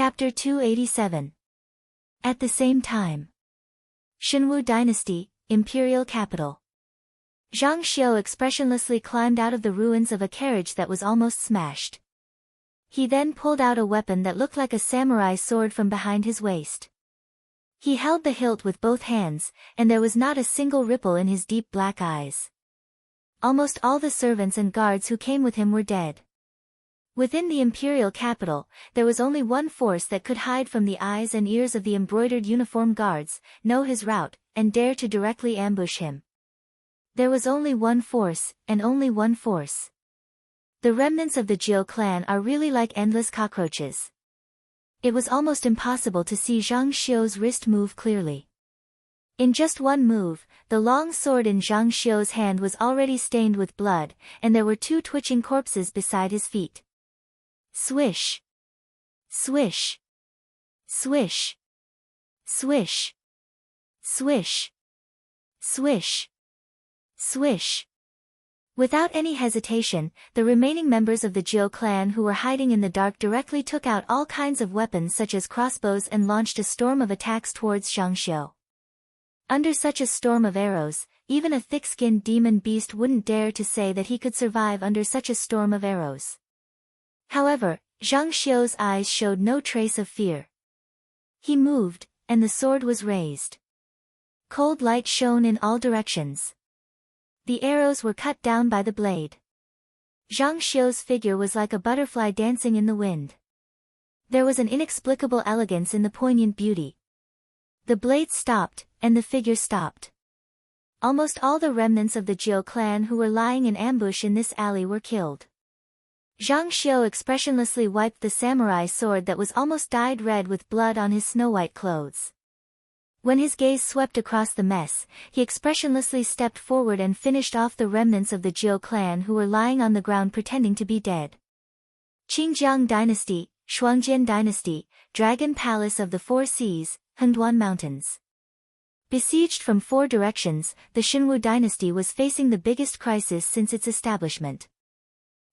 Chapter 287. At the same time. Shenwu Dynasty, Imperial Capital. Zhang Xiu expressionlessly climbed out of the ruins of a carriage that was almost smashed. He then pulled out a weapon that looked like a samurai sword from behind his waist. He held the hilt with both hands, and there was not a single ripple in his deep black eyes. Almost all the servants and guards who came with him were dead. Within the imperial capital, there was only one force that could hide from the eyes and ears of the embroidered uniform guards, know his route, and dare to directly ambush him. There was only one force, and only one force. The remnants of the Jiu clan are really like endless cockroaches. It was almost impossible to see Zhang Xiu's wrist move clearly. In just one move, the long sword in Zhang Xiu's hand was already stained with blood, and there were two twitching corpses beside his feet. Swish! Swish! Swish! Swish! Swish! Swish! Swish! Without any hesitation, the remaining members of the Jiu clan who were hiding in the dark directly took out all kinds of weapons such as crossbows and launched a storm of attacks towards Zhang Xiu. Under such a storm of arrows, even a thick-skinned demon beast wouldn't dare to say that he could survive under such a storm of arrows. However, Zhang Xiu's eyes showed no trace of fear. He moved, and the sword was raised. Cold light shone in all directions. The arrows were cut down by the blade. Zhang Xiu's figure was like a butterfly dancing in the wind. There was an inexplicable elegance in the poignant beauty. The blade stopped, and the figure stopped. Almost all the remnants of the Jiu clan who were lying in ambush in this alley were killed. Zhang Xiu expressionlessly wiped the samurai sword that was almost dyed red with blood on his snow-white clothes. When his gaze swept across the mess, he expressionlessly stepped forward and finished off the remnants of the Jiu clan who were lying on the ground pretending to be dead. Qingjiang Dynasty, Shuangjian Dynasty, Dragon Palace of the Four Seas, Henduan Mountains. Besieged from four directions, the Shenwu Dynasty was facing the biggest crisis since its establishment.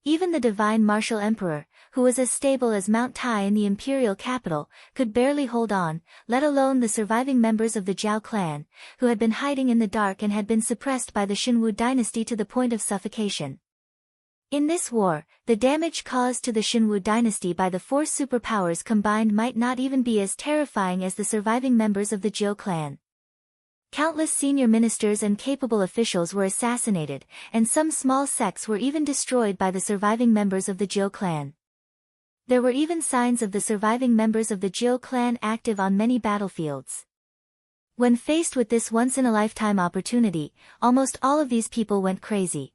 Even the divine martial emperor, who was as stable as Mount Tai in the imperial capital, could barely hold on, let alone the surviving members of the Jiao clan, who had been hiding in the dark and had been suppressed by the Shenwu dynasty to the point of suffocation. In this war, the damage caused to the Shenwu dynasty by the four superpowers combined might not even be as terrifying as the surviving members of the Jiu clan. Countless senior ministers and capable officials were assassinated, and some small sects were even destroyed by the surviving members of the Jiu clan. There were even signs of the surviving members of the Jiu clan active on many battlefields. When faced with this once-in-a-lifetime opportunity, almost all of these people went crazy.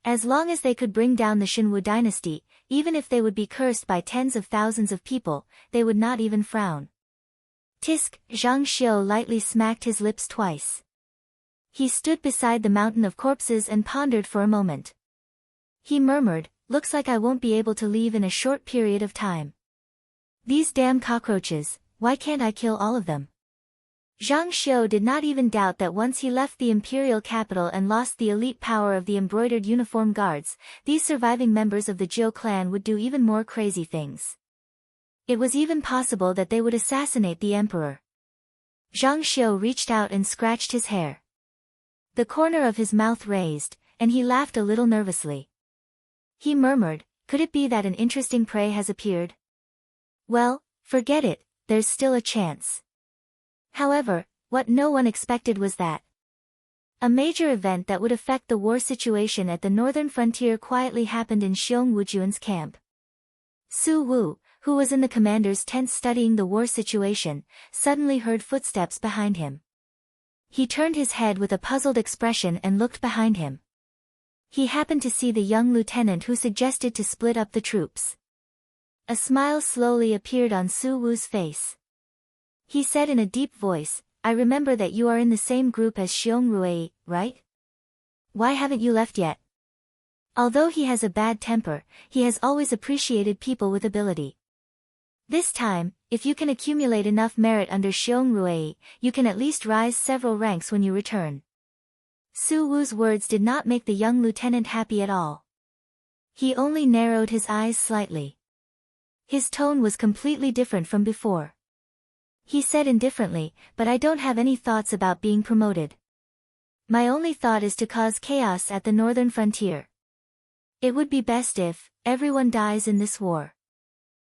As long as they could bring down the Shenwu dynasty, even if they would be cursed by tens of thousands of people, they would not even frown. Tisk, Zhang Xiu lightly smacked his lips twice. He stood beside the mountain of corpses and pondered for a moment. He murmured, "Looks like I won't be able to leave in a short period of time. These damn cockroaches, why can't I kill all of them?" Zhang Xiu did not even doubt that once he left the imperial capital and lost the elite power of the embroidered uniform guards, these surviving members of the Jiu clan would do even more crazy things. It was even possible that they would assassinate the emperor. Zhang Xiu reached out and scratched his hair. The corner of his mouth raised, and he laughed a little nervously. He murmured, "Could it be that an interesting prey has appeared? Well, forget it, there's still a chance." However, what no one expected was that a major event that would affect the war situation at the northern frontier quietly happened in Xiong Wujuan's camp. Su Wu, who was in the commander's tent studying the war situation, suddenly heard footsteps behind him. He turned his head with a puzzled expression and looked behind him. He happened to see the young lieutenant who suggested to split up the troops. A smile slowly appeared on Su Wu's face. He said in a deep voice, "I remember that you are in the same group as Xiong Rui, right? Why haven't you left yet?" Although he has a bad temper, he has always appreciated people with ability. This time, if you can accumulate enough merit under Xiong Rui, you can at least rise several ranks when you return. Su Wu's words did not make the young lieutenant happy at all. He only narrowed his eyes slightly. His tone was completely different from before. He said indifferently, "But I don't have any thoughts about being promoted. My only thought is to cause chaos at the northern frontier. It would be best if everyone dies in this war."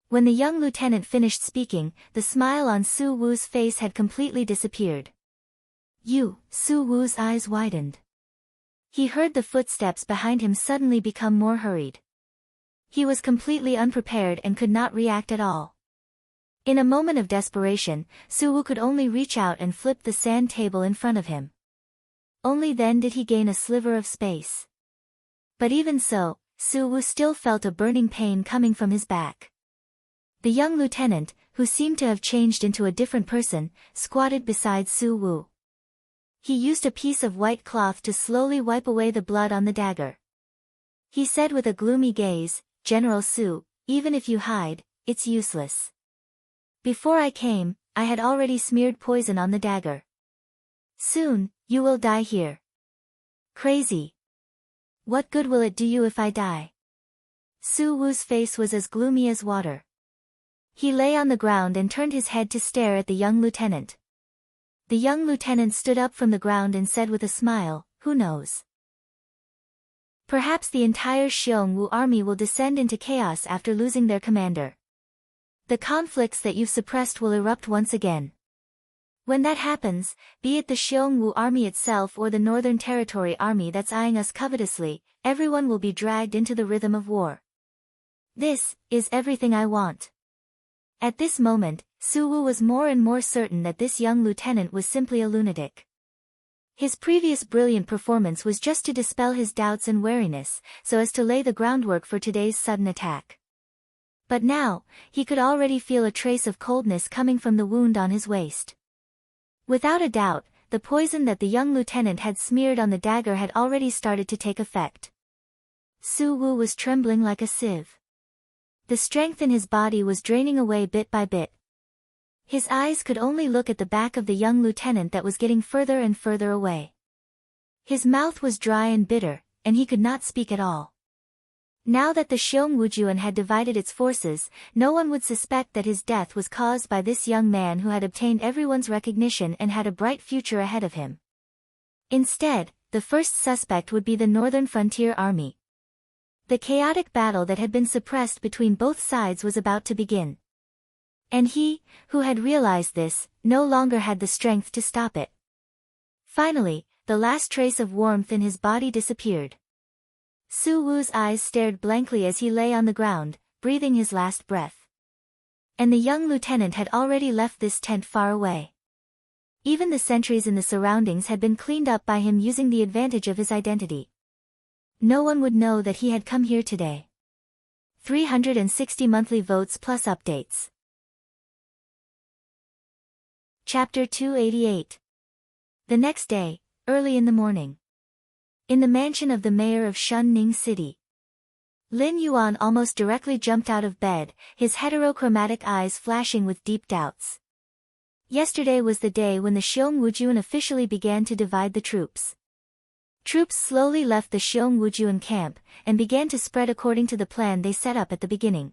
When the young lieutenant finished speaking, the smile on Su Wu's face had completely disappeared. Su Wu's eyes widened. He heard the footsteps behind him suddenly become more hurried. He was completely unprepared and could not react at all. In a moment of desperation, Su Wu could only reach out and flip the sand table in front of him. Only then did he gain a sliver of space. But even so, Su Wu still felt a burning pain coming from his back. The young lieutenant, who seemed to have changed into a different person, squatted beside Su Wu. He used a piece of white cloth to slowly wipe away the blood on the dagger. He said with a gloomy gaze, "General Su, even if you hide, it's useless. Before I came, I had already smeared poison on the dagger. Soon, you will die here. Crazy. What good will it do you if I die?" Su Wu's face was as gloomy as water. He lay on the ground and turned his head to stare at the young lieutenant. The young lieutenant stood up from the ground and said with a smile, "Who knows? Perhaps the entire Xiongwu army will descend into chaos after losing their commander. The conflicts that you've suppressed will erupt once again. When that happens, be it the Xiongwu army itself or the Northern Territory army that's eyeing us covetously, everyone will be dragged into the rhythm of war. This is everything I want." At this moment, Su Wu was more and more certain that this young lieutenant was simply a lunatic. His previous brilliant performance was just to dispel his doubts and wariness, so as to lay the groundwork for today's sudden attack. But now, he could already feel a trace of coldness coming from the wound on his waist. Without a doubt, the poison that the young lieutenant had smeared on the dagger had already started to take effect. Su Wu was trembling like a sieve. The strength in his body was draining away bit by bit. His eyes could only look at the back of the young lieutenant that was getting further and further away. His mouth was dry and bitter, and he could not speak at all. Now that the Xiongwujuan had divided its forces, no one would suspect that his death was caused by this young man who had obtained everyone's recognition and had a bright future ahead of him. Instead, the first suspect would be the Northern Frontier Army. The chaotic battle that had been suppressed between both sides was about to begin. And he, who had realized this, no longer had the strength to stop it. Finally, the last trace of warmth in his body disappeared. Su Wu's eyes stared blankly as he lay on the ground, breathing his last breath. And the young lieutenant had already left this tent far away. Even the sentries in the surroundings had been cleaned up by him using the advantage of his identity. No one would know that he had come here today. 360 monthly votes plus updates. Chapter 288. The next day, early in the morning. In the mansion of the mayor of Shunning City. Lin Yuan almost directly jumped out of bed, his heterochromatic eyes flashing with deep doubts. Yesterday was the day when the Xiongwujuan officially began to divide the troops. Troops slowly left the Xiongwujuan camp, and began to spread according to the plan they set up at the beginning.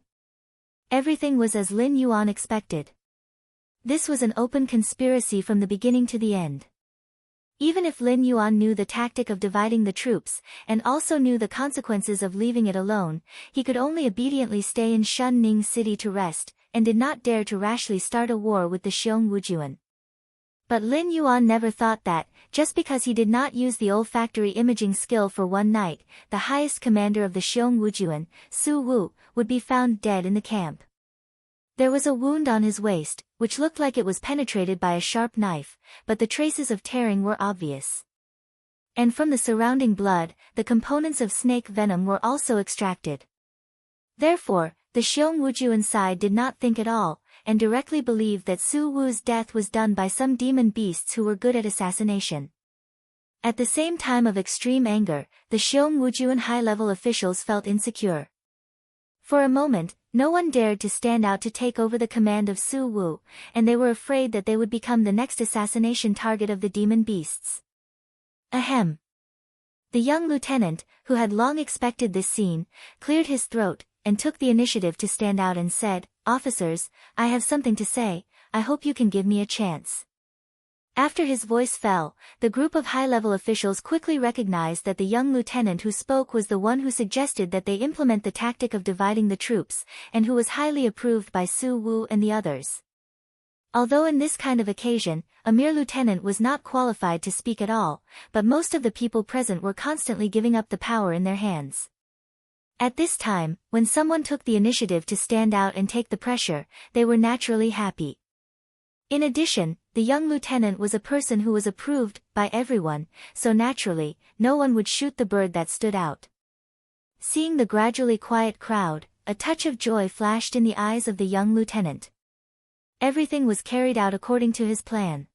Everything was as Lin Yuan expected. This was an open conspiracy from the beginning to the end. Even if Lin Yuan knew the tactic of dividing the troops, and also knew the consequences of leaving it alone, he could only obediently stay in Shunning City to rest, and did not dare to rashly start a war with the Xiongwujuan. But Lin Yuan never thought that, just because he did not use the olfactory imaging skill for one night, the highest commander of the Xiongwujuan, Su Wu, would be found dead in the camp. There was a wound on his waist, which looked like it was penetrated by a sharp knife, but the traces of tearing were obvious. And from the surrounding blood, the components of snake venom were also extracted. Therefore, the Xiongwujuan side did not think at all, and directly believed that Su Wu's death was done by some demon beasts who were good at assassination. At the same time of extreme anger, the Xiongwujuan high-level officials felt insecure. For a moment, no one dared to stand out to take over the command of Su Wu, and they were afraid that they would become the next assassination target of the demon beasts. Ahem. The young lieutenant, who had long expected this scene, cleared his throat, and took the initiative to stand out and said, "Officers, I have something to say, I hope you can give me a chance." After his voice fell, the group of high-level officials quickly recognized that the young lieutenant who spoke was the one who suggested that they implement the tactic of dividing the troops, and who was highly approved by Su Wu and the others. Although in this kind of occasion, a mere lieutenant was not qualified to speak at all, but most of the people present were constantly giving up the power in their hands. At this time, when someone took the initiative to stand out and take the pressure, they were naturally happy. In addition, the young lieutenant was a person who was approved by everyone, so naturally, no one would shoot the bird that stood out. Seeing the gradually quiet crowd, a touch of joy flashed in the eyes of the young lieutenant. Everything was carried out according to his plan.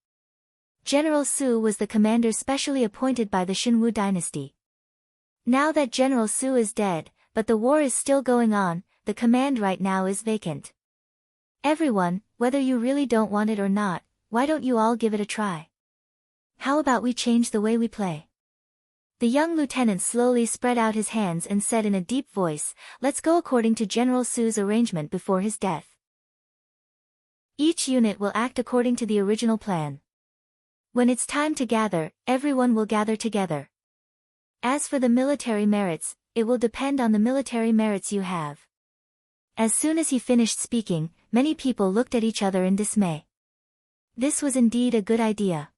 General Su was the commander specially appointed by the Shinwu dynasty. Now that General Su is dead, but the war is still going on, the command right now is vacant. Everyone, whether you really don't want it or not, why don't you all give it a try? How about we change the way we play? The young lieutenant slowly spread out his hands and said in a deep voice, "Let's go according to General Su's arrangement before his death. Each unit will act according to the original plan. When it's time to gather, everyone will gather together. As for the military merits, it will depend on the military merits you have." As soon as he finished speaking, many people looked at each other in dismay. This was indeed a good idea.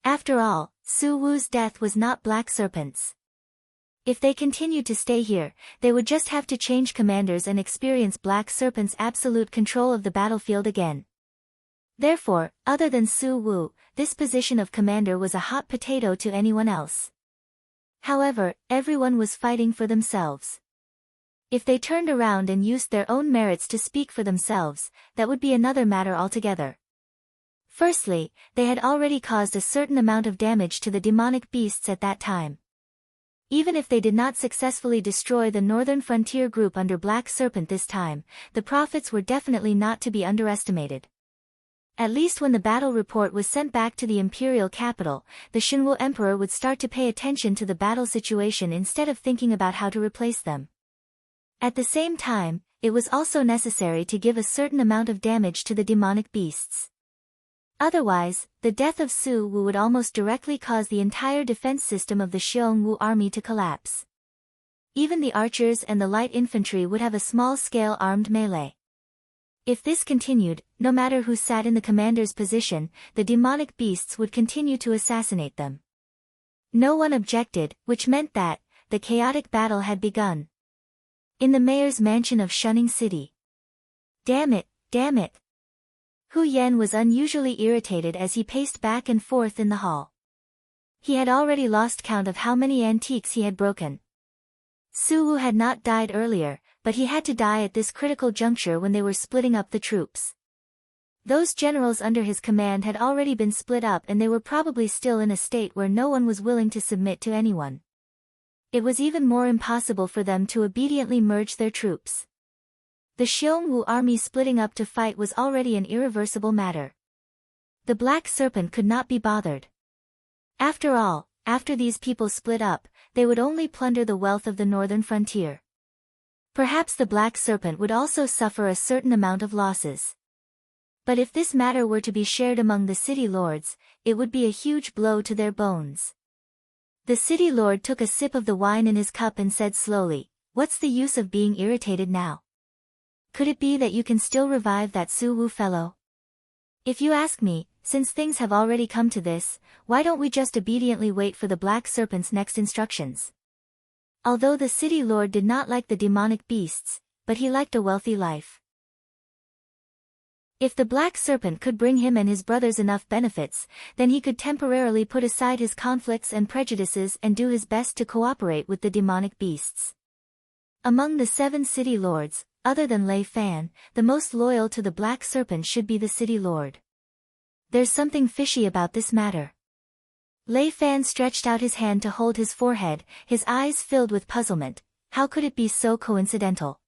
After all, Su Wu's death was not black serpents. If they continued to stay here, they would just have to change commanders and experience black serpents' absolute control of the battlefield again. Therefore, other than Su Wu, this position of commander was a hot potato to anyone else. However, everyone was fighting for themselves. If they turned around and used their own merits to speak for themselves, that would be another matter altogether. Firstly, they had already caused a certain amount of damage to the demonic beasts at that time. Even if they did not successfully destroy the northern frontier group under Black Serpent this time, the profits were definitely not to be underestimated. At least when the battle report was sent back to the imperial capital, the Shinwu emperor would start to pay attention to the battle situation instead of thinking about how to replace them. At the same time, it was also necessary to give a certain amount of damage to the demonic beasts. Otherwise, the death of Su Wu would almost directly cause the entire defense system of the Xiongwu army to collapse. Even the archers and the light infantry would have a small-scale armed melee. If this continued, no matter who sat in the commander's position, the demonic beasts would continue to assassinate them. No one objected, which meant that the chaotic battle had begun. In the mayor's mansion of Shunning City. Damn it, damn it. Hu Yan was unusually irritated as he paced back and forth in the hall. He had already lost count of how many antiques he had broken. Su Wu had not died earlier, but he had to die at this critical juncture when they were splitting up the troops. Those generals under his command had already been split up and they were probably still in a state where no one was willing to submit to anyone. It was even more impossible for them to obediently merge their troops. The Xiongwu army splitting up to fight was already an irreversible matter. The Black Serpent could not be bothered. After all, after these people split up, they would only plunder the wealth of the northern frontier. Perhaps the Black Serpent would also suffer a certain amount of losses. But if this matter were to be shared among the city lords, it would be a huge blow to their bones. The city lord took a sip of the wine in his cup and said slowly, "What's the use of being irritated now? Could it be that you can still revive that Su Wu fellow? If you ask me, since things have already come to this, why don't we just obediently wait for the Black Serpent's next instructions?" Although the city lord did not like the demonic beasts, but he liked a wealthy life. If the Black Serpent could bring him and his brothers enough benefits, then he could temporarily put aside his conflicts and prejudices and do his best to cooperate with the demonic beasts. Among the 7 city lords, other than Lei Fan, the most loyal to the Black Serpent should be the city lord. There's something fishy about this matter. Lei Fan stretched out his hand to hold his forehead, his eyes filled with puzzlement. How could it be so coincidental?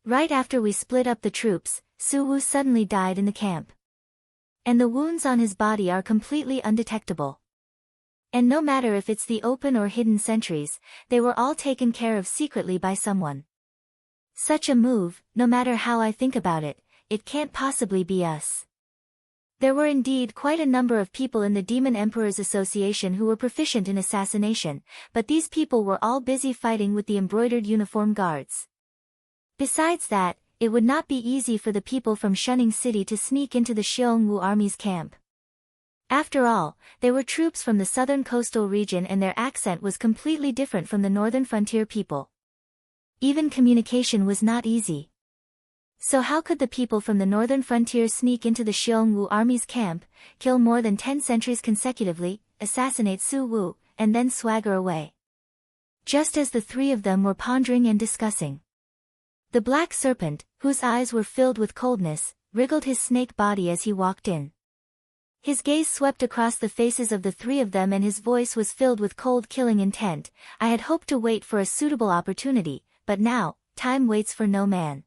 Right after we split up the troops, Su Wu suddenly died in the camp. And the wounds on his body are completely undetectable. And no matter if it's the open or hidden sentries, they were all taken care of secretly by someone. Such a move, no matter how I think about it, it can't possibly be us. There were indeed quite a number of people in the Demon Emperor's Association who were proficient in assassination, but these people were all busy fighting with the embroidered uniform guards. Besides that, it would not be easy for the people from Shunning City to sneak into the Xiongwu army's camp. After all, they were troops from the southern coastal region and their accent was completely different from the northern frontier people. Even communication was not easy. So how could the people from the northern frontier sneak into the Xiongwu army's camp, kill more than 10 sentries consecutively, assassinate Su Wu, and then swagger away? Just as the three of them were pondering and discussing, the black serpent, whose eyes were filled with coldness, wriggled his snake body as he walked in. His gaze swept across the faces of the three of them and his voice was filled with cold killing intent. I had hoped to wait for a suitable opportunity, but now, time waits for no man.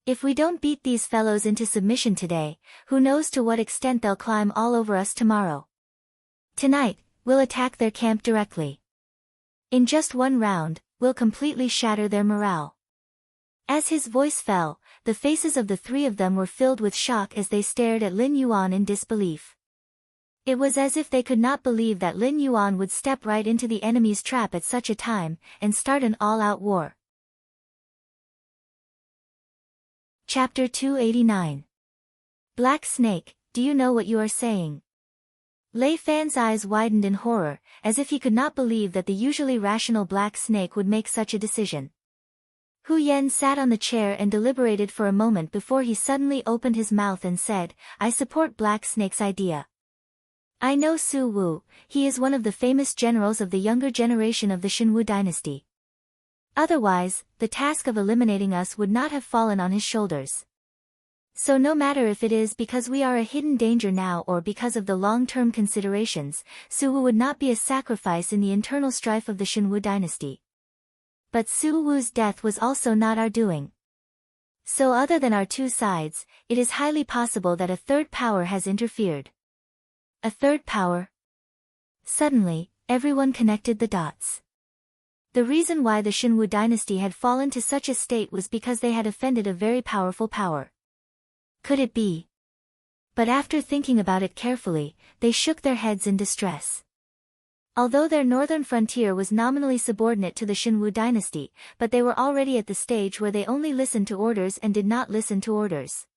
If we don't beat these fellows into submission today, who knows to what extent they'll climb all over us tomorrow. Tonight, we'll attack their camp directly. In just one round, we'll completely shatter their morale. As his voice fell, the faces of the three of them were filled with shock as they stared at Lin Yuan in disbelief. It was as if they could not believe that Lin Yuan would step right into the enemy's trap at such a time, and start an all-out war. Chapter 289. Black Snake, do you know what you are saying? Lei Fan's eyes widened in horror, as if he could not believe that the usually rational Black Snake would make such a decision. Hu Yen sat on the chair and deliberated for a moment before he suddenly opened his mouth and said, I support Black Snake's idea. I know Su Wu, he is one of the famous generals of the younger generation of the Shenwu dynasty. Otherwise, the task of eliminating us would not have fallen on his shoulders. So no matter if it is because we are a hidden danger now or because of the long-term considerations, Su Wu would not be a sacrifice in the internal strife of the Shenwu dynasty. But Su Wu's death was also not our doing. So other than our two sides, it is highly possible that a third power has interfered. A third power? Suddenly, everyone connected the dots. The reason why the Shenwu dynasty had fallen to such a state was because they had offended a very powerful power. Could it be? But after thinking about it carefully, they shook their heads in distress. Although their northern frontier was nominally subordinate to the Shenwu dynasty, but they were already at the stage where they only listened to orders and did not listen to orders.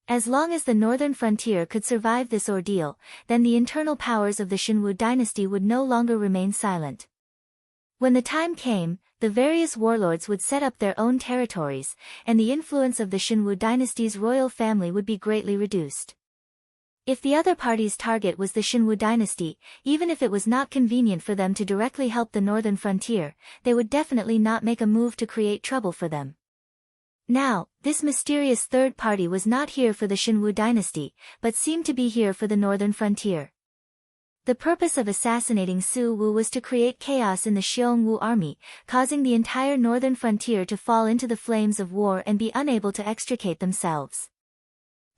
As long as the northern frontier could survive this ordeal, then the internal powers of the Shenwu dynasty would no longer remain silent. When the time came, the various warlords would set up their own territories, and the influence of the Shenwu dynasty's royal family would be greatly reduced. If the other party's target was the Shenwu dynasty, even if it was not convenient for them to directly help the northern frontier, they would definitely not make a move to create trouble for them. Now, this mysterious third party was not here for the Shenwu dynasty, but seemed to be here for the northern frontier. The purpose of assassinating Su Wu was to create chaos in the Xiongwu army, causing the entire northern frontier to fall into the flames of war and be unable to extricate themselves.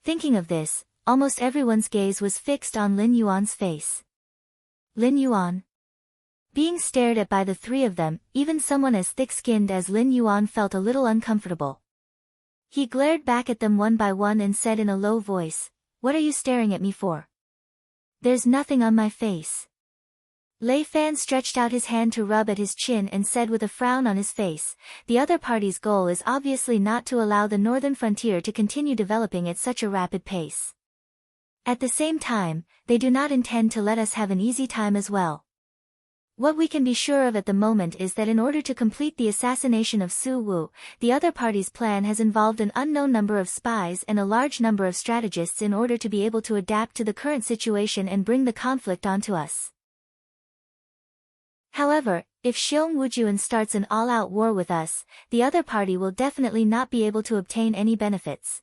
Thinking of this, almost everyone's gaze was fixed on Lin Yuan's face. Lin Yuan? Being stared at by the three of them, even someone as thick-skinned as Lin Yuan felt a little uncomfortable. He glared back at them one by one and said in a low voice, What are you staring at me for? There's nothing on my face. Lei Fan stretched out his hand to rub at his chin and said with a frown on his face, The other party's goal is obviously not to allow the northern frontier to continue developing at such a rapid pace. At the same time, they do not intend to let us have an easy time as well. What we can be sure of at the moment is that in order to complete the assassination of Su Wu, the other party's plan has involved an unknown number of spies and a large number of strategists in order to be able to adapt to the current situation and bring the conflict onto us. However, if Xiong Wujuan starts an all-out war with us, the other party will definitely not be able to obtain any benefits.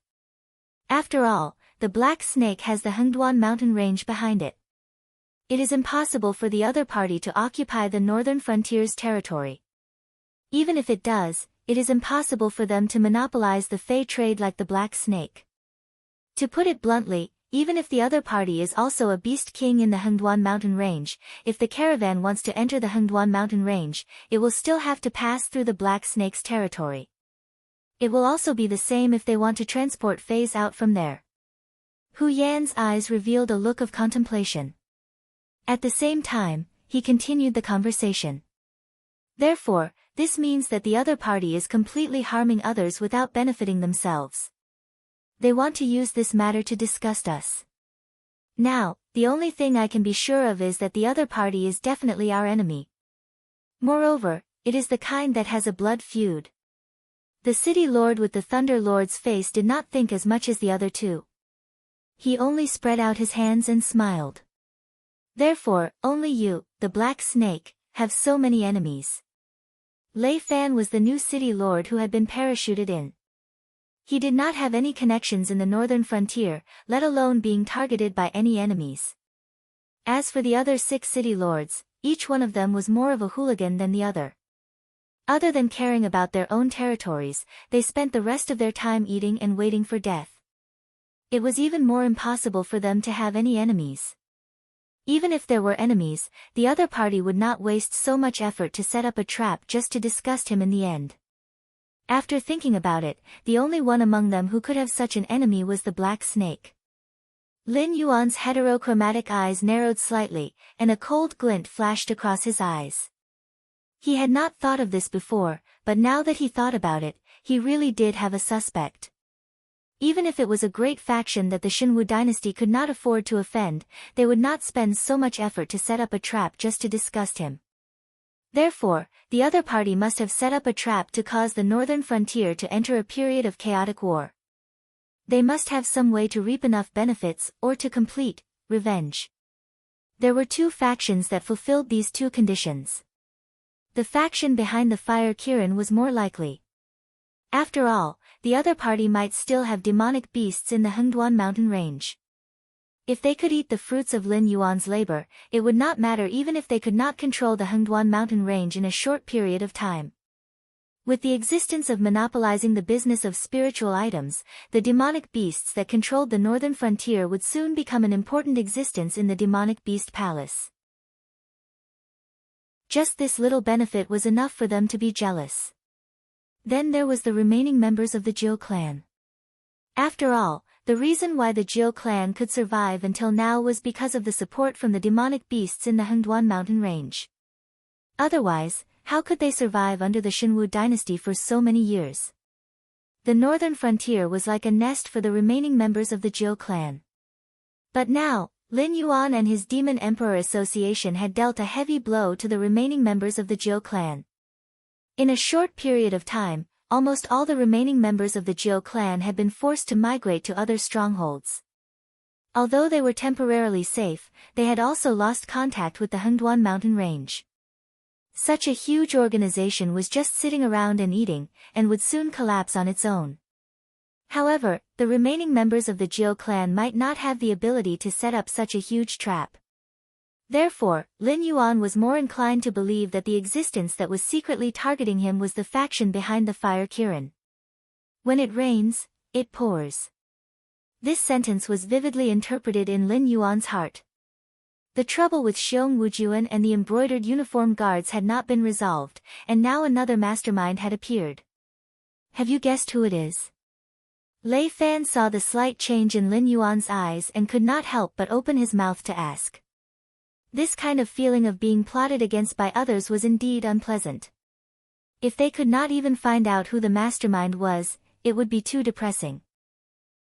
After all, the Black Snake has the Hengduan mountain range behind it. It is impossible for the other party to occupy the northern frontier's territory. Even if it does, it is impossible for them to monopolize the Fey trade like the Black Snake. To put it bluntly, even if the other party is also a beast king in the Hengduan mountain range, if the caravan wants to enter the Hengduan mountain range, it will still have to pass through the Black Snake's territory. It will also be the same if they want to transport phase out from there. Hu Yan's eyes revealed a look of contemplation. At the same time, he continued the conversation. Therefore, this means that the other party is completely harming others without benefiting themselves. They want to use this matter to disgust us. Now, the only thing I can be sure of is that the other party is definitely our enemy. Moreover, it is the kind that has a blood feud. The city lord with the Thunder Lord's face did not think as much as the other two. He only spread out his hands and smiled. Therefore, only you, the Black Snake, have so many enemies. Lei Fan was the new city lord who had been parachuted in. He did not have any connections in the northern frontier, let alone being targeted by any enemies. As for the other 6 city lords, each one of them was more of a hooligan than the other. Other than caring about their own territories, they spent the rest of their time eating and waiting for death. It was even more impossible for them to have any enemies. Even if there were enemies, the other party would not waste so much effort to set up a trap just to disgust him in the end. After thinking about it, the only one among them who could have such an enemy was the Black Snake. Lin Yuan's heterochromatic eyes narrowed slightly, and a cold glint flashed across his eyes. He had not thought of this before, but now that he thought about it, he really did have a suspect. Even if it was a great faction that the Shinwu dynasty could not afford to offend, they would not spend so much effort to set up a trap just to disgust him. Therefore, the other party must have set up a trap to cause the northern frontier to enter a period of chaotic war. They must have some way to reap enough benefits, or to complete revenge. There were 2 factions that fulfilled these 2 conditions. The faction behind the Fire Kirin was more likely. After all, the other party might still have demonic beasts in the Hengduan mountain range. If they could eat the fruits of Lin Yuan's labor, it would not matter even if they could not control the Hengduan mountain range in a short period of time. With the existence of monopolizing the business of spiritual items, the demonic beasts that controlled the northern frontier would soon become an important existence in the demonic beast palace. Just this little benefit was enough for them to be jealous. Then there was the remaining members of the Jiu clan. After all, the reason why the Jiu clan could survive until now was because of the support from the demonic beasts in the Hengduan mountain range. Otherwise, how could they survive under the Shinwu dynasty for so many years? The northern frontier was like a nest for the remaining members of the Jiu clan. But now, Lin Yuan and his Demon Emperor Association had dealt a heavy blow to the remaining members of the Jiu clan. In a short period of time, almost all the remaining members of the Jiu clan had been forced to migrate to other strongholds. Although they were temporarily safe, they had also lost contact with the Hengduan mountain range. Such a huge organization was just sitting around and eating, and would soon collapse on its own. However, the remaining members of the Jiu clan might not have the ability to set up such a huge trap. Therefore, Lin Yuan was more inclined to believe that the existence that was secretly targeting him was the faction behind the Fire Kirin. When it rains, it pours. This sentence was vividly interpreted in Lin Yuan's heart. The trouble with Xiong Wujuan and the embroidered uniform guards had not been resolved, and now another mastermind had appeared. Have you guessed who it is? Lei Fan saw the slight change in Lin Yuan's eyes and could not help but open his mouth to ask. This kind of feeling of being plotted against by others was indeed unpleasant. If they could not even find out who the mastermind was, it would be too depressing.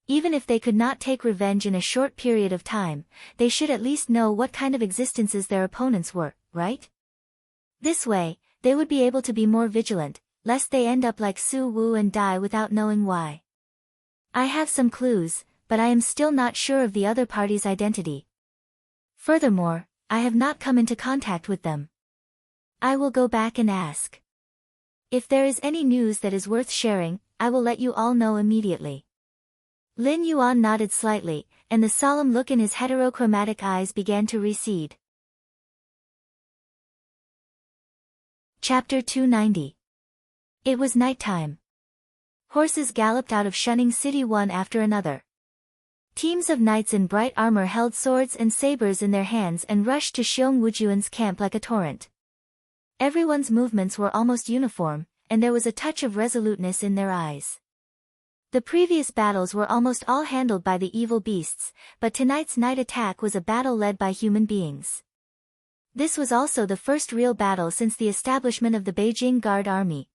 Even if they could not take revenge in a short period of time, they should at least know what kind of existences their opponents were, right? This way, they would be able to be more vigilant, lest they end up like Su Wu and die without knowing why. I have some clues, but I am still not sure of the other party's identity. Furthermore, I have not come into contact with them. I will go back and ask. If there is any news that is worth sharing, I will let you all know immediately. Lin Yuan nodded slightly, and the solemn look in his heterochromatic eyes began to recede. Chapter 290. It was nighttime. Horses galloped out of Shunning City one after another. Teams of knights in bright armor held swords and sabers in their hands and rushed to Xiong Wujuan's camp like a torrent. Everyone's movements were almost uniform, and there was a touch of resoluteness in their eyes. The previous battles were almost all handled by the evil beasts, but tonight's night attack was a battle led by human beings. This was also the first real battle since the establishment of the Beijing Guard Army.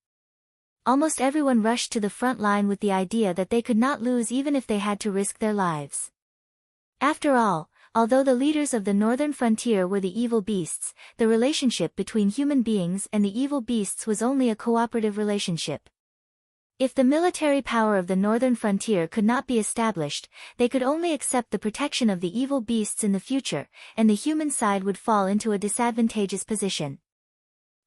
Almost everyone rushed to the front line with the idea that they could not lose even if they had to risk their lives. After all, although the leaders of the northern frontier were the evil beasts, the relationship between human beings and the evil beasts was only a cooperative relationship. If the military power of the northern frontier could not be established, they could only accept the protection of the evil beasts in the future, and the human side would fall into a disadvantageous position.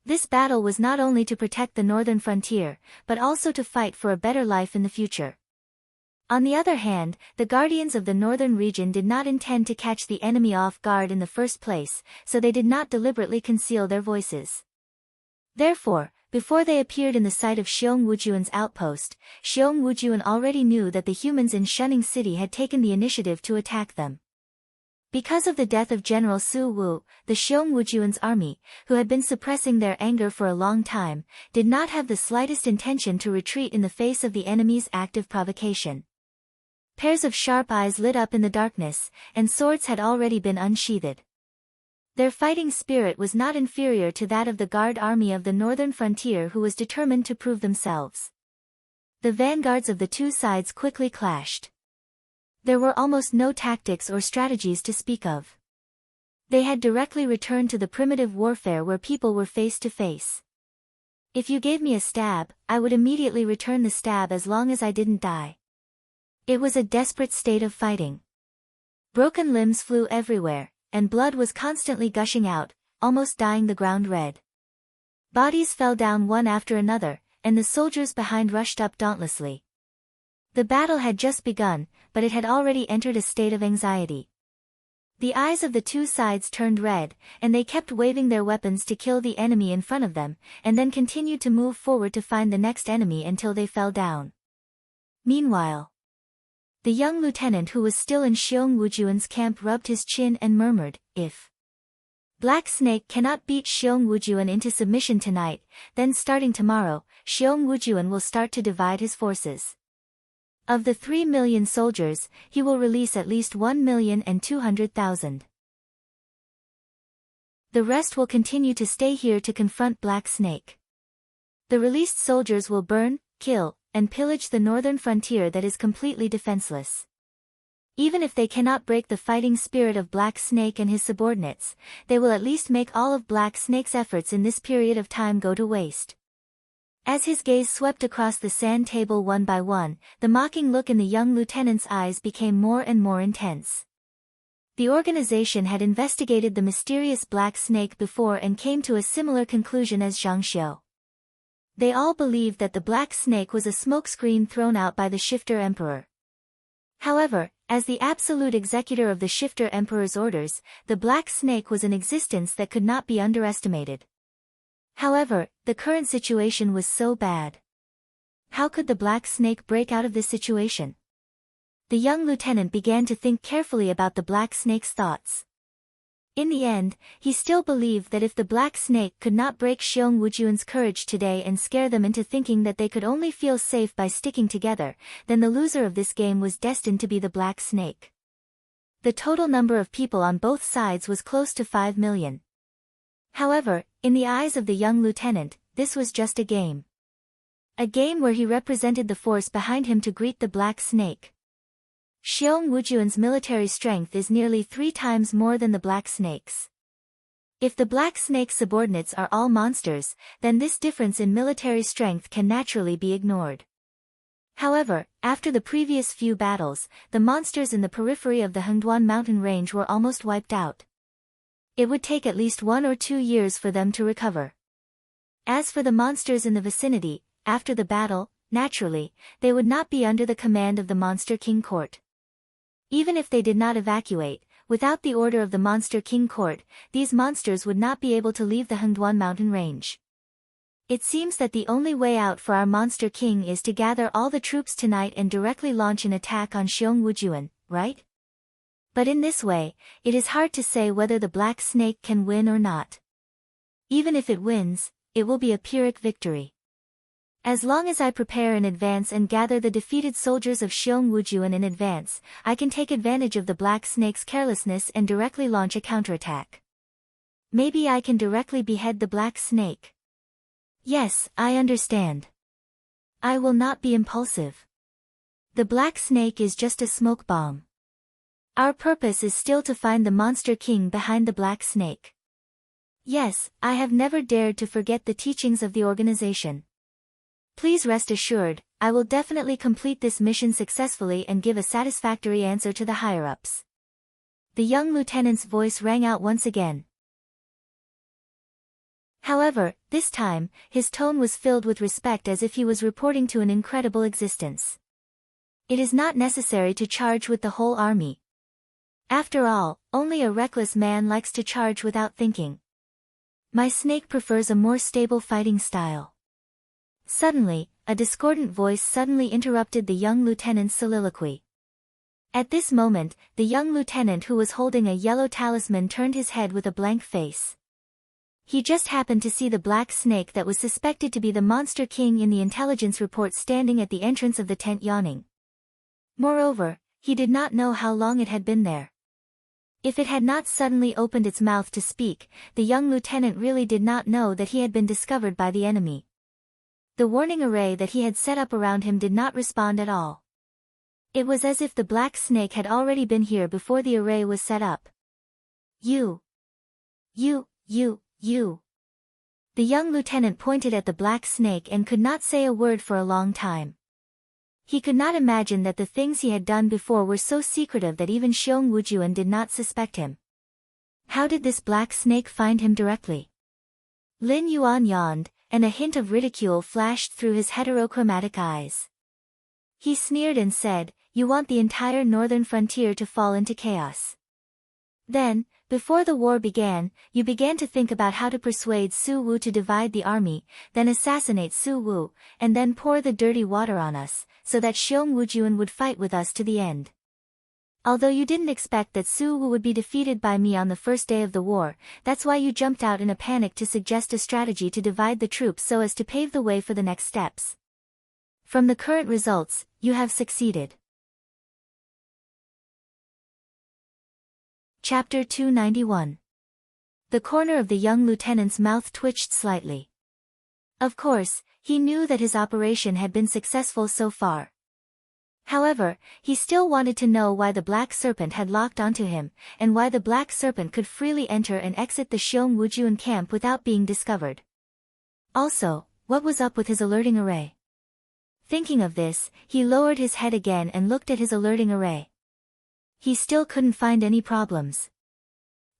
This battle was not only to protect the northern frontier, but also to fight for a better life in the future. On the other hand, the guardians of the northern region did not intend to catch the enemy off guard in the first place, so they did not deliberately conceal their voices. Therefore, before they appeared in the sight of Xiong Wujuan's outpost, Xiong Wujuan already knew that the humans in Shunning City had taken the initiative to attack them. Because of the death of General Su Wu, the Xiong Wujuan's army, who had been suppressing their anger for a long time, did not have the slightest intention to retreat in the face of the enemy's active provocation. Pairs of sharp eyes lit up in the darkness, and swords had already been unsheathed. Their fighting spirit was not inferior to that of the guard army of the northern frontier, who was determined to prove themselves. The vanguards of the two sides quickly clashed. There were almost no tactics or strategies to speak of. They had directly returned to the primitive warfare where people were face to face. If you gave me a stab, I would immediately return the stab as long as I didn't die. It was a desperate state of fighting. Broken limbs flew everywhere, and blood was constantly gushing out, almost dyeing the ground red. Bodies fell down one after another, and the soldiers behind rushed up dauntlessly. The battle had just begun, but it had already entered a state of anxiety. The eyes of the two sides turned red, and they kept waving their weapons to kill the enemy in front of them, and then continued to move forward to find the next enemy until they fell down. Meanwhile, the young lieutenant who was still in Xiong Wujuan's camp rubbed his chin and murmured, "If Black Snake cannot beat Xiong Wujuan into submission tonight, then starting tomorrow, Xiong Wujuan will start to divide his forces. Of the 3 million soldiers, he will release at least 1,200,000. The rest will continue to stay here to confront Black Snake. The released soldiers will burn, kill, and pillage the northern frontier that is completely defenseless. Even if they cannot break the fighting spirit of Black Snake and his subordinates, they will at least make all of Black Snake's efforts in this period of time go to waste." As his gaze swept across the sand table one by one, the mocking look in the young lieutenant's eyes became more and more intense. The organization had investigated the mysterious Black Snake before and came to a similar conclusion as Zhang Xiu. They all believed that the Black Snake was a smokescreen thrown out by the Shifter Emperor. However, as the absolute executor of the Shifter Emperor's orders, the Black Snake was an existence that could not be underestimated. However, the current situation was so bad. How could the Black Snake break out of this situation? The young lieutenant began to think carefully about the Black Snake's thoughts. In the end, he still believed that if the Black Snake could not break Xiong Wujuan's courage today and scare them into thinking that they could only feel safe by sticking together, then the loser of this game was destined to be the Black Snake. The total number of people on both sides was close to 5 million. However, in the eyes of the young lieutenant, this was just a game. A game where he represented the force behind him to greet the Black Snake. Xiong Wujuan's military strength is nearly 3 times more than the Black Snake's. If the Black Snake's subordinates are all monsters, then this difference in military strength can naturally be ignored. However, after the previous few battles, the monsters in the periphery of the Hengduan mountain range were almost wiped out. It would take at least 1 or 2 years for them to recover. As for the monsters in the vicinity, after the battle, naturally, they would not be under the command of the Monster King Court. Even if they did not evacuate, without the order of the Monster King Court, these monsters would not be able to leave the Hengduan mountain range. It seems that the only way out for our Monster King is to gather all the troops tonight and directly launch an attack on Xiong Wujuan, right? But in this way, it is hard to say whether the Black Snake can win or not. Even if it wins, it will be a Pyrrhic victory. As long as I prepare in advance and gather the defeated soldiers of Xiong Wujuan in advance, I can take advantage of the Black Snake's carelessness and directly launch a counterattack. Maybe I can directly behead the Black Snake. Yes, I understand. I will not be impulsive. The Black Snake is just a smoke bomb. Our purpose is still to find the monster king behind the Black Snake. Yes, I have never dared to forget the teachings of the organization. Please rest assured, I will definitely complete this mission successfully and give a satisfactory answer to the higher-ups. The young lieutenant's voice rang out once again. However, this time, his tone was filled with respect as if he was reporting to an incredible existence. It is not necessary to charge with the whole army. After all, only a reckless man likes to charge without thinking. My snake prefers a more stable fighting style. Suddenly, a discordant voice suddenly interrupted the young lieutenant's soliloquy. At this moment, the young lieutenant who was holding a yellow talisman turned his head with a blank face. He just happened to see the Black Snake that was suspected to be the Monster King in the intelligence report standing at the entrance of the tent yawning. Moreover, he did not know how long it had been there. If it had not suddenly opened its mouth to speak, the young lieutenant really did not know that he had been discovered by the enemy. The warning array that he had set up around him did not respond at all. It was as if the Black Snake had already been here before the array was set up. You. The young lieutenant pointed at the Black Snake and could not say a word for a long time. He could not imagine that the things he had done before were so secretive that even Xiong Wujuan did not suspect him. How did this Black Snake find him directly? Lin Yuan yawned, and a hint of ridicule flashed through his heterochromatic eyes. He sneered and said, "You want the entire northern frontier to fall into chaos. Then, before the war began, you began to think about how to persuade Su Wu to divide the army, then assassinate Su Wu, and then pour the dirty water on us, so that Xiong Wujuan would fight with us to the end. Although you didn't expect that Su Wu would be defeated by me on the first day of the war, that's why you jumped out in a panic to suggest a strategy to divide the troops so as to pave the way for the next steps. From the current results, you have succeeded." Chapter 291. The corner of the young lieutenant's mouth twitched slightly. Of course, he knew that his operation had been successful so far. However, he still wanted to know why the Black Serpent had locked onto him, and why the Black Serpent could freely enter and exit the Xiong Wujuan camp without being discovered. Also, what was up with his alerting array? Thinking of this, he lowered his head again and looked at his alerting array. He still couldn't find any problems.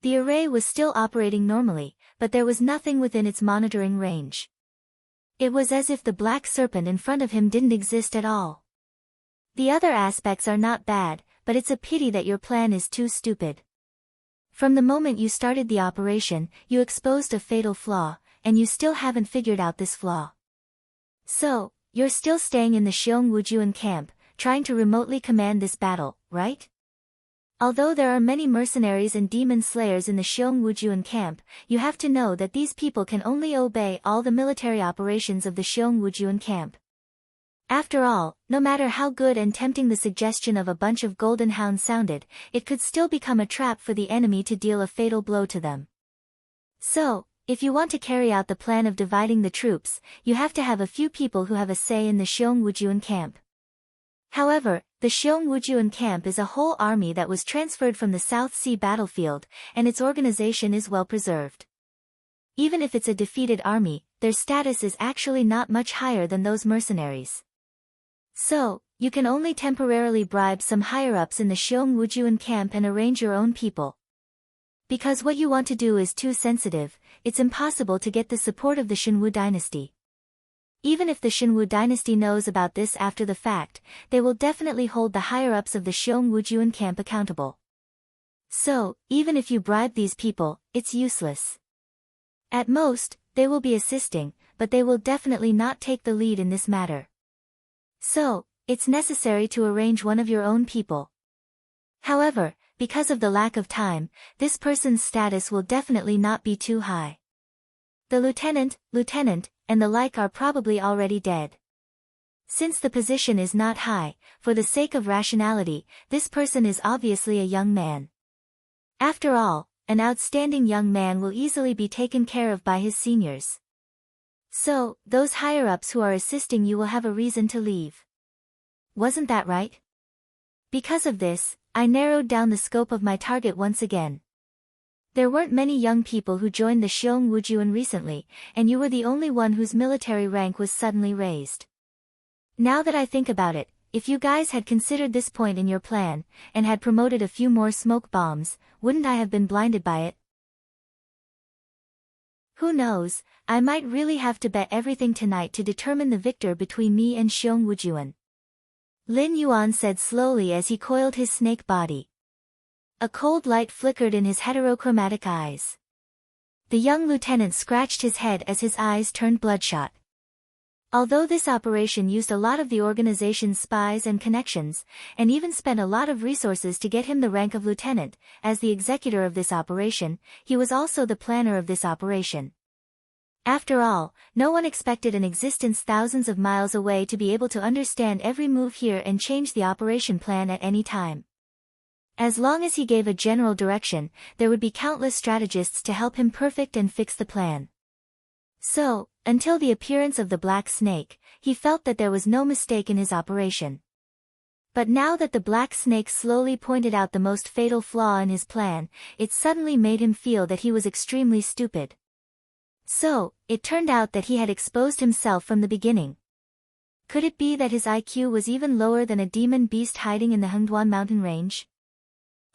The array was still operating normally, but there was nothing within its monitoring range. It was as if the Black Serpent in front of him didn't exist at all. The other aspects are not bad, but it's a pity that your plan is too stupid. From the moment you started the operation, you exposed a fatal flaw, and you still haven't figured out this flaw. So, you're still staying in the Xiong Wujuan camp, trying to remotely command this battle, right? Although there are many mercenaries and demon slayers in the Xiong Wujuan camp, you have to know that these people can only obey all the military operations of the Xiong Wujuan camp. After all, no matter how good and tempting the suggestion of a bunch of golden hounds sounded, it could still become a trap for the enemy to deal a fatal blow to them. So, if you want to carry out the plan of dividing the troops, you have to have a few people who have a say in the Xiong Wujuan camp. However, the Xiong Wujuan camp is a whole army that was transferred from the South Sea battlefield, and its organization is well preserved. Even if it's a defeated army, their status is actually not much higher than those mercenaries. So, you can only temporarily bribe some higher-ups in the Xiong Wujuan camp and arrange your own people. Because what you want to do is too sensitive, it's impossible to get the support of the Shenwu dynasty. Even if the Shenwu dynasty knows about this after the fact, they will definitely hold the higher-ups of the Xiong Wujuan camp accountable. So, even if you bribe these people, it's useless. At most, they will be assisting, but they will definitely not take the lead in this matter. So, it's necessary to arrange one of your own people. However, because of the lack of time, this person's status will definitely not be too high. The lieutenant, and the like are probably already dead. Since the position is not high, for the sake of rationality, this person is obviously a young man. After all, an outstanding young man will easily be taken care of by his seniors. So, those higher-ups who are assisting you will have a reason to leave. Wasn't that right? Because of this, I narrowed down the scope of my target once again. There weren't many young people who joined the Xiong Wujuan recently, and you were the only one whose military rank was suddenly raised. Now that I think about it, if you guys had considered this point in your plan, and had promoted a few more smoke bombs, wouldn't I have been blinded by it? Who knows, I might really have to bet everything tonight to determine the victor between me and Xiong Wujuan. Lin Yuan said slowly as he coiled his snake body. A cold light flickered in his heterochromatic eyes. The young lieutenant scratched his head as his eyes turned bloodshot. Although this operation used a lot of the organization's spies and connections, and even spent a lot of resources to get him the rank of lieutenant, as the executor of this operation, he was also the planner of this operation. After all, no one expected an existence thousands of miles away to be able to understand every move here and change the operation plan at any time. As long as he gave a general direction, there would be countless strategists to help him perfect and fix the plan. So, until the appearance of the black snake, he felt that there was no mistake in his operation. But now that the black snake slowly pointed out the most fatal flaw in his plan, it suddenly made him feel that he was extremely stupid. So, it turned out that he had exposed himself from the beginning. Could it be that his IQ was even lower than a demon beast hiding in the Hengduan mountain range?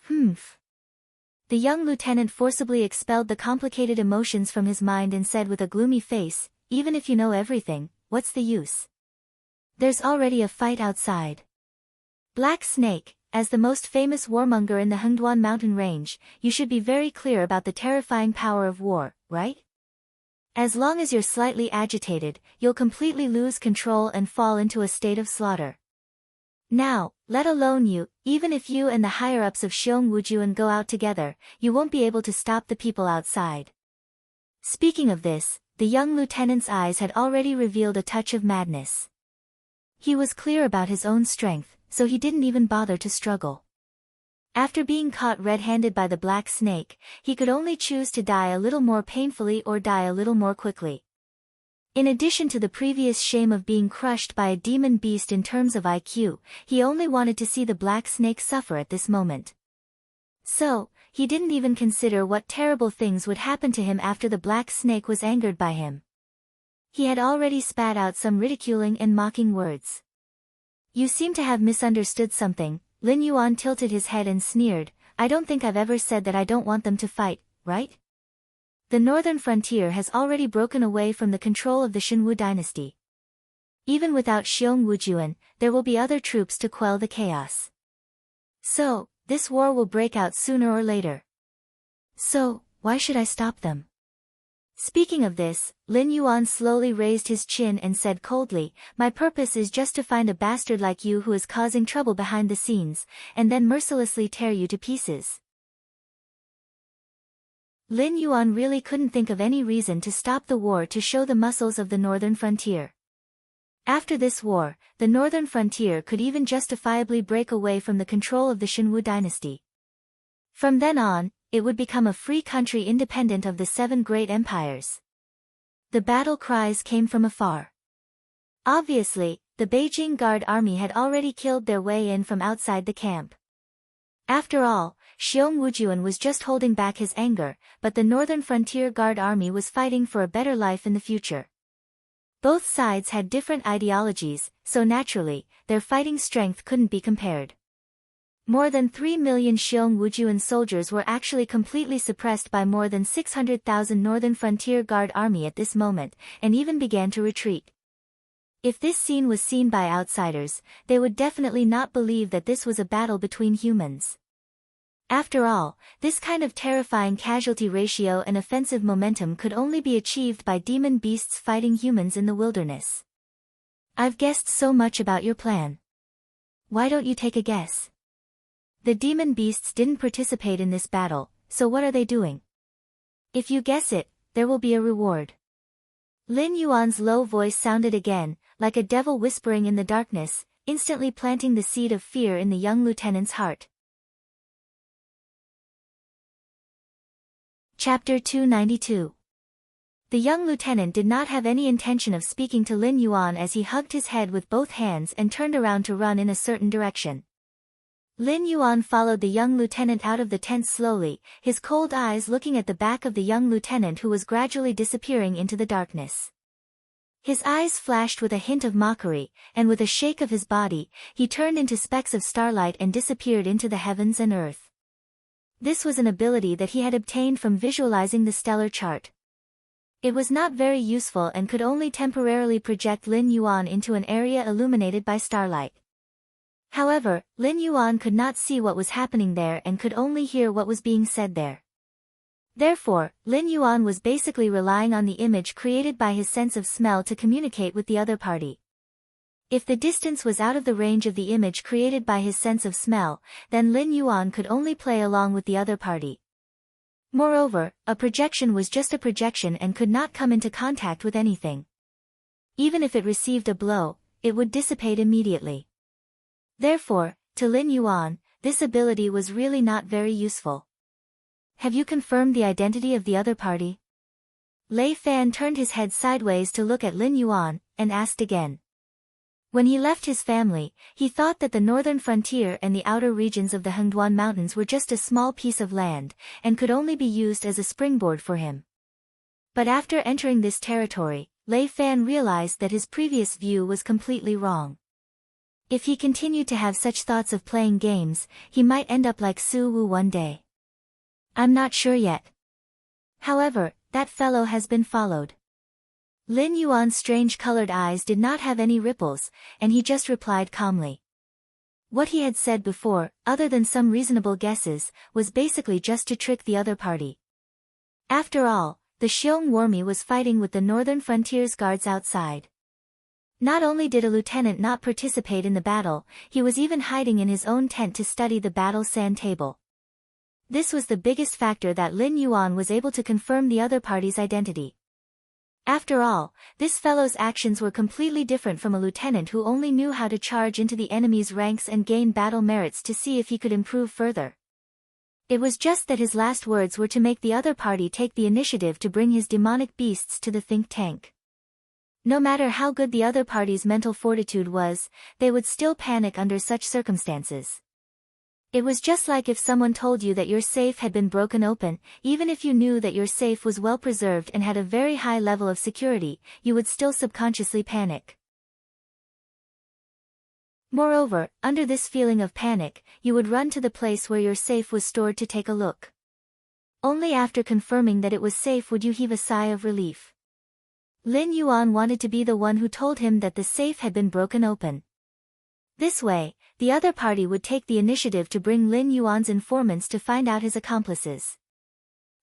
The young lieutenant forcibly expelled the complicated emotions from his mind and said with a gloomy face, "Even if you know everything, what's the use? There's already a fight outside." Black Snake, as the most famous warmonger in the Hengduan mountain range, you should be very clear about the terrifying power of war, right? As long as you're slightly agitated, you'll completely lose control and fall into a state of slaughter. Now, let alone you, even if you and the higher-ups of Xiong Wujuan go out together, you won't be able to stop the people outside. Speaking of this, the young lieutenant's eyes had already revealed a touch of madness. He was clear about his own strength, so he didn't even bother to struggle. After being caught red-handed by the black snake, he could only choose to die a little more painfully or die a little more quickly. In addition to the previous shame of being crushed by a demon beast in terms of IQ, he only wanted to see the black snake suffer at this moment. So, he didn't even consider what terrible things would happen to him after the black snake was angered by him. He had already spat out some ridiculing and mocking words. "You seem to have misunderstood something." Lin Yuan tilted his head and sneered, "I don't think I've ever said that I don't want them to fight, right? The northern frontier has already broken away from the control of the Shenwu dynasty. Even without Xiong Wujuan, there will be other troops to quell the chaos. So, this war will break out sooner or later. So, why should I stop them?" Speaking of this, Lin Yuan slowly raised his chin and said coldly, "My purpose is just to find a bastard like you who is causing trouble behind the scenes, and then mercilessly tear you to pieces." Lin Yuan really couldn't think of any reason to stop the war to show the muscles of the northern frontier. After this war, the northern frontier could even justifiably break away from the control of the Shenwu dynasty. From then on, it would become a free country independent of the 7 great empires. The battle cries came from afar. Obviously, the Beijing Guard army had already killed their way in from outside the camp. After all, Xiong Wujuan was just holding back his anger, but the Northern Frontier Guard Army was fighting for a better life in the future. Both sides had different ideologies, so naturally, their fighting strength couldn't be compared. More than 3 million Xiong Wujuan soldiers were actually completely suppressed by more than 600,000 Northern Frontier Guard Army at this moment, and even began to retreat. If this scene was seen by outsiders, they would definitely not believe that this was a battle between humans. After all, this kind of terrifying casualty ratio and offensive momentum could only be achieved by demon beasts fighting humans in the wilderness. "I've guessed so much about your plan. Why don't you take a guess? The demon beasts didn't participate in this battle, so what are they doing? If you guess it, there will be a reward." Lin Yuan's low voice sounded again, like a devil whispering in the darkness, instantly planting the seed of fear in the young lieutenant's heart. Chapter 292. The young lieutenant did not have any intention of speaking to Lin Yuan as he hugged his head with both hands and turned around to run in a certain direction. Lin Yuan followed the young lieutenant out of the tent slowly, his cold eyes looking at the back of the young lieutenant who was gradually disappearing into the darkness. His eyes flashed with a hint of mockery, and with a shake of his body, he turned into specks of starlight and disappeared into the heavens and earth. This was an ability that he had obtained from visualizing the stellar chart. It was not very useful and could only temporarily project Lin Yuan into an area illuminated by starlight. However, Lin Yuan could not see what was happening there and could only hear what was being said there. Therefore, Lin Yuan was basically relying on the image created by his sense of smell to communicate with the other party. If the distance was out of the range of the image created by his sense of smell, then Lin Yuan could only play along with the other party. Moreover, a projection was just a projection and could not come into contact with anything. Even if it received a blow, it would dissipate immediately. Therefore, to Lin Yuan, this ability was really not very useful. Have you confirmed the identity of the other party? Lei Fan turned his head sideways to look at Lin Yuan, and asked again. When he left his family, he thought that the northern frontier and the outer regions of the Hengduan Mountains were just a small piece of land, and could only be used as a springboard for him. But after entering this territory, Lei Fan realized that his previous view was completely wrong. If he continued to have such thoughts of playing games, he might end up like Su Wu one day. I'm not sure yet. However, that fellow has been followed. Lin Yuan's strange-colored eyes did not have any ripples, and he just replied calmly. What he had said before, other than some reasonable guesses, was basically just to trick the other party. After all, the Xiong Warmi was fighting with the northern frontier's guards outside. Not only did a lieutenant not participate in the battle, he was even hiding in his own tent to study the battle sand table. This was the biggest factor that Lin Yuan was able to confirm the other party's identity. After all, this fellow's actions were completely different from a lieutenant who only knew how to charge into the enemy's ranks and gain battle merits to see if he could improve further. It was just that his last words were to make the other party take the initiative to bring his demonic beasts to the think tank. No matter how good the other party's mental fortitude was, they would still panic under such circumstances. It was just like if someone told you that your safe had been broken open, even if you knew that your safe was well preserved and had a very high level of security, you would still subconsciously panic. Moreover, under this feeling of panic, you would run to the place where your safe was stored to take a look. Only after confirming that it was safe would you heave a sigh of relief. Lin Yuan wanted to be the one who told him that the safe had been broken open. This way, the other party would take the initiative to bring Lin Yuan's informants to find out his accomplices.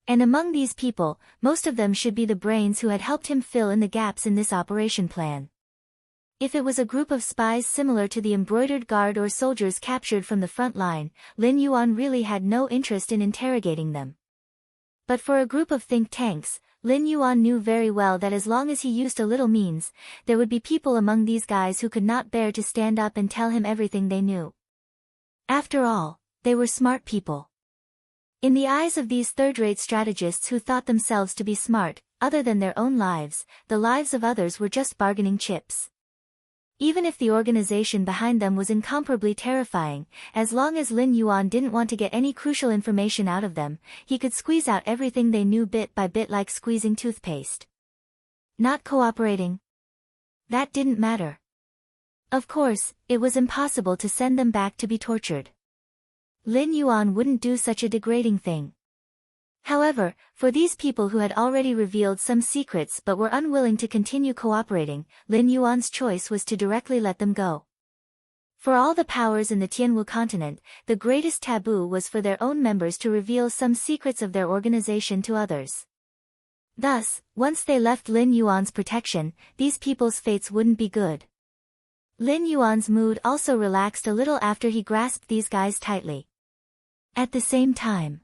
And among these people, most of them should be the brains who had helped him fill in the gaps in this operation plan. If it was a group of spies similar to the embroidered guard or soldiers captured from the front line, Lin Yuan really had no interest in interrogating them. But for a group of think tanks, Lin Yuan knew very well that as long as he used a little means, there would be people among these guys who could not bear to stand up and tell him everything they knew. After all, they were smart people. In the eyes of these third-rate strategists who thought themselves to be smart, other than their own lives, the lives of others were just bargaining chips. Even if the organization behind them was incomparably terrifying, as long as Lin Yuan didn't want to get any crucial information out of them, he could squeeze out everything they knew bit by bit like squeezing toothpaste. Not cooperating? That didn't matter. Of course, it was impossible to send them back to be tortured. Lin Yuan wouldn't do such a degrading thing. However, for these people who had already revealed some secrets but were unwilling to continue cooperating, Lin Yuan's choice was to directly let them go. For all the powers in the Tianwu continent, the greatest taboo was for their own members to reveal some secrets of their organization to others. Thus, once they left Lin Yuan's protection, these people's fates wouldn't be good. Lin Yuan's mood also relaxed a little after he grasped these guys tightly. At the same time,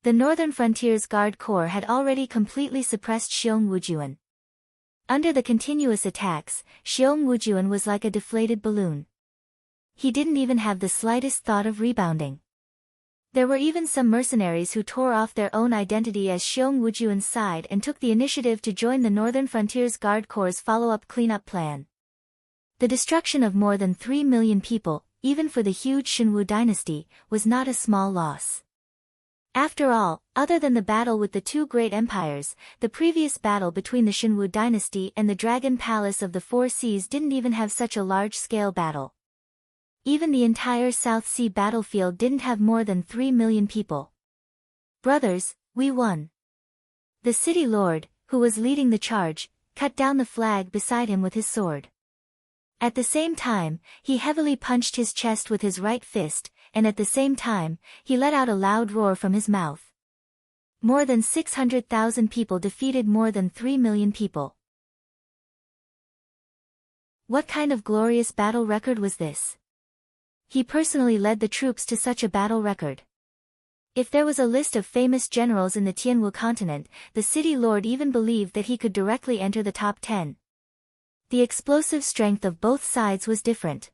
the Northern Frontier's Guard Corps had already completely suppressed Xiong Wujuan. Under the continuous attacks, Xiong Wujuan was like a deflated balloon. He didn't even have the slightest thought of rebounding. There were even some mercenaries who tore off their own identity as Xiong Wujuan's side and took the initiative to join the Northern Frontiers Guard Corps' follow-up cleanup plan. The destruction of more than 3 million people, even for the huge Xinwu dynasty, was not a small loss. After all, other than the battle with the two great empires, the previous battle between the Xinwu dynasty and the Dragon Palace of the Four Seas didn't even have such a large-scale battle. Even the entire South Sea battlefield didn't have more than 3 million people. Brothers, we won. The city lord, who was leading the charge, cut down the flag beside him with his sword. At the same time, he heavily punched his chest with his right fist, and at the same time, he let out a loud roar from his mouth. More than 600,000 people defeated more than 3 million people. What kind of glorious battle record was this? He personally led the troops to such a battle record. If there was a list of famous generals in the Tianwu continent, the city lord even believed that he could directly enter the top 10. The explosive strength of both sides was different.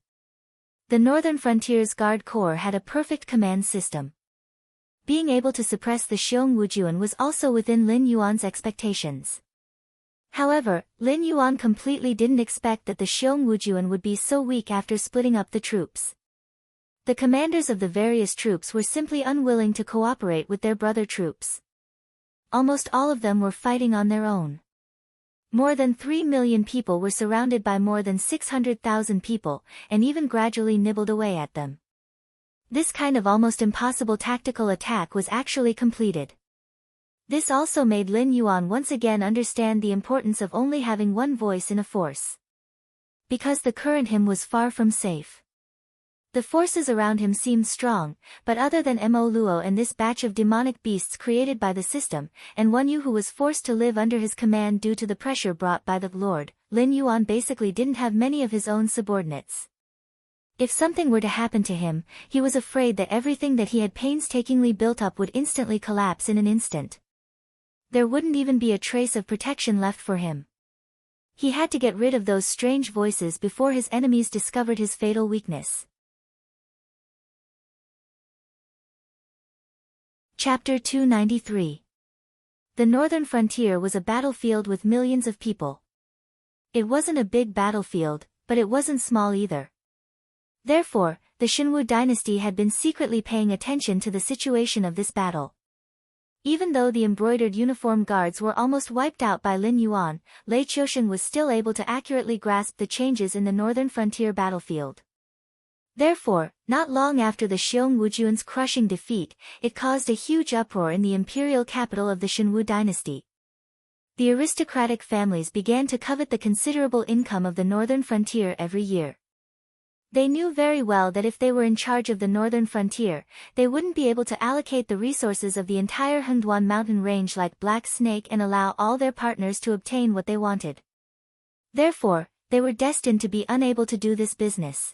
The Northern Frontiers Guard Corps had a perfect command system. Being able to suppress the Xiong Wujuan was also within Lin Yuan's expectations. However, Lin Yuan completely didn't expect that the Xiong Wujuan would be so weak after splitting up the troops. The commanders of the various troops were simply unwilling to cooperate with their brother troops. Almost all of them were fighting on their own. More than 3 million people were surrounded by more than 600,000 people, and even gradually nibbled away at them. This kind of almost impossible tactical attack was actually completed. This also made Lin Yuan once again understand the importance of only having one voice in a force. Because the current him was far from safe. The forces around him seemed strong, but other than Mo Luo and this batch of demonic beasts created by the system, and Wen Yu who was forced to live under his command due to the pressure brought by the Lord, Lin Yuan basically didn't have many of his own subordinates. If something were to happen to him, he was afraid that everything that he had painstakingly built up would instantly collapse in an instant. There wouldn't even be a trace of protection left for him. He had to get rid of those strange voices before his enemies discovered his fatal weakness. Chapter 293. The northern frontier was a battlefield with millions of people. It wasn't a big battlefield, but it wasn't small either. Therefore, the Xinwu dynasty had been secretly paying attention to the situation of this battle. Even though the embroidered uniform guards were almost wiped out by Lin Yuan, Lei Qiusheng was still able to accurately grasp the changes in the northern frontier battlefield. Therefore, not long after the Xiong Wujuan's crushing defeat, it caused a huge uproar in the imperial capital of the Xinwu dynasty. The aristocratic families began to covet the considerable income of the northern frontier every year. They knew very well that if they were in charge of the northern frontier, they wouldn't be able to allocate the resources of the entire Hengduan mountain range like Black Snake and allow all their partners to obtain what they wanted. Therefore, they were destined to be unable to do this business.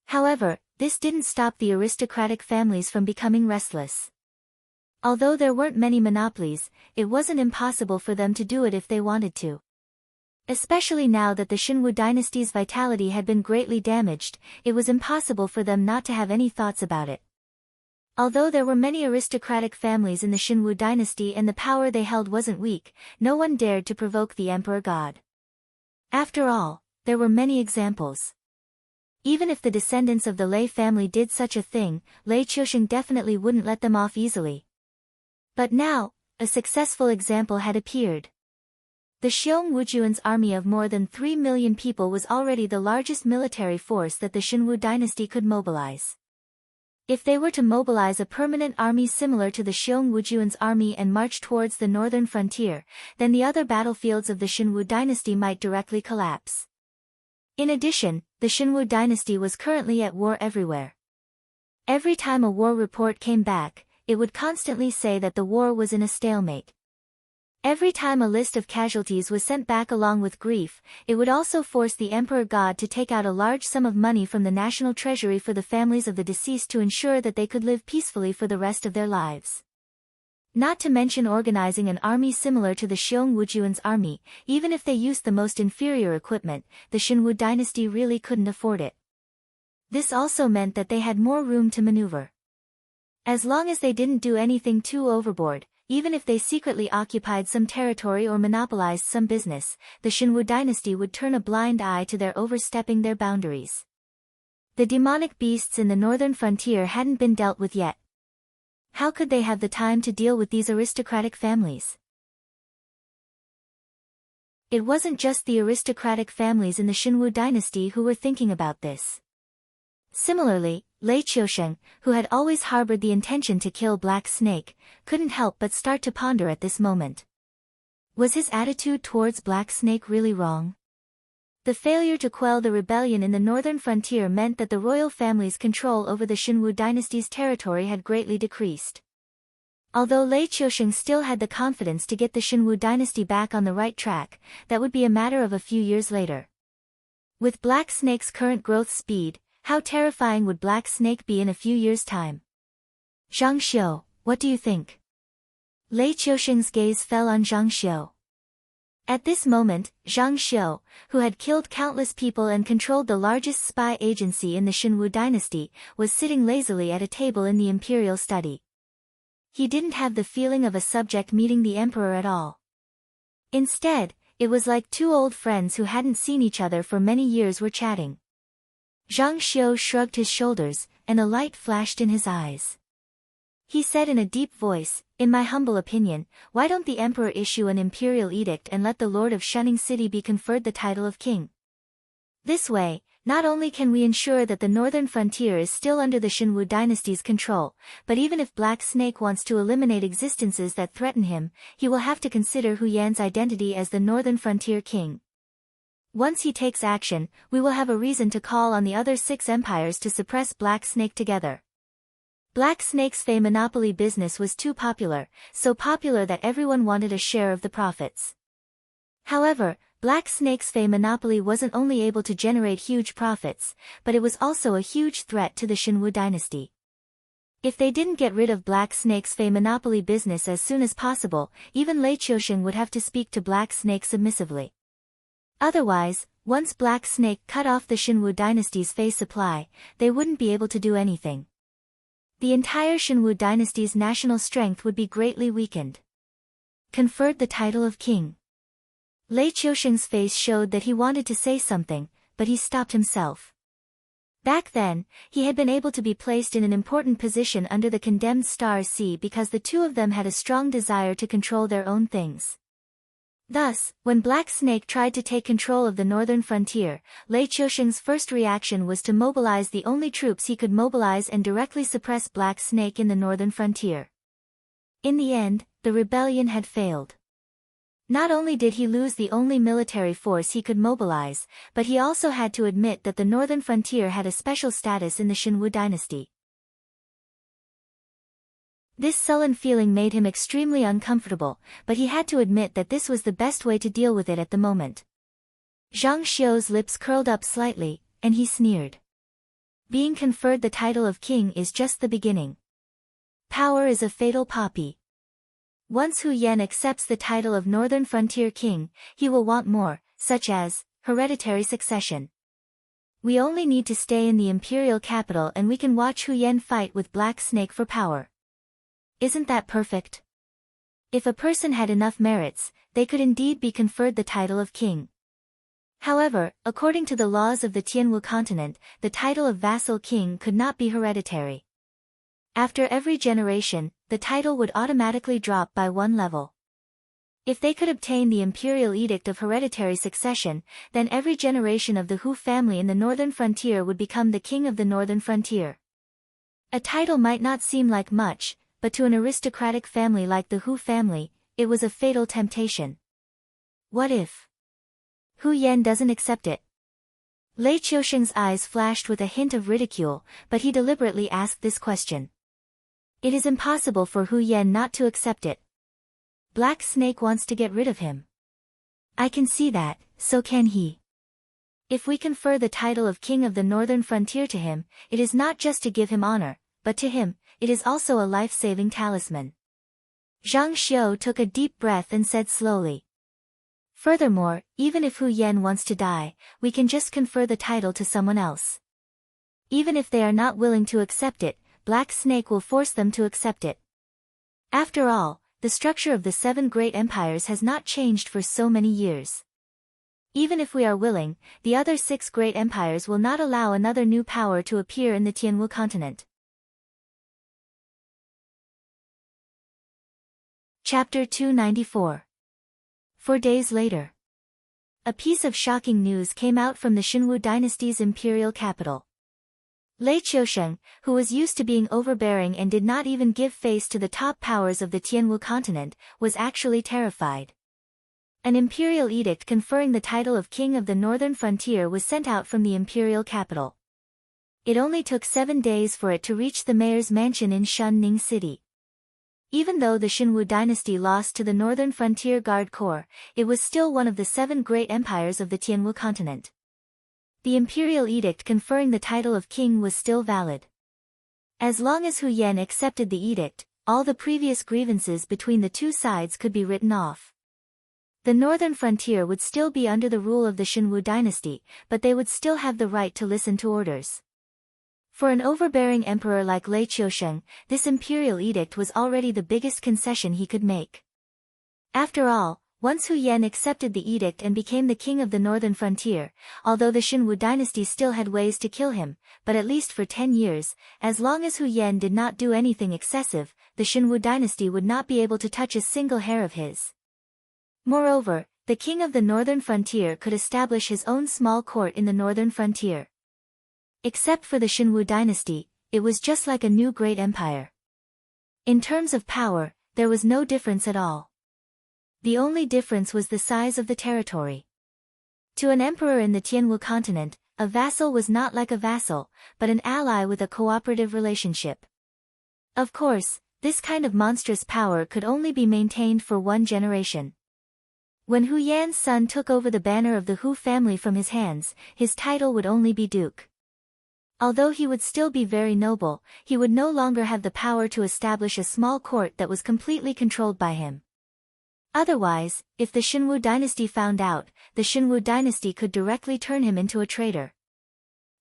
However, this didn't stop the aristocratic families from becoming restless. Although there weren't many monopolies, it wasn't impossible for them to do it if they wanted to. Especially now that the Xinwu dynasty's vitality had been greatly damaged, it was impossible for them not to have any thoughts about it. Although there were many aristocratic families in the Xinwu dynasty and the power they held wasn't weak, no one dared to provoke the emperor god. After all, there were many examples. Even if the descendants of the Lei family did such a thing, Lei Qiusheng definitely wouldn't let them off easily. But now, a successful example had appeared. The Xiong Wujuan's army of more than 3 million people was already the largest military force that the Xinwu dynasty could mobilize. If they were to mobilize a permanent army similar to the Xiong Wujuan's army and march towards the northern frontier, then the other battlefields of the Xinwu dynasty might directly collapse. In addition, the Xinwu dynasty was currently at war everywhere. Every time a war report came back, it would constantly say that the war was in a stalemate. Every time a list of casualties was sent back along with grief, it would also force the emperor god to take out a large sum of money from the national treasury for the families of the deceased to ensure that they could live peacefully for the rest of their lives. Not to mention organizing an army similar to the Xiong Wujuan's army. Even if they used the most inferior equipment, the Xinwu dynasty really couldn't afford it. This also meant that they had more room to maneuver. As long as they didn't do anything too overboard, even if they secretly occupied some territory or monopolized some business, the Xinwu dynasty would turn a blind eye to their overstepping their boundaries. The demonic beasts in the northern frontier hadn't been dealt with yet. How could they have the time to deal with these aristocratic families? It wasn't just the aristocratic families in the Xinwu dynasty who were thinking about this. Similarly, Lei Qiusheng, who had always harbored the intention to kill Black Snake, couldn't help but start to ponder at this moment. Was his attitude towards Black Snake really wrong? The failure to quell the rebellion in the northern frontier meant that the royal family's control over the Xinwu dynasty's territory had greatly decreased. Although Lei Qiusheng still had the confidence to get the Xinwu dynasty back on the right track, that would be a matter of a few years later. With Black Snake's current growth speed, how terrifying would Black Snake be in a few years' time? Zhang Xiu, what do you think? Lei Qiusheng's gaze fell on Zhang Xiu. At this moment, Zhang Xiu, who had killed countless people and controlled the largest spy agency in the Xinwu dynasty, was sitting lazily at a table in the imperial study. He didn't have the feeling of a subject meeting the emperor at all. Instead, it was like two old friends who hadn't seen each other for many years were chatting. Zhang Xiu shrugged his shoulders, and a light flashed in his eyes. He said in a deep voice, "In my humble opinion, why don't the emperor issue an imperial edict and let the lord of Shunning City be conferred the title of king? This way, not only can we ensure that the northern frontier is still under the Xinwu dynasty's control, but even if Black Snake wants to eliminate existences that threaten him, he will have to consider Hu Yan's identity as the northern frontier king. Once he takes action, we will have a reason to call on the other 6 empires to suppress Black Snake together." Black Snake's Fey monopoly business was too popular, so popular that everyone wanted a share of the profits. However, Black Snake's Fey monopoly wasn't only able to generate huge profits, but it was also a huge threat to the Xinwu dynasty. If they didn't get rid of Black Snake's Fey monopoly business as soon as possible, even Lei Qiusheng would have to speak to Black Snake submissively. Otherwise, once Black Snake cut off the Xinwu dynasty's Fey supply, they wouldn't be able to do anything. The entire Xinwu dynasty's national strength would be greatly weakened. Conferred the title of king. Lei Qiusheng's face showed that he wanted to say something, but he stopped himself. Back then, he had been able to be placed in an important position under the condemned Star Sea because the two of them had a strong desire to control their own things. Thus, when Black Snake tried to take control of the northern frontier, Lei Qiusheng's first reaction was to mobilize the only troops he could mobilize and directly suppress Black Snake in the northern frontier. In the end, the rebellion had failed. Not only did he lose the only military force he could mobilize, but he also had to admit that the northern frontier had a special status in the Xinwu dynasty. This sullen feeling made him extremely uncomfortable, but he had to admit that this was the best way to deal with it at the moment. Zhang Xiu's lips curled up slightly, and he sneered. Being conferred the title of king is just the beginning. Power is a fatal poppy. Once Hu Yan accepts the title of Northern Frontier King, he will want more, such as hereditary succession. We only need to stay in the imperial capital and we can watch Hu Yan fight with Black Snake for power. Isn't that perfect? If a person had enough merits, they could indeed be conferred the title of king. However, according to the laws of the Tianwu continent, the title of vassal king could not be hereditary. After every generation, the title would automatically drop by 1 level. If they could obtain the imperial edict of hereditary succession, then every generation of the Hu family in the northern frontier would become the king of the northern frontier. A title might not seem like much, but to an aristocratic family like the Hu family, it was a fatal temptation. What if Hu Yan doesn't accept it? Lei Qiusheng's eyes flashed with a hint of ridicule, but he deliberately asked this question. It is impossible for Hu Yan not to accept it. Black Snake wants to get rid of him. I can see that, so can he. If we confer the title of king of the northern frontier to him, it is not just to give him honor, but to him, it is also a life-saving talisman. Zhang Xiu took a deep breath and said slowly. Furthermore, even if Hu Yan wants to die, we can just confer the title to someone else. Even if they are not willing to accept it, Black Snake will force them to accept it. After all, the structure of the 7 great empires has not changed for so many years. Even if we are willing, the other 6 great empires will not allow another new power to appear in the Tianwu continent. Chapter 294. 4 days later. A piece of shocking news came out from the Xinwu dynasty's imperial capital. Lei Qiusheng, who was used to being overbearing and did not even give face to the top powers of the Tianwu continent, was actually terrified. An imperial edict conferring the title of King of the Northern Frontier was sent out from the imperial capital. It only took 7 days for it to reach the mayor's mansion in Shunning City. Even though the Xinwu dynasty lost to the Northern Frontier Guard Corps, it was still one of the 7 great empires of the Tianwu continent. The imperial edict conferring the title of king was still valid. As long as Hu Yan accepted the edict, all the previous grievances between the two sides could be written off. The northern frontier would still be under the rule of the Xinwu dynasty, but they would still have the right to listen to orders. For an overbearing emperor like Lei Qiusheng, this imperial edict was already the biggest concession he could make. After all, once Hu Yan accepted the edict and became the king of the northern frontier, although the Xinwu dynasty still had ways to kill him, but at least for 10 years, as long as Hu Yan did not do anything excessive, the Xinwu dynasty would not be able to touch a single hair of his. Moreover, the king of the northern frontier could establish his own small court in the northern frontier. Except for the Xinwu dynasty, it was just like a new great empire. In terms of power, there was no difference at all. The only difference was the size of the territory. To an emperor in the Tianwu continent, a vassal was not like a vassal, but an ally with a cooperative relationship. Of course, this kind of monstrous power could only be maintained for 1 generation. When Hu Yan's son took over the banner of the Hu family from his hands, his title would only be duke. Although he would still be very noble, he would no longer have the power to establish a small court that was completely controlled by him. Otherwise, if the Xinwu dynasty found out, the Xinwu dynasty could directly turn him into a traitor.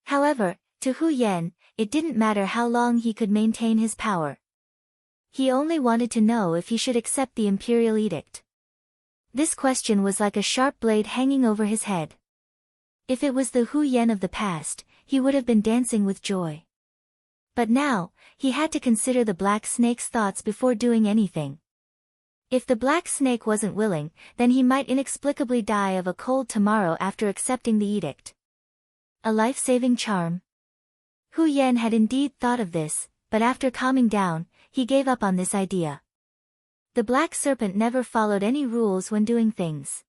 However, to Hu Yan, it didn't matter how long he could maintain his power. He only wanted to know if he should accept the imperial edict. This question was like a sharp blade hanging over his head. If it was the Hu Yan of the past, he would have been dancing with joy. But now, he had to consider the black snake's thoughts before doing anything. If the black snake wasn't willing, then he might inexplicably die of a cold tomorrow after accepting the edict. A life-saving charm? Hu Yan had indeed thought of this, but after calming down, he gave up on this idea. The black serpent never followed any rules when doing things.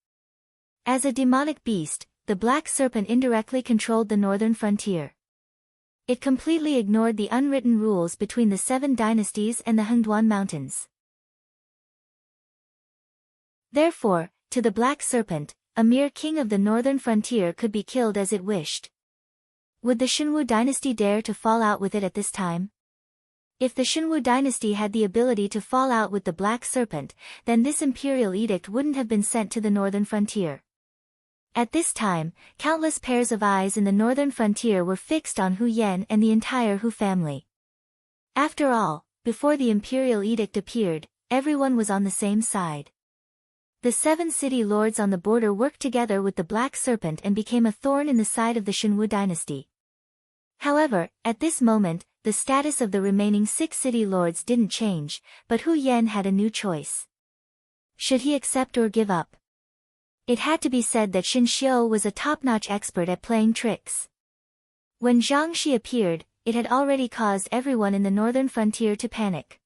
As a demonic beast, the black serpent indirectly controlled the northern frontier. It completely ignored the unwritten rules between the 7 dynasties and the Hengduan Mountains. Therefore, to the black serpent, a mere king of the northern frontier could be killed as it wished. Would the Xinwu dynasty dare to fall out with it at this time? If the Xinwu dynasty had the ability to fall out with the black serpent, then this imperial edict wouldn't have been sent to the northern frontier. At this time, countless pairs of eyes in the northern frontier were fixed on Hu Yan and the entire Hu family. After all, before the imperial edict appeared, everyone was on the same side. The 7 city lords on the border worked together with the black serpent and became a thorn in the side of the Xinwu dynasty. However, at this moment, the status of the remaining 6 city lords didn't change, but Hu Yan had a new choice. Should he accept or give up? It had to be said that Xin Xiu was a top-notch expert at playing tricks. When Zhang Xi appeared, it had already caused everyone in the northern frontier to panic.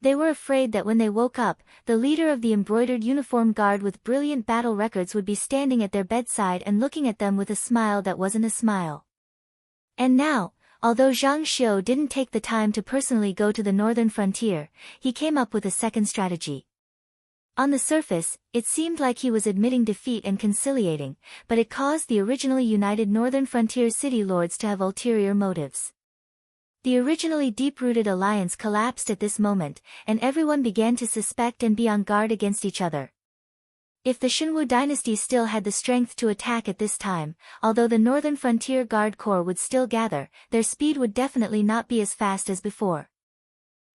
They were afraid that when they woke up, the leader of the embroidered uniform guard with brilliant battle records would be standing at their bedside and looking at them with a smile that wasn't a smile. And now, although Zhang Xiu didn't take the time to personally go to the northern frontier, he came up with a second strategy. On the surface, it seemed like he was admitting defeat and conciliating, but it caused the originally united northern frontier city lords to have ulterior motives. The originally deep-rooted alliance collapsed at this moment, and everyone began to suspect and be on guard against each other. If the Shinwu dynasty still had the strength to attack at this time, although the Northern Frontier Guard Corps would still gather, their speed would definitely not be as fast as before.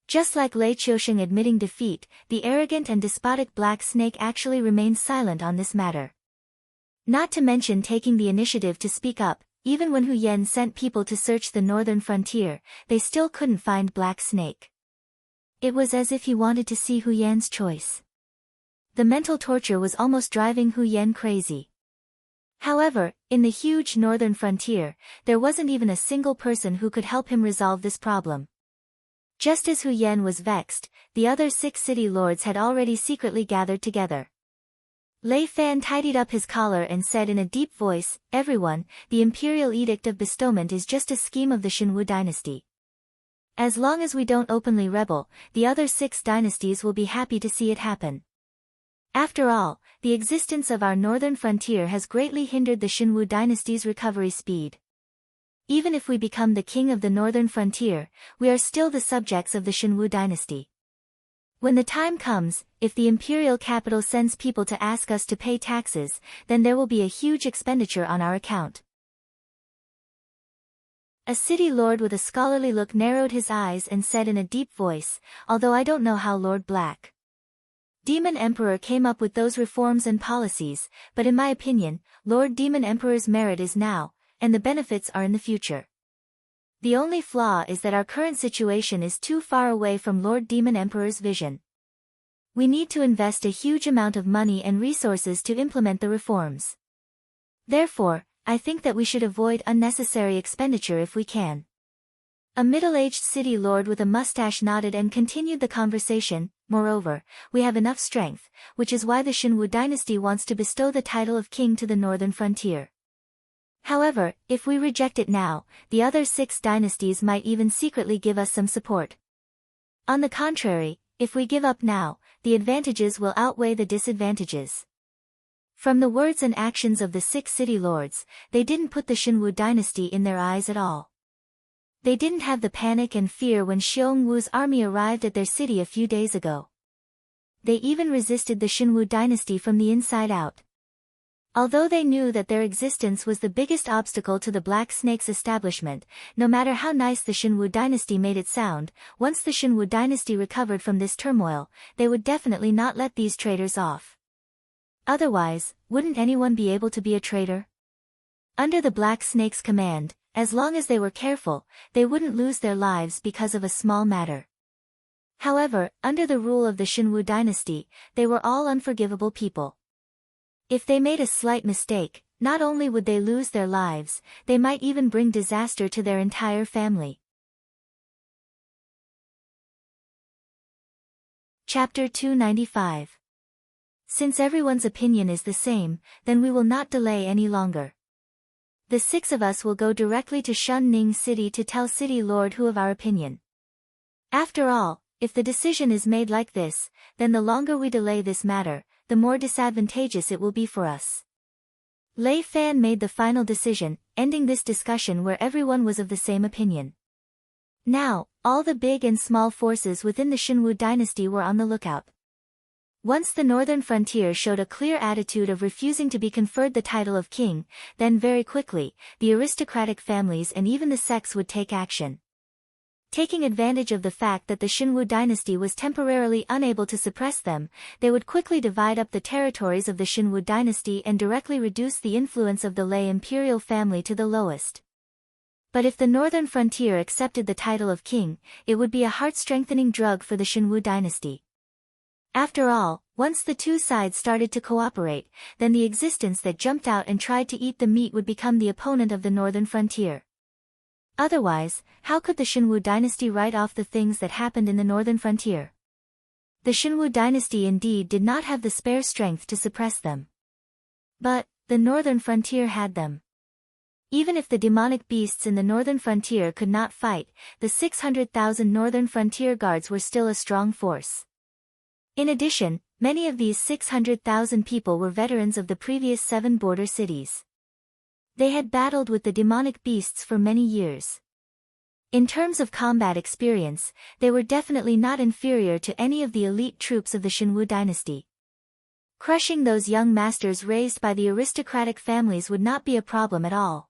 Just like Lei Qiusheng admitting defeat, the arrogant and despotic Black Snake actually remained silent on this matter. Not to mention taking the initiative to speak up. Even when Hu Yan sent people to search the northern frontier, they still couldn't find Black Snake. It was as if he wanted to see Hu Yan's choice. The mental torture was almost driving Hu Yan crazy. However, in the huge northern frontier, there wasn't even a single person who could help him resolve this problem. Just as Hu Yan was vexed, the other 6 city lords had already secretly gathered together. Lei Fan tidied up his collar and said in a deep voice, "Everyone, the imperial edict of bestowment is just a scheme of the Shinwu dynasty. As long as we don't openly rebel, the other 6 dynasties will be happy to see it happen. After all, the existence of our northern frontier has greatly hindered the Shinwu dynasty's recovery speed. Even if we become the king of the northern frontier, we are still the subjects of the Shinwu dynasty. When the time comes, if the imperial capital sends people to ask us to pay taxes, then there will be a huge expenditure on our account." A city lord with a scholarly look narrowed his eyes and said in a deep voice, "Although I don't know how Lord Black Demon Emperor came up with those reforms and policies, but in my opinion, Lord Demon Emperor's merit is now, and the benefits are in the future. The only flaw is that our current situation is too far away from Lord Demon Emperor's vision. We need to invest a huge amount of money and resources to implement the reforms. Therefore, I think that we should avoid unnecessary expenditure if we can." A middle-aged city lord with a mustache nodded and continued the conversation. "Moreover, we have enough strength, which is why the Shinwu dynasty wants to bestow the title of king to the northern frontier. However, if we reject it now, the other 6 dynasties might even secretly give us some support. On the contrary, if we give up now, the advantages will outweigh the disadvantages." From the words and actions of the 6 city lords, they didn't put the Shinwu dynasty in their eyes at all. They didn't have the panic and fear when Xiong Wu's army arrived at their city a few days ago. They even resisted the Shinwu dynasty from the inside out. Although they knew that their existence was the biggest obstacle to the Black Snake's establishment, no matter how nice the Shinwu dynasty made it sound, once the Shinwu dynasty recovered from this turmoil, they would definitely not let these traitors off. Otherwise, wouldn't anyone be able to be a traitor? Under the Black Snake's command, as long as they were careful, they wouldn't lose their lives because of a small matter. However, under the rule of the Shinwu dynasty, they were all unforgivable people. If they made a slight mistake, not only would they lose their lives, they might even bring disaster to their entire family. Chapter 295. Since everyone's opinion is the same, then we will not delay any longer. The 6 of us will go directly to Shunning City to tell City Lord Hu of our opinion. After all, if the decision is made like this, then the longer we delay this matter, the more disadvantageous it will be for us. Lei Fan made the final decision, ending this discussion where everyone was of the same opinion. Now, all the big and small forces within the Shinwu dynasty were on the lookout. Once the northern frontier showed a clear attitude of refusing to be conferred the title of king, then very quickly, the aristocratic families and even the sects would take action. Taking advantage of the fact that the Shinwu dynasty was temporarily unable to suppress them, they would quickly divide up the territories of the Shinwu dynasty and directly reduce the influence of the Lei imperial family to the lowest. But if the northern frontier accepted the title of king, it would be a heart-strengthening drug for the Shinwu dynasty. After all, once the 2 sides started to cooperate, then the existence that jumped out and tried to eat the meat would become the opponent of the northern frontier. Otherwise, how could the Shinwu dynasty write off the things that happened in the northern frontier? The Shinwu dynasty indeed did not have the spare strength to suppress them. But, the northern frontier had them. Even if the demonic beasts in the northern frontier could not fight, the 600,000 northern frontier guards were still a strong force. In addition, many of these 600,000 people were veterans of the previous 7 border cities. They had battled with the demonic beasts for many years. In terms of combat experience, they were definitely not inferior to any of the elite troops of the Xinwu dynasty. Crushing those young masters raised by the aristocratic families would not be a problem at all.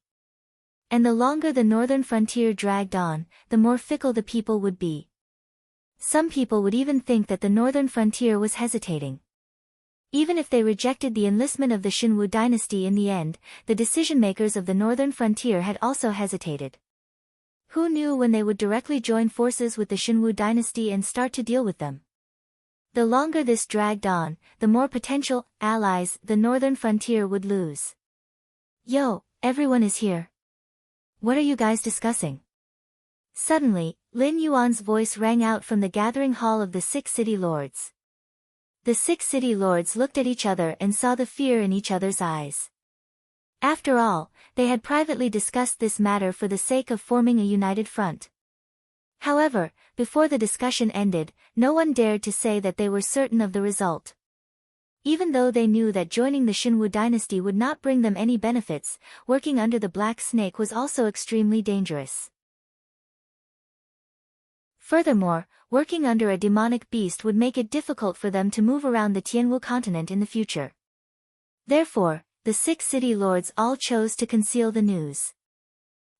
And the longer the northern frontier dragged on, the more fickle the people would be. Some people would even think that the northern frontier was hesitating. Even if they rejected the enlistment of the Xinwu dynasty in the end, the decision-makers of the northern frontier had also hesitated. Who knew when they would directly join forces with the Xinwu dynasty and start to deal with them? The longer this dragged on, the more potential allies the northern frontier would lose. Yo, everyone is here. What are you guys discussing? Suddenly, Lin Yuan's voice rang out from the gathering hall of the 6 city lords. The 6 city lords looked at each other and saw the fear in each other's eyes. After all, they had privately discussed this matter for the sake of forming a united front. However, before the discussion ended, no one dared to say that they were certain of the result. Even though they knew that joining the Xinwu dynasty would not bring them any benefits, working under the Black Snake was also extremely dangerous. Furthermore, working under a demonic beast would make it difficult for them to move around the Tianwu continent in the future. Therefore, the 6 city lords all chose to conceal the news.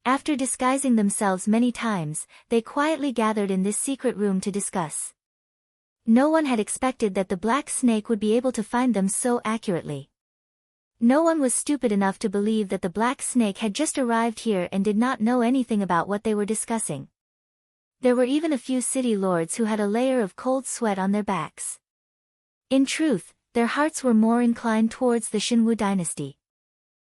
After disguising themselves many times, they quietly gathered in this secret room to discuss. No one had expected that the Black Snake would be able to find them so accurately. No one was stupid enough to believe that the Black Snake had just arrived here and did not know anything about what they were discussing. There were even a few city lords who had a layer of cold sweat on their backs. In truth, their hearts were more inclined towards the Xinwu dynasty.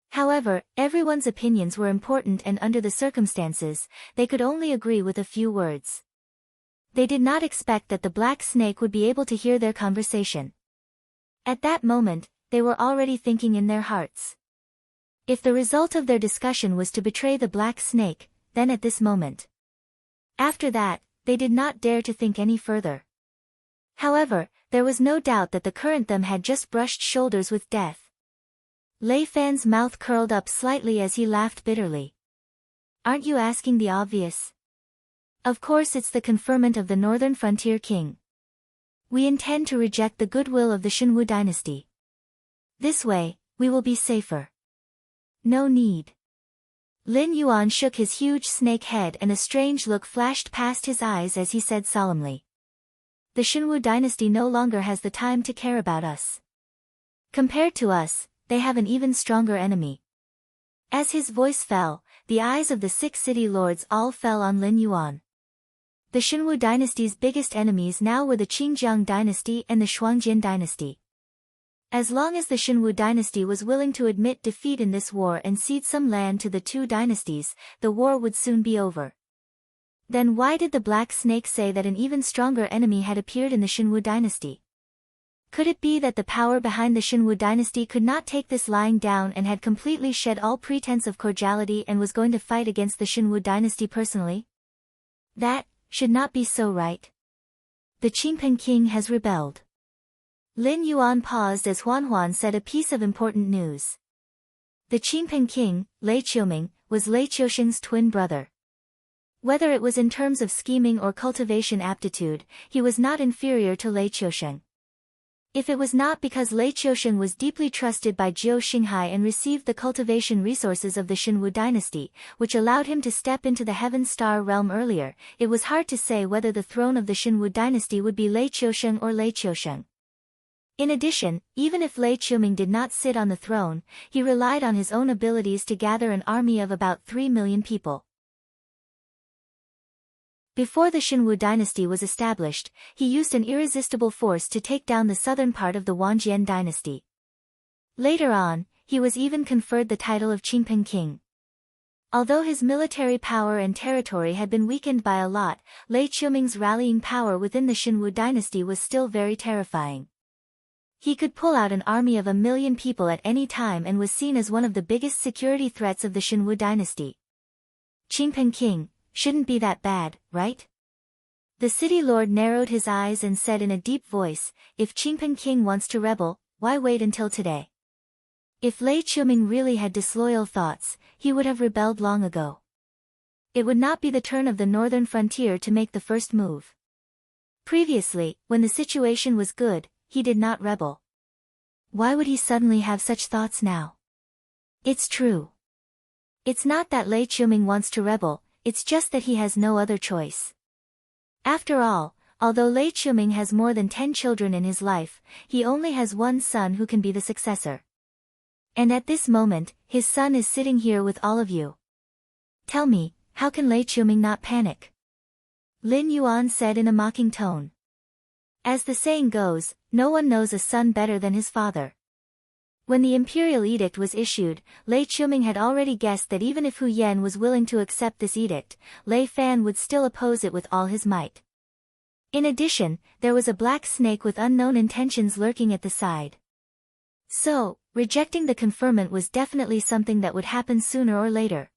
However, everyone's opinions were important and under the circumstances, they could only agree with a few words. They did not expect that the Black Snake would be able to hear their conversation. At that moment, they were already thinking in their hearts. If the result of their discussion was to betray the Black Snake, then at this moment. After that, they did not dare to think any further. However, there was no doubt that the current them had just brushed shoulders with death. Lei Fan's mouth curled up slightly as he laughed bitterly. Aren't you asking the obvious? Of course it's the conferment of the Northern Frontier King. We intend to reject the goodwill of the Xinwu dynasty. This way, we will be safer. No need. Lin Yuan shook his huge snake head and a strange look flashed past his eyes as he said solemnly. The Xinwu dynasty no longer has the time to care about us. Compared to us, they have an even stronger enemy. As his voice fell, the eyes of the 6 city lords all fell on Lin Yuan. The Xinwu dynasty's biggest enemies now were the Qingjiang dynasty and the Shuangjin dynasty. As long as the Xinwu dynasty was willing to admit defeat in this war and cede some land to the 2 dynasties, the war would soon be over. Then why did the Black Snake say that an even stronger enemy had appeared in the Xinwu dynasty? Could it be that the power behind the Xinwu dynasty could not take this lying down and had completely shed all pretense of cordiality and was going to fight against the Xinwu dynasty personally? That should not be so, right? The Qingpen king has rebelled. Lin Yuan paused as Huan said a piece of important news. The Qingpen king, Lei Qiuming, was Lei Qiusheng's twin brother. Whether it was in terms of scheming or cultivation aptitude, he was not inferior to Lei Qiusheng. If it was not because Lei Qiusheng was deeply trusted by Jiao Xinghai and received the cultivation resources of the Xinwu dynasty, which allowed him to step into the Heaven Star realm earlier, it was hard to say whether the throne of the Xinwu dynasty would be Lei Qiusheng or Lei Qiusheng. In addition, even if Lei Qiuming did not sit on the throne, he relied on his own abilities to gather an army of about 3 million people. Before the Xinwu dynasty was established, he used an irresistible force to take down the southern part of the Wangjian dynasty. Later on, he was even conferred the title of Qingpen king. Although his military power and territory had been weakened by a lot, Lei Qiuming's rallying power within the Xinwu dynasty was still very terrifying. He could pull out an army of 1 million people at any time and was seen as one of the biggest security threats of the Xinwu dynasty. Qingpen king shouldn't be that bad, right? The city lord narrowed his eyes and said in a deep voice, if Qingpen king wants to rebel, why wait until today? If Lei Qiuming really had disloyal thoughts, he would have rebelled long ago. It would not be the turn of the northern frontier to make the first move. Previously, when the situation was good, he did not rebel. Why would he suddenly have such thoughts now? It's true. It's not that Lei Qiuming wants to rebel, it's just that he has no other choice. After all, although Lei Qiuming has more than 10 children in his life, he only has one son who can be the successor. And at this moment, his son is sitting here with all of you. Tell me, how can Lei Qiuming not panic? Lin Yuan said in a mocking tone. As the saying goes, no one knows a son better than his father. When the imperial edict was issued, Lei Qiuming had already guessed that even if Hu Yan was willing to accept this edict, Lei Fan would still oppose it with all his might. In addition, there was a black snake with unknown intentions lurking at the side. So, rejecting the conferment was definitely something that would happen sooner or later.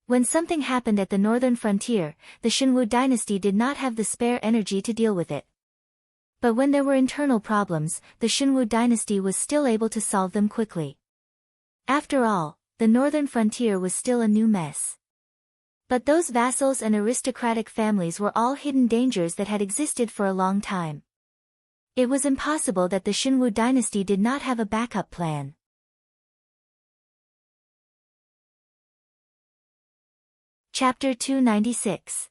When something happened at the northern frontier, the Xinwu dynasty did not have the spare energy to deal with it. But when there were internal problems, the Xinwu dynasty was still able to solve them quickly. After all, the northern frontier was still a new mess. But those vassals and aristocratic families were all hidden dangers that had existed for a long time. It was impossible that the Xinwu dynasty did not have a backup plan. Chapter 296.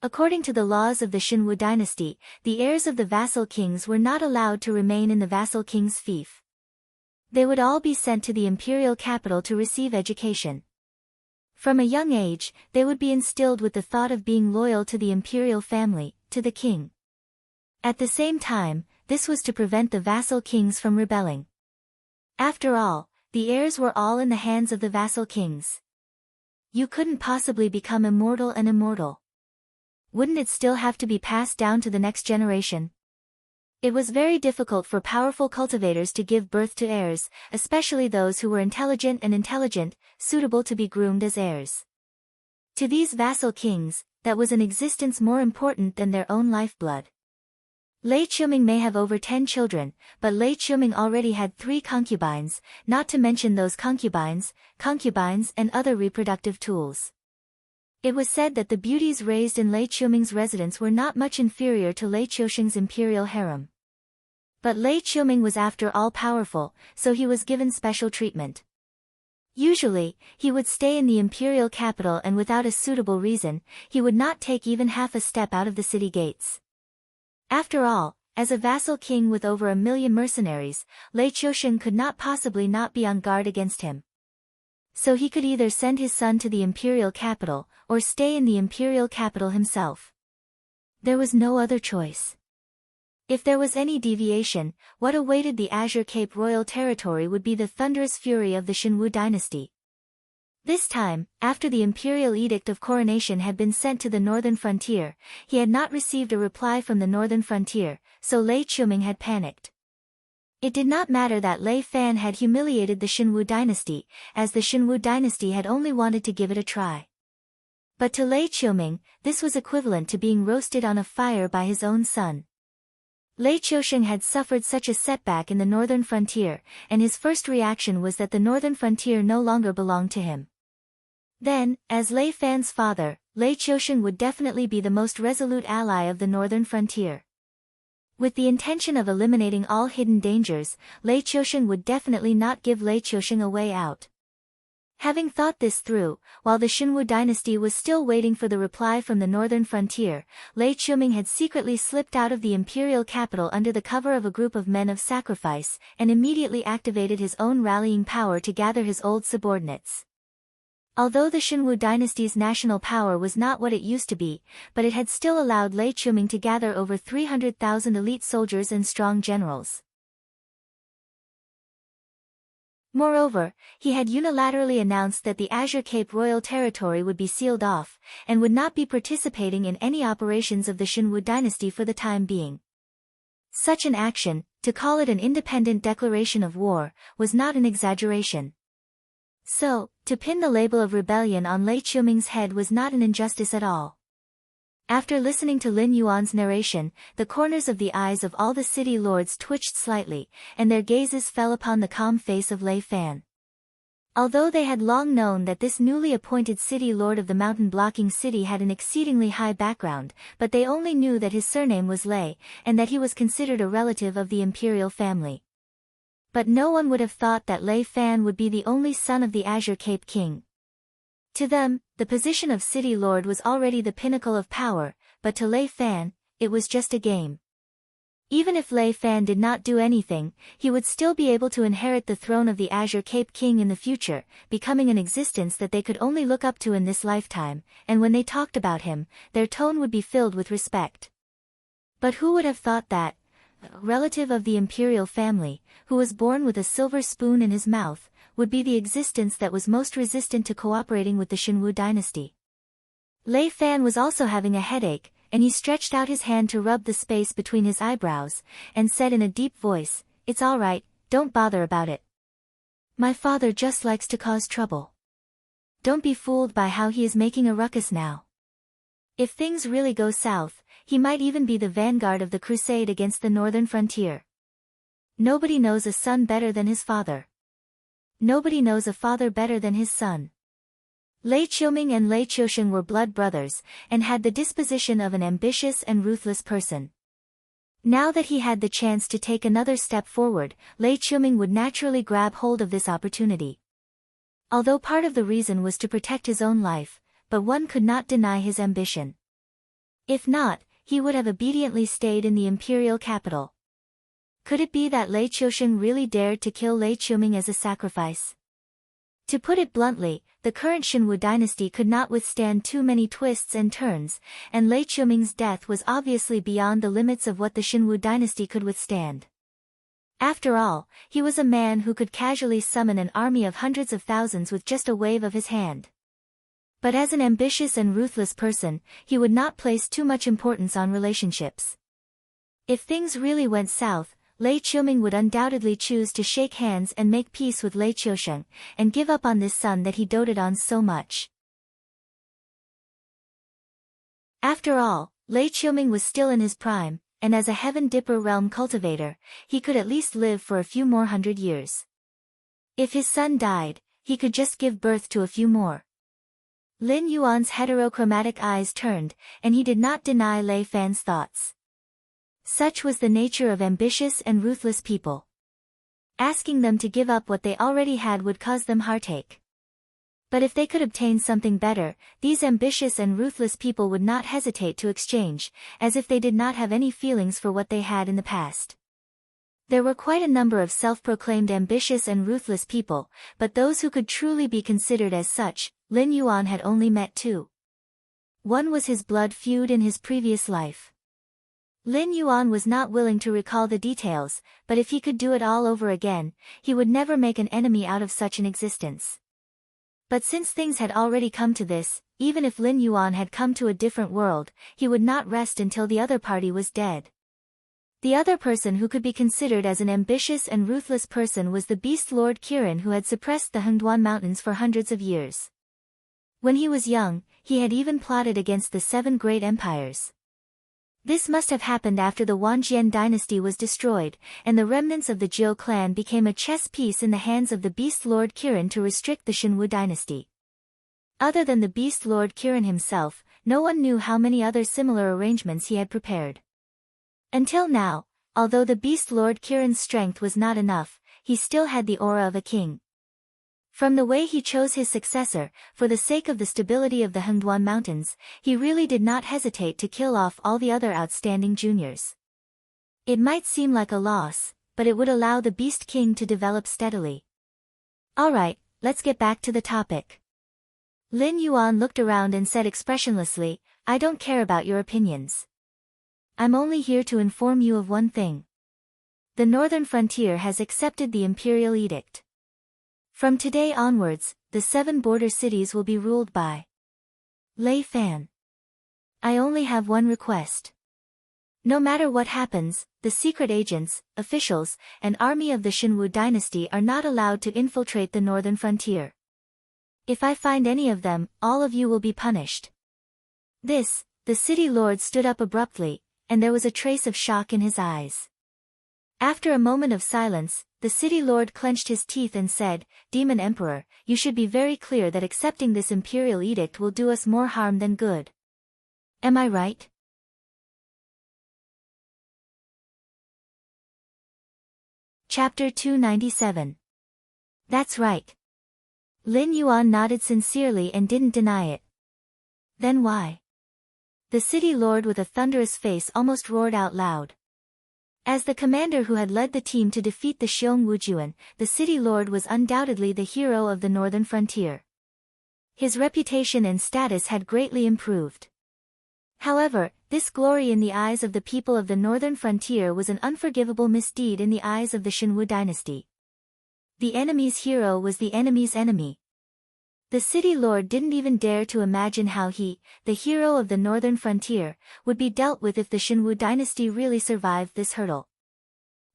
According to the laws of the Xinwu dynasty, the heirs of the vassal kings were not allowed to remain in the vassal king's fief. They would all be sent to the imperial capital to receive education. From a young age, they would be instilled with the thought of being loyal to the imperial family, to the king. At the same time, this was to prevent the vassal kings from rebelling. After all, the heirs were all in the hands of the vassal kings. You couldn't possibly become immortal and immortal. Wouldn't it still have to be passed down to the next generation? It was very difficult for powerful cultivators to give birth to heirs, especially those who were intelligent, suitable to be groomed as heirs. To these vassal kings, that was an existence more important than their own lifeblood. Lei Qiuming may have over 10 children, but Lei Qiuming already had 3 concubines, not to mention those concubines, and other reproductive tools. It was said that the beauties raised in Lei Qiuming's residence were not much inferior to Lei Qiusheng's imperial harem. But Lei Qiuming was after all powerful, so he was given special treatment. Usually, he would stay in the imperial capital and without a suitable reason, he would not take even half a step out of the city gates. After all, as a vassal king with over 1 million mercenaries, Lei Qiusheng could not possibly not be on guard against him. So he could either send his son to the imperial capital, or stay in the imperial capital himself. There was no other choice. If there was any deviation, what awaited the Azure Cape royal territory would be the thunderous fury of the Xinwu dynasty. This time, after the imperial edict of coronation had been sent to the northern frontier, he had not received a reply from the northern frontier, so Lei Qiuming had panicked. It did not matter that Lei Fan had humiliated the Xinwu dynasty, as the Xinwu dynasty had only wanted to give it a try. But to Lei Qiuming, this was equivalent to being roasted on a fire by his own son. Lei Qiusheng had suffered such a setback in the northern frontier, and his first reaction was that the northern frontier no longer belonged to him. Then, as Lei Fan's father, Lei Qiusheng would definitely be the most resolute ally of the northern frontier. With the intention of eliminating all hidden dangers, Lei Qiusheng would definitely not give Lei Qiusheng a way out. Having thought this through, while the Xinwu dynasty was still waiting for the reply from the northern frontier, Lei Qiuming had secretly slipped out of the imperial capital under the cover of a group of men of sacrifice, and immediately activated his own rallying power to gather his old subordinates. Although the Xinwu dynasty's national power was not what it used to be, but it had still allowed Lei Qiuming to gather over 300,000 elite soldiers and strong generals. Moreover, he had unilaterally announced that the Azure Cape royal territory would be sealed off, and would not be participating in any operations of the Xinwu dynasty for the time being. Such an action, to call it an independent declaration of war, was not an exaggeration. So, to pin the label of rebellion on Lei Qiuming's head was not an injustice at all. After listening to Lin Yuan's narration, the corners of the eyes of all the city lords twitched slightly, and their gazes fell upon the calm face of Lei Fan. Although they had long known that this newly appointed city lord of the mountain-blocking city had an exceedingly high background, but they only knew that his surname was Lei, and that he was considered a relative of the imperial family. But no one would have thought that Lei Fan would be the only son of the Azure Cape King. To them, the position of city lord was already the pinnacle of power, but to Lei Fan, it was just a game. Even if Lei Fan did not do anything, he would still be able to inherit the throne of the Azure Cape King in the future, becoming an existence that they could only look up to in this lifetime, and when they talked about him, their tone would be filled with respect. But who would have thought that a relative of the imperial family, who was born with a silver spoon in his mouth, would be the existence that was most resistant to cooperating with the Shinwu dynasty? Lei Fan was also having a headache, and he stretched out his hand to rub the space between his eyebrows, and said in a deep voice, "It's all right, don't bother about it. My father just likes to cause trouble. Don't be fooled by how he is making a ruckus now. If things really go south, he might even be the vanguard of the crusade against the northern frontier. Nobody knows a son better than his father. Nobody knows a father better than his son." Lei Qiuming and Lei Qiusheng were blood brothers, and had the disposition of an ambitious and ruthless person. Now that he had the chance to take another step forward, Lei Qiuming would naturally grab hold of this opportunity. Although part of the reason was to protect his own life, but one could not deny his ambition. If not, he would have obediently stayed in the imperial capital. Could it be that Lei Qiusheng really dared to kill Lei Qiuming as a sacrifice? To put it bluntly, the current Shinwu dynasty could not withstand too many twists and turns, and Lei Qiuming's death was obviously beyond the limits of what the Shinwu dynasty could withstand. After all, he was a man who could casually summon an army of hundreds of thousands with just a wave of his hand. But as an ambitious and ruthless person, he would not place too much importance on relationships. If things really went south, Lei Qiuming would undoubtedly choose to shake hands and make peace with Lei Qiusheng, and give up on this son that he doted on so much. After all, Lei Qiuming was still in his prime, and as a Heaven Dipper realm cultivator, he could at least live for a few more 100 years. If his son died, he could just give birth to a few more. Lin Yuan's heterochromatic eyes turned, and he did not deny Lei Fan's thoughts. Such was the nature of ambitious and ruthless people. Asking them to give up what they already had would cause them heartache. But if they could obtain something better, these ambitious and ruthless people would not hesitate to exchange, as if they did not have any feelings for what they had in the past. There were quite a number of self-proclaimed ambitious and ruthless people, but those who could truly be considered as such, Lin Yuan had only met two. One was his blood feud in his previous life. Lin Yuan was not willing to recall the details, but if he could do it all over again, he would never make an enemy out of such an existence. But since things had already come to this, even if Lin Yuan had come to a different world, he would not rest until the other party was dead. The other person who could be considered as an ambitious and ruthless person was the Beast Lord Kirin, who had suppressed the Hengduan Mountains for hundreds of years. When he was young, he had even plotted against the 7 great empires. This must have happened after the Wanjian dynasty was destroyed, and the remnants of the Jiu clan became a chess piece in the hands of the Beast Lord Kirin to restrict the Shinwu dynasty. Other than the Beast Lord Kirin himself, no one knew how many other similar arrangements he had prepared. Until now, although the Beast Lord Kirin's strength was not enough, he still had the aura of a king. From the way he chose his successor, for the sake of the stability of the Hengduan Mountains, he really did not hesitate to kill off all the other outstanding juniors. It might seem like a loss, but it would allow the Beast King to develop steadily. Alright, let's get back to the topic. Lin Yuan looked around and said expressionlessly, "I don't care about your opinions. I'm only here to inform you of one thing. The northern frontier has accepted the imperial edict. From today onwards, the 7 border cities will be ruled by Lei Fan. I only have one request. No matter what happens, the secret agents, officials, and army of the Shinwu dynasty are not allowed to infiltrate the northern frontier. If I find any of them, all of you will be punished." The city lord stood up abruptly, and there was a trace of shock in his eyes. After a moment of silence, the city lord clenched his teeth and said, "Demon Emperor, you should be very clear that accepting this imperial edict will do us more harm than good. Am I right?" Chapter 297. That's right. Lin Yuan nodded sincerely and didn't deny it. Then why? The city lord with a thunderous face almost roared out loud. As the commander who had led the team to defeat the Xiong Wujuan, the city lord was undoubtedly the hero of the northern frontier. His reputation and status had greatly improved. However, this glory in the eyes of the people of the northern frontier was an unforgivable misdeed in the eyes of the Shenwu dynasty. The enemy's hero was the enemy's enemy. The city lord didn't even dare to imagine how he, the hero of the northern frontier, would be dealt with if the Shenwu dynasty really survived this hurdle.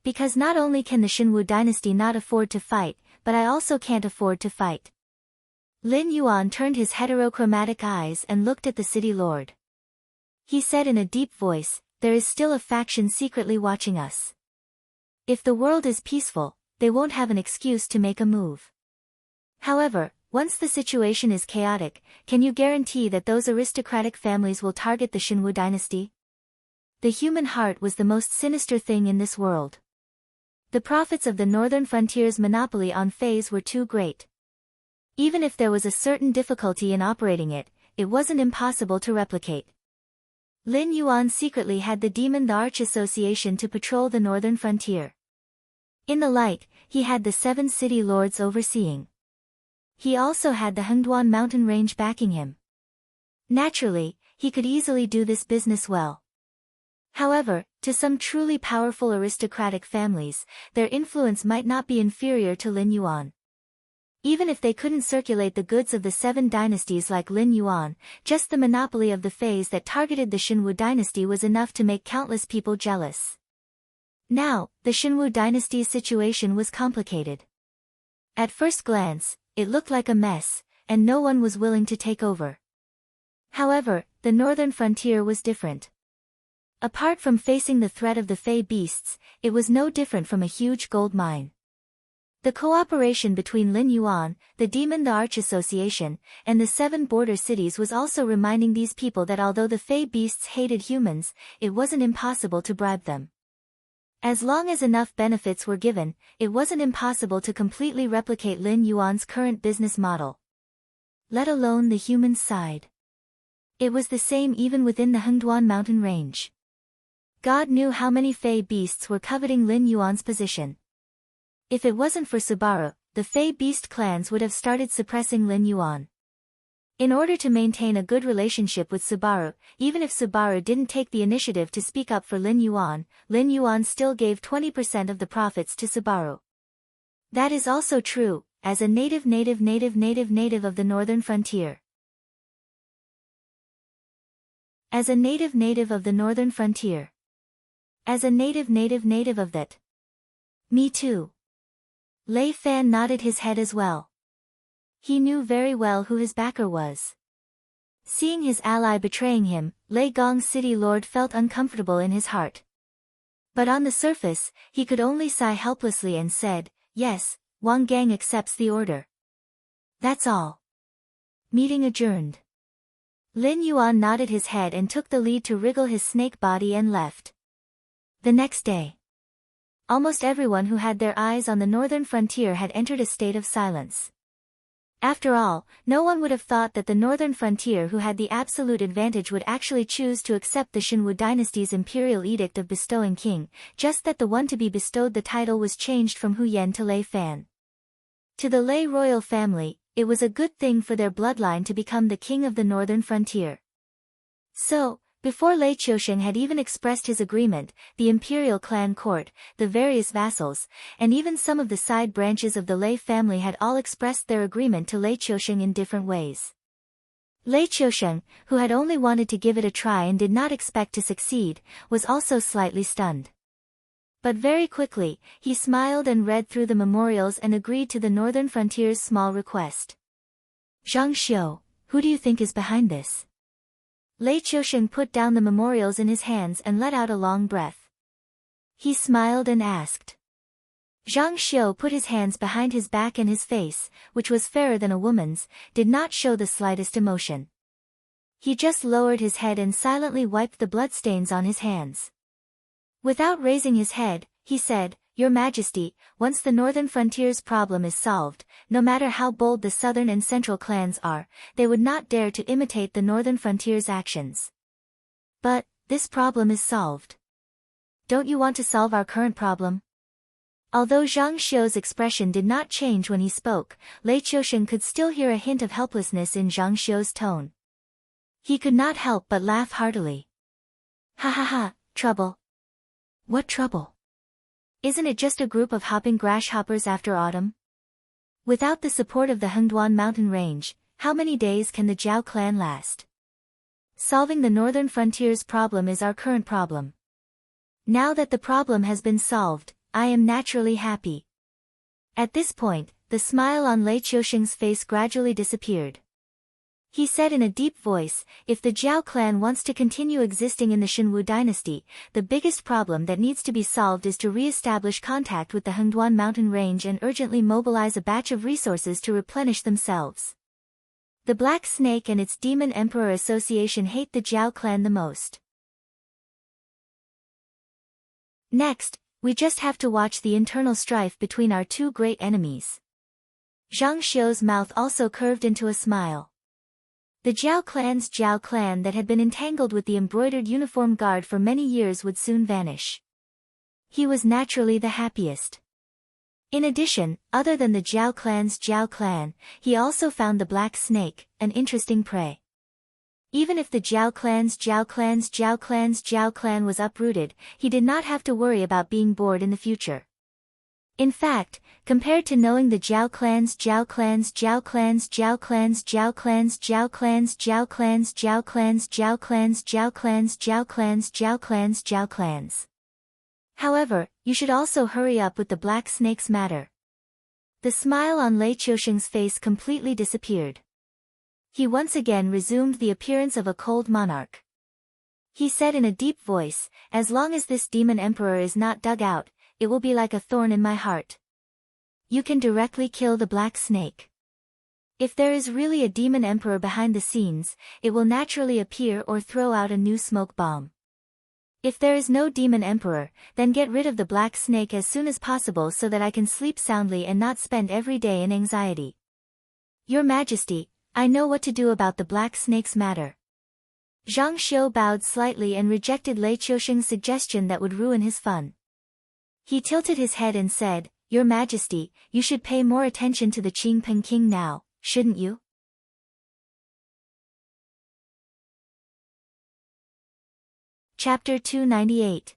Because not only can the Shenwu dynasty not afford to fight, but I also can't afford to fight. Lin Yuan turned his heterochromatic eyes and looked at the city lord. He said in a deep voice, "There is still a faction secretly watching us. If the world is peaceful, they won't have an excuse to make a move. However, once the situation is chaotic, can you guarantee that those aristocratic families will target the Shenwu dynasty? The human heart was the most sinister thing in this world. The profits of the northern frontier's monopoly on fays were too great. Even if there was a certain difficulty in operating it, it wasn't impossible to replicate." Lin Yuan secretly had the Demon the Arch Association to patrol the northern frontier. In the light, he had the 7 city lords overseeing. He also had the Hengduan mountain range backing him. Naturally, he could easily do this business well. However, to some truly powerful aristocratic families, their influence might not be inferior to Lin Yuan. Even if they couldn't circulate the goods of the 7 dynasties like Lin Yuan, just the monopoly of the fays that targeted the Shenwu dynasty was enough to make countless people jealous. Now, the Shenwu dynasty's situation was complicated. At first glance, it looked like a mess, and no one was willing to take over. However, the northern frontier was different. Apart from facing the threat of the fey beasts, it was no different from a huge gold mine. The cooperation between Lin Yuan, the Demon the Arch Association, and the 7 border cities was also reminding these people that although the fey beasts hated humans, it wasn't impossible to bribe them. As long as enough benefits were given, it wasn't impossible to completely replicate Lin Yuan's current business model. Let alone the human side. It was the same even within the Hengduan mountain range. God knew how many fey beasts were coveting Lin Yuan's position. If it wasn't for Subaru, the fey beast clans would have started suppressing Lin Yuan. In order to maintain a good relationship with Subaru, even if Subaru didn't take the initiative to speak up for Lin Yuan still gave 20% of the profits to Subaru. That is also true, as a native of the northern frontier. As a native of the northern frontier. As a native of that. Me too. Lei Fan nodded his head as well. He knew very well who his backer was. Seeing his ally betraying him, Lei Gong's city lord felt uncomfortable in his heart. But on the surface, he could only sigh helplessly and said, "Yes, Wang Gang accepts the order." That's all. Meeting adjourned. Lin Yuan nodded his head and took the lead to wriggle his snake body and left. The next day. Almost everyone who had their eyes on the northern frontier had entered a state of silence. After all, no one would have thought that the northern frontier who had the absolute advantage would actually choose to accept the Shenwu dynasty's imperial edict of bestowing king, just that the one to be bestowed the title was changed from Hu Yen to Lei Fan. To the Lei royal family, it was a good thing for their bloodline to become the king of the northern frontier. So, before Lei Qiusheng had even expressed his agreement, the imperial clan court, the various vassals, and even some of the side branches of the Lei family had all expressed their agreement to Lei Qiusheng in different ways. Lei Qiusheng, who had only wanted to give it a try and did not expect to succeed, was also slightly stunned. But very quickly, he smiled and read through the memorials and agreed to the northern frontier's small request. "Zhang Xiu, who do you think is behind this?" Lei Qiusheng put down the memorials in his hands and let out a long breath. He smiled and asked. Zhang Xiu put his hands behind his back, and his face, which was fairer than a woman's, did not show the slightest emotion. He just lowered his head and silently wiped the bloodstains on his hands. Without raising his head, he said, "Your Majesty, once the northern frontier's problem is solved, no matter how bold the southern and central clans are, they would not dare to imitate the northern frontier's actions. But, this problem is solved. Don't you want to solve our current problem?" Although Zhang Xiu's expression did not change when he spoke, Lei Qiusheng could still hear a hint of helplessness in Zhang Xiu's tone. He could not help but laugh heartily. "Ha ha ha, trouble. What trouble? Isn't it just a group of hopping grasshoppers after autumn? Without the support of the Hengduan mountain range, how many days can the Zhao clan last? Solving the northern frontier's problem is our current problem. Now that the problem has been solved, I am naturally happy." At this point, the smile on Lei Qiusheng's face gradually disappeared. He said in a deep voice, "If the Zhao clan wants to continue existing in the Xinwu dynasty, the biggest problem that needs to be solved is to re-establish contact with the Hengduan mountain range and urgently mobilize a batch of resources to replenish themselves. The Black Snake and its Demon Emperor Association hate the Zhao clan the most. Next, we just have to watch the internal strife between our two great enemies." Zhang Xiu's mouth also curved into a smile. The Zhao clan that had been entangled with the embroidered uniform guard for many years would soon vanish. He was naturally the happiest. In addition, other than the Zhao clan, he also found the Black Snake, an interesting prey. Even if the Zhao clan was uprooted, he did not have to worry about being bored in the future. In fact, compared to knowing the Zhao clans, however, you should also hurry up with the Black Snake's matter. The smile on Lei Qiusheng's face completely disappeared. He once again resumed the appearance of a cold monarch. He said in a deep voice, "As long as this demon emperor is not dug out, it will be like a thorn in my heart. You can directly kill the Black Snake. If there is really a demon emperor behind the scenes, it will naturally appear or throw out a new smoke bomb. If there is no demon emperor, then get rid of the Black Snake as soon as possible so that I can sleep soundly and not spend every day in anxiety. Your Majesty, I know what to do about the Black Snake's matter." Zhang Xiu bowed slightly and rejected Lei Qiusheng's suggestion that would ruin his fun. He tilted his head and said, "Your Majesty, you should pay more attention to the Qingpeng king now, shouldn't you?" Chapter 298.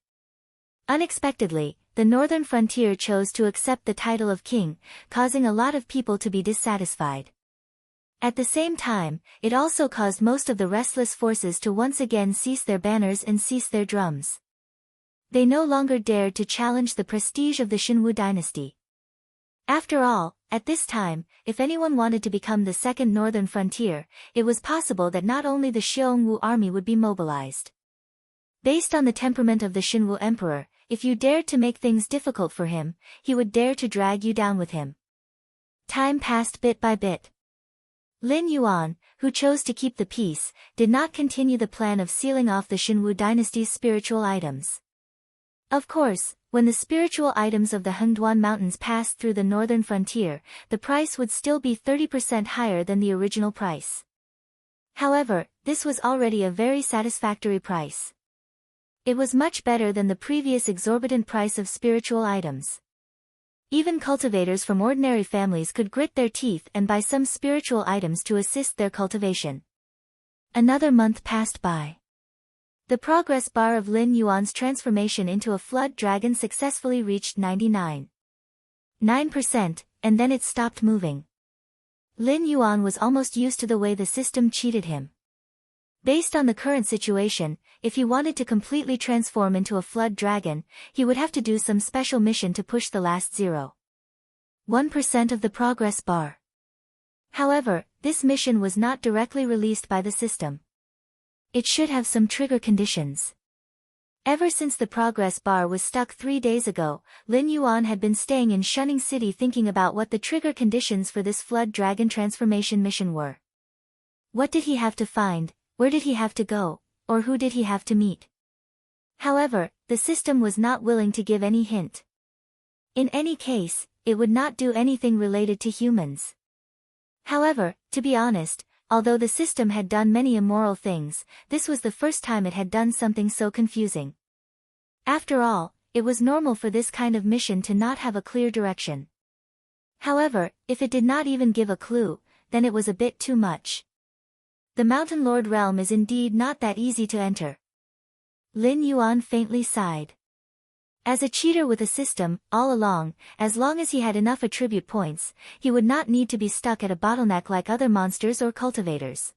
Unexpectedly, the northern frontier chose to accept the title of king, causing a lot of people to be dissatisfied. At the same time, it also caused most of the restless forces to once again seize their banners and seize their drums. They no longer dared to challenge the prestige of the Xinwu dynasty. After all, at this time, if anyone wanted to become the second northern frontier, it was possible that not only the Xiongwu army would be mobilized. Based on the temperament of the Xinwu emperor, if you dared to make things difficult for him, he would dare to drag you down with him. Time passed bit by bit. Lin Yuan, who chose to keep the peace, did not continue the plan of sealing off the Xinwu dynasty's spiritual items. Of course, when the spiritual items of the Hengduan Mountains passed through the northern frontier, the price would still be 30% higher than the original price. However, this was already a very satisfactory price. It was much better than the previous exorbitant price of spiritual items. Even cultivators from ordinary families could grit their teeth and buy some spiritual items to assist their cultivation. Another month passed by. The progress bar of Lin Yuan's transformation into a flood dragon successfully reached 99.9%, and then it stopped moving. Lin Yuan was almost used to the way the system cheated him. Based on the current situation, if he wanted to completely transform into a flood dragon, he would have to do some special mission to push the last 0.1% of the progress bar. However, this mission was not directly released by the system. It should have some trigger conditions. Ever since the progress bar was stuck 3 days ago, Lin Yuan had been staying in Shunning City thinking about what the trigger conditions for this Flood Dragon transformation mission were. What did he have to find, where did he have to go, or who did he have to meet? However, the system was not willing to give any hint. In any case, it would not do anything related to humans. However, to be honest, although the system had done many immoral things, this was the first time it had done something so confusing. After all, it was normal for this kind of mission to not have a clear direction. However, if it did not even give a clue, then it was a bit too much. The Mountain Lord realm is indeed not that easy to enter. Lin Yuan faintly sighed. As a cheater with a system, all along, as long as he had enough attribute points, he would not need to be stuck at a bottleneck like other monsters or cultivators.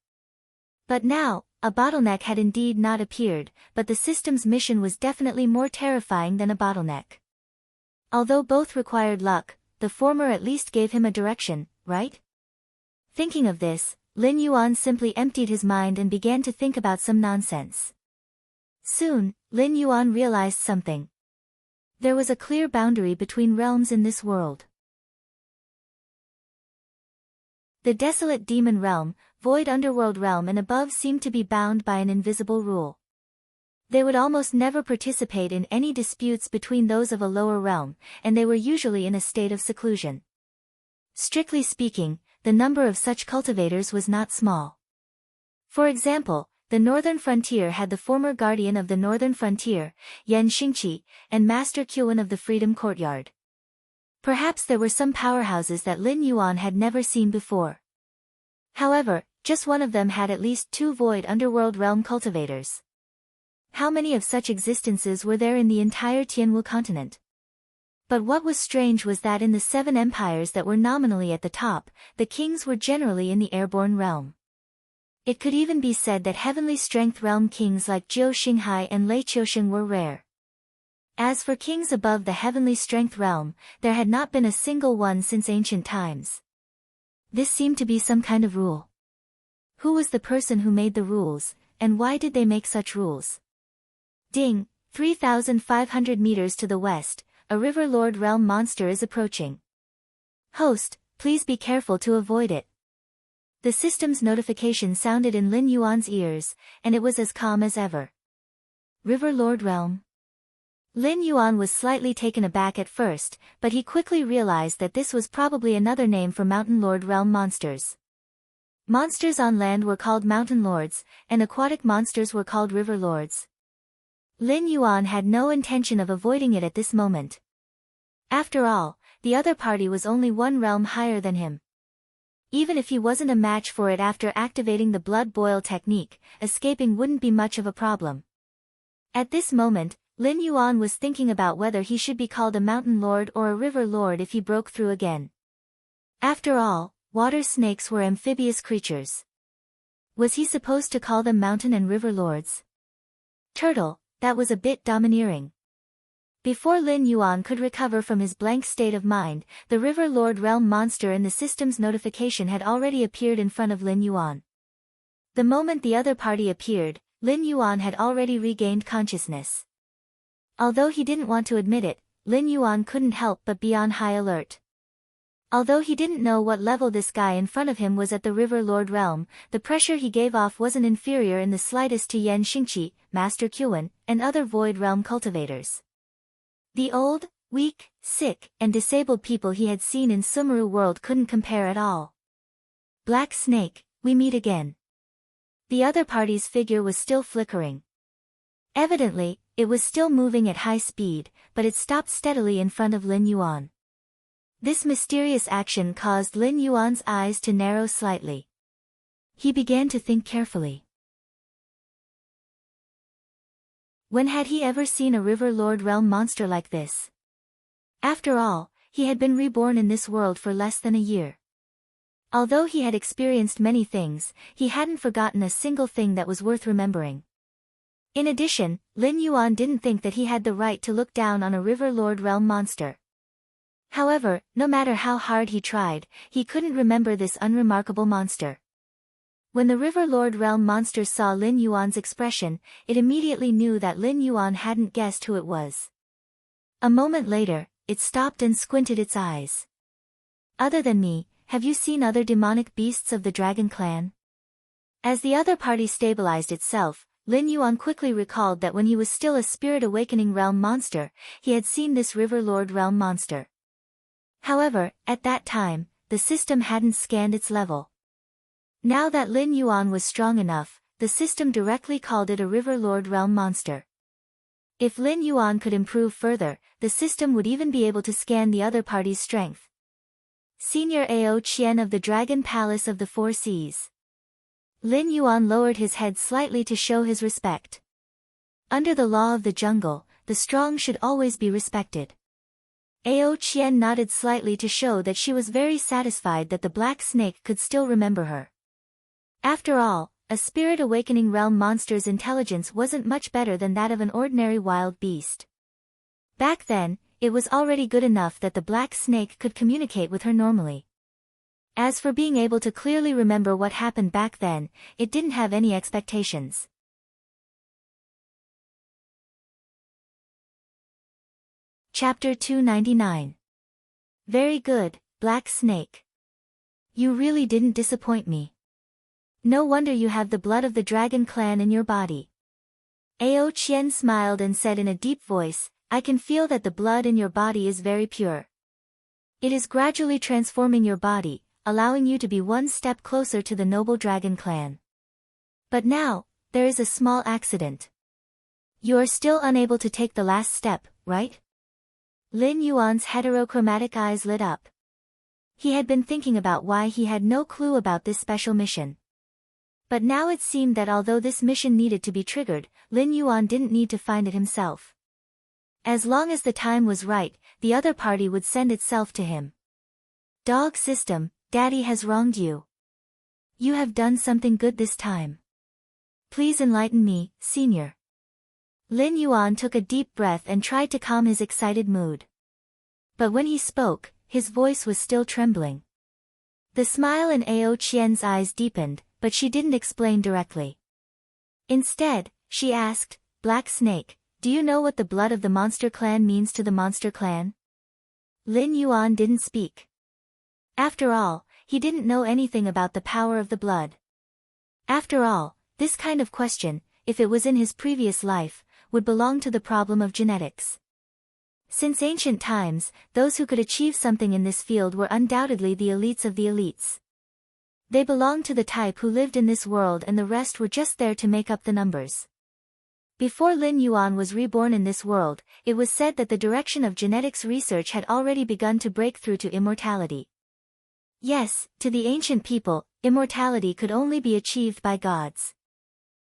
But now, a bottleneck had indeed not appeared, but the system's mission was definitely more terrifying than a bottleneck. Although both required luck, the former at least gave him a direction, right? Thinking of this, Lin Yuan simply emptied his mind and began to think about some nonsense. Soon, Lin Yuan realized something. There was a clear boundary between realms in this world. The desolate demon realm, void underworld realm and above seemed to be bound by an invisible rule. They would almost never participate in any disputes between those of a lower realm, and they were usually in a state of seclusion. Strictly speaking, the number of such cultivators was not small. For example, the northern frontier had the former guardian of the northern frontier, Yan Xingqi, and Master Qiuwen of the Freedom Courtyard. Perhaps there were some powerhouses that Lin Yuan had never seen before. However, just one of them had at least 2 void underworld realm cultivators. How many of such existences were there in the entire Tianwu continent? But what was strange was that in the 7 empires that were nominally at the top, the kings were generally in the airborne realm. It could even be said that heavenly strength realm kings like Jiu Xinghai and Lei Qiusheng were rare. As for kings above the heavenly strength realm, there had not been a single one since ancient times. This seemed to be some kind of rule. Who was the person who made the rules, and why did they make such rules? Ding, 3,500 meters to the west, a River Lord realm monster is approaching. Host, please be careful to avoid it. The system's notification sounded in Lin Yuan's ears, and it was as calm as ever. River Lord realm? Lin Yuan was slightly taken aback at first, but he quickly realized that this was probably another name for Mountain Lord realm monsters. Monsters on land were called Mountain Lords, and aquatic monsters were called River Lords. Lin Yuan had no intention of avoiding it at this moment. After all, the other party was only 1 realm higher than him. Even if he wasn't a match for it after activating the blood boil technique, escaping wouldn't be much of a problem. At this moment, Lin Yuan was thinking about whether he should be called a Mountain Lord or a River Lord if he broke through again. After all, water snakes were amphibious creatures. Was he supposed to call them Mountain and River Lords? Turtle, that was a bit domineering. Before Lin Yuan could recover from his blank state of mind, the River Lord realm monster in the system's notification had already appeared in front of Lin Yuan. The moment the other party appeared, Lin Yuan had already regained consciousness. Although he didn't want to admit it, Lin Yuan couldn't help but be on high alert. Although he didn't know what level this guy in front of him was at the River Lord realm, the pressure he gave off wasn't inferior in the slightest to Yan Xingqi, Master Qiuwen, and other void realm cultivators. The old, weak, sick, and disabled people he had seen in Sumeru world couldn't compare at all. Black Snake, we meet again. The other party's figure was still flickering. Evidently, it was still moving at high speed, but it stopped steadily in front of Lin Yuan. This mysterious action caused Lin Yuan's eyes to narrow slightly. He began to think carefully. When had he ever seen a River Lord realm monster like this? After all, he had been reborn in this world for less than a year. Although he had experienced many things, he hadn't forgotten a single thing that was worth remembering. In addition, Lin Yuan didn't think that he had the right to look down on a River Lord realm monster. However, no matter how hard he tried, he couldn't remember this unremarkable monster. When the River Lord Realm monster saw Lin Yuan's expression, it immediately knew that Lin Yuan hadn't guessed who it was. A moment later, it stopped and squinted its eyes. Other than me, have you seen other demonic beasts of the Dragon Clan? As the other party stabilized itself, Lin Yuan quickly recalled that when he was still a Spirit Awakening Realm monster, he had seen this River Lord Realm monster. However, at that time, the system hadn't scanned its level. Now that Lin Yuan was strong enough, the system directly called it a River Lord Realm monster. If Lin Yuan could improve further, the system would even be able to scan the other party's strength. Senior Ao Qian of the Dragon Palace of the Four Seas. Lin Yuan lowered his head slightly to show his respect. Under the law of the jungle, the strong should always be respected. Ao Qian nodded slightly to show that she was very satisfied that the Black Snake could still remember her. After all, a Spirit Awakening Realm monster's intelligence wasn't much better than that of an ordinary wild beast. Back then, it was already good enough that the Black Snake could communicate with her normally. As for being able to clearly remember what happened back then, it didn't have any expectations. Chapter 299. Very good, Black Snake. You really didn't disappoint me. No wonder you have the blood of the Dragon Clan in your body. Ao Qian smiled and said in a deep voice, I can feel that the blood in your body is very pure. It is gradually transforming your body, allowing you to be one step closer to the noble Dragon Clan. But now, there is a small accident. You are still unable to take the last step, right? Lin Yuan's heterochromatic eyes lit up. He had been thinking about why he had no clue about this special mission. But now it seemed that although this mission needed to be triggered, Lin Yuan didn't need to find it himself. As long as the time was right, the other party would send itself to him. Dog system, Daddy has wronged you. You have done something good this time. Please enlighten me, Senior. Lin Yuan took a deep breath and tried to calm his excited mood. But when he spoke, his voice was still trembling. The smile in Ao Qian's eyes deepened, but she didn't explain directly. Instead, she asked, Black Snake, do you know what the blood of the Monster Clan means to the Monster Clan? Lin Yuan didn't speak. After all, he didn't know anything about the power of the blood. After all, this kind of question, if it was in his previous life, would belong to the problem of genetics. Since ancient times, those who could achieve something in this field were undoubtedly the elites of the elites. They belonged to the type who lived in this world and the rest were just there to make up the numbers. Before Lin Yuan was reborn in this world, it was said that the direction of genetics research had already begun to break through to immortality. Yes, to the ancient people, immortality could only be achieved by gods.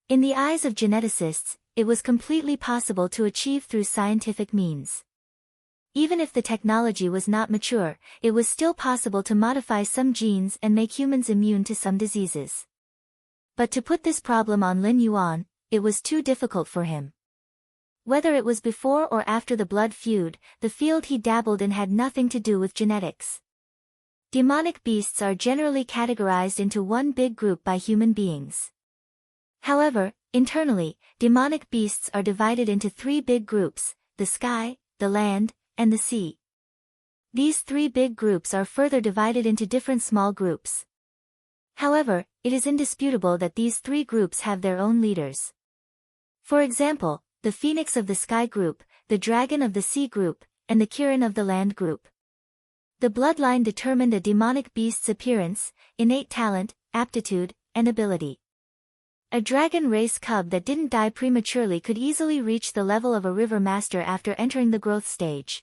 In the eyes of geneticists, it was completely possible to achieve through scientific means. Even if the technology was not mature, it was still possible to modify some genes and make humans immune to some diseases. But to put this problem on Lin Yuan, it was too difficult for him. Whether it was before or after the blood feud, the field he dabbled in had nothing to do with genetics. Demonic beasts are generally categorized into one big group by human beings. However, internally, demonic beasts are divided into three big groups, the sky, the land, and the sea. These three big groups are further divided into different small groups. However, it is indisputable that these three groups have their own leaders. For example, the Phoenix of the Sky group, the Dragon of the Sea group, and the Kirin of the Land group. The bloodline determined a demonic beast's appearance, innate talent, aptitude, and ability. A dragon race cub that didn't die prematurely could easily reach the level of a river master after entering the growth stage.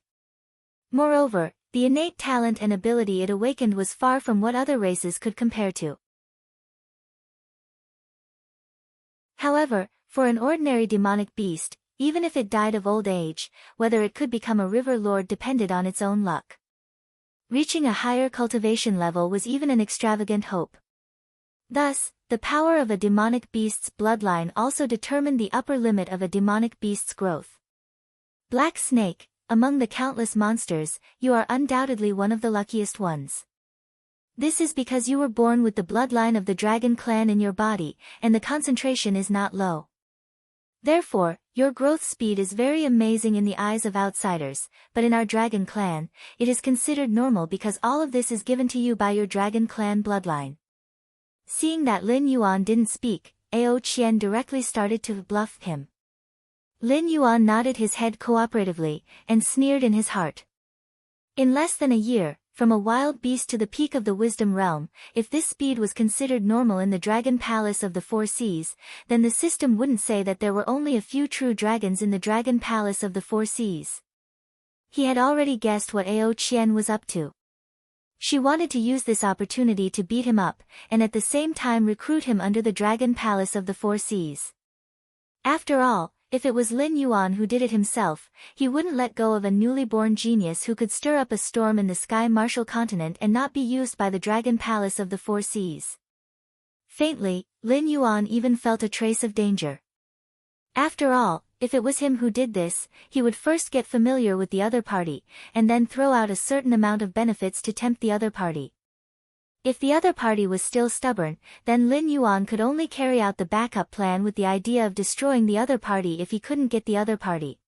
Moreover, the innate talent and ability it awakened was far from what other races could compare to. However, for an ordinary demonic beast, even if it died of old age, whether it could become a river lord depended on its own luck. Reaching a higher cultivation level was even an extravagant hope. Thus, the power of a demonic beast's bloodline also determined the upper limit of a demonic beast's growth. Black Snake, among the countless monsters, you are undoubtedly one of the luckiest ones. This is because you were born with the bloodline of the dragon clan in your body, and the concentration is not low. Therefore, your growth speed is very amazing in the eyes of outsiders, but in our dragon clan, it is considered normal because all of this is given to you by your dragon clan bloodline. Seeing that Lin Yuan didn't speak, Ao Qian directly started to bluff him. Lin Yuan nodded his head cooperatively, and sneered in his heart. In less than a year, from a wild beast to the peak of the wisdom realm, if this speed was considered normal in the dragon palace of the four seas, then the system wouldn't say that there were only a few true dragons in the dragon palace of the four seas. He had already guessed what Ao Qian was up to. She wanted to use this opportunity to beat him up, and at the same time recruit him under the dragon palace of the four seas. After all, if it was Lin Yuan who did it himself, he wouldn't let go of a newly born genius who could stir up a storm in the Sky Martial continent and not be used by the Dragon Palace of the Four Seas. Faintly, Lin Yuan even felt a trace of danger. After all, if it was him who did this, he would first get familiar with the other party, and then throw out a certain amount of benefits to tempt the other party. If the other party was still stubborn, then Lin Yuan could only carry out the backup plan with the idea of destroying the other party if he couldn't get the other party.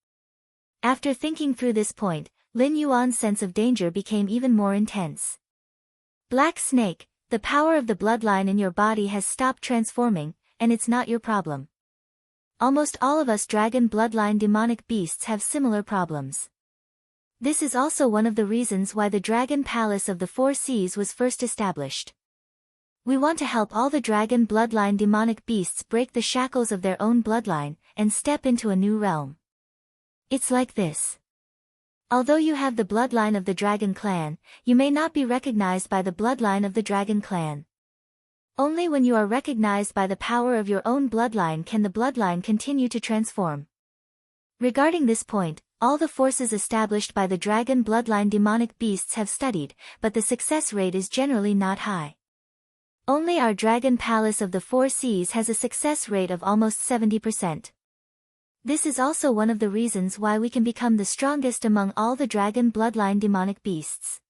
After thinking through this point, Lin Yuan's sense of danger became even more intense. Black Snake, the power of the bloodline in your body has stopped transforming, and it's not your problem. Almost all of us dragon bloodline demonic beasts have similar problems. This is also one of the reasons why the Dragon Palace of the Four Seas was first established. We want to help all the dragon bloodline demonic beasts break the shackles of their own bloodline, and step into a new realm. It's like this. Although you have the bloodline of the dragon clan, you may not be recognized by the bloodline of the dragon clan. Only when you are recognized by the power of your own bloodline can the bloodline continue to transform. Regarding this point, all the forces established by the dragon bloodline demonic beasts have studied, but the success rate is generally not high. Only our Dragon Palace of the Four Seas has a success rate of almost 70%. This is also one of the reasons why we can become the strongest among all the dragon bloodline demonic beasts.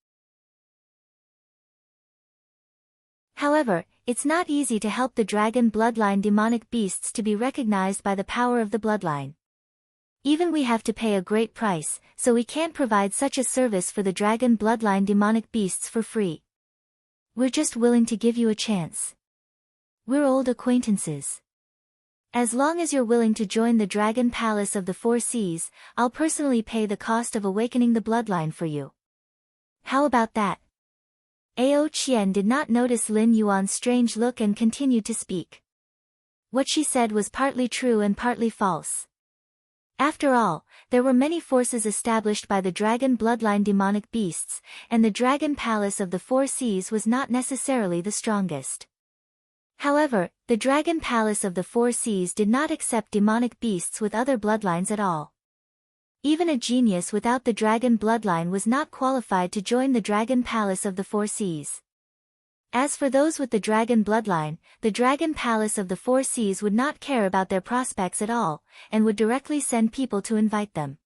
However, it's not easy to help the dragon bloodline demonic beasts to be recognized by the power of the bloodline. Even we have to pay a great price, so we can't provide such a service for the dragon bloodline demonic beasts for free. We're just willing to give you a chance. We're old acquaintances. As long as you're willing to join the Dragon Palace of the Four Seas, I'll personally pay the cost of awakening the bloodline for you. How about that? Ao Qian did not notice Lin Yuan's strange look and continued to speak. What she said was partly true and partly false. After all, there were many forces established by the dragon bloodline demonic beasts, and the Dragon Palace of the Four Seas was not necessarily the strongest. However, the Dragon Palace of the Four Seas did not accept demonic beasts with other bloodlines at all. Even a genius without the dragon bloodline was not qualified to join the Dragon Palace of the Four Seas. As for those with the dragon bloodline, the Dragon Palace of the Four Seas would not care about their prospects at all, and would directly send people to invite them.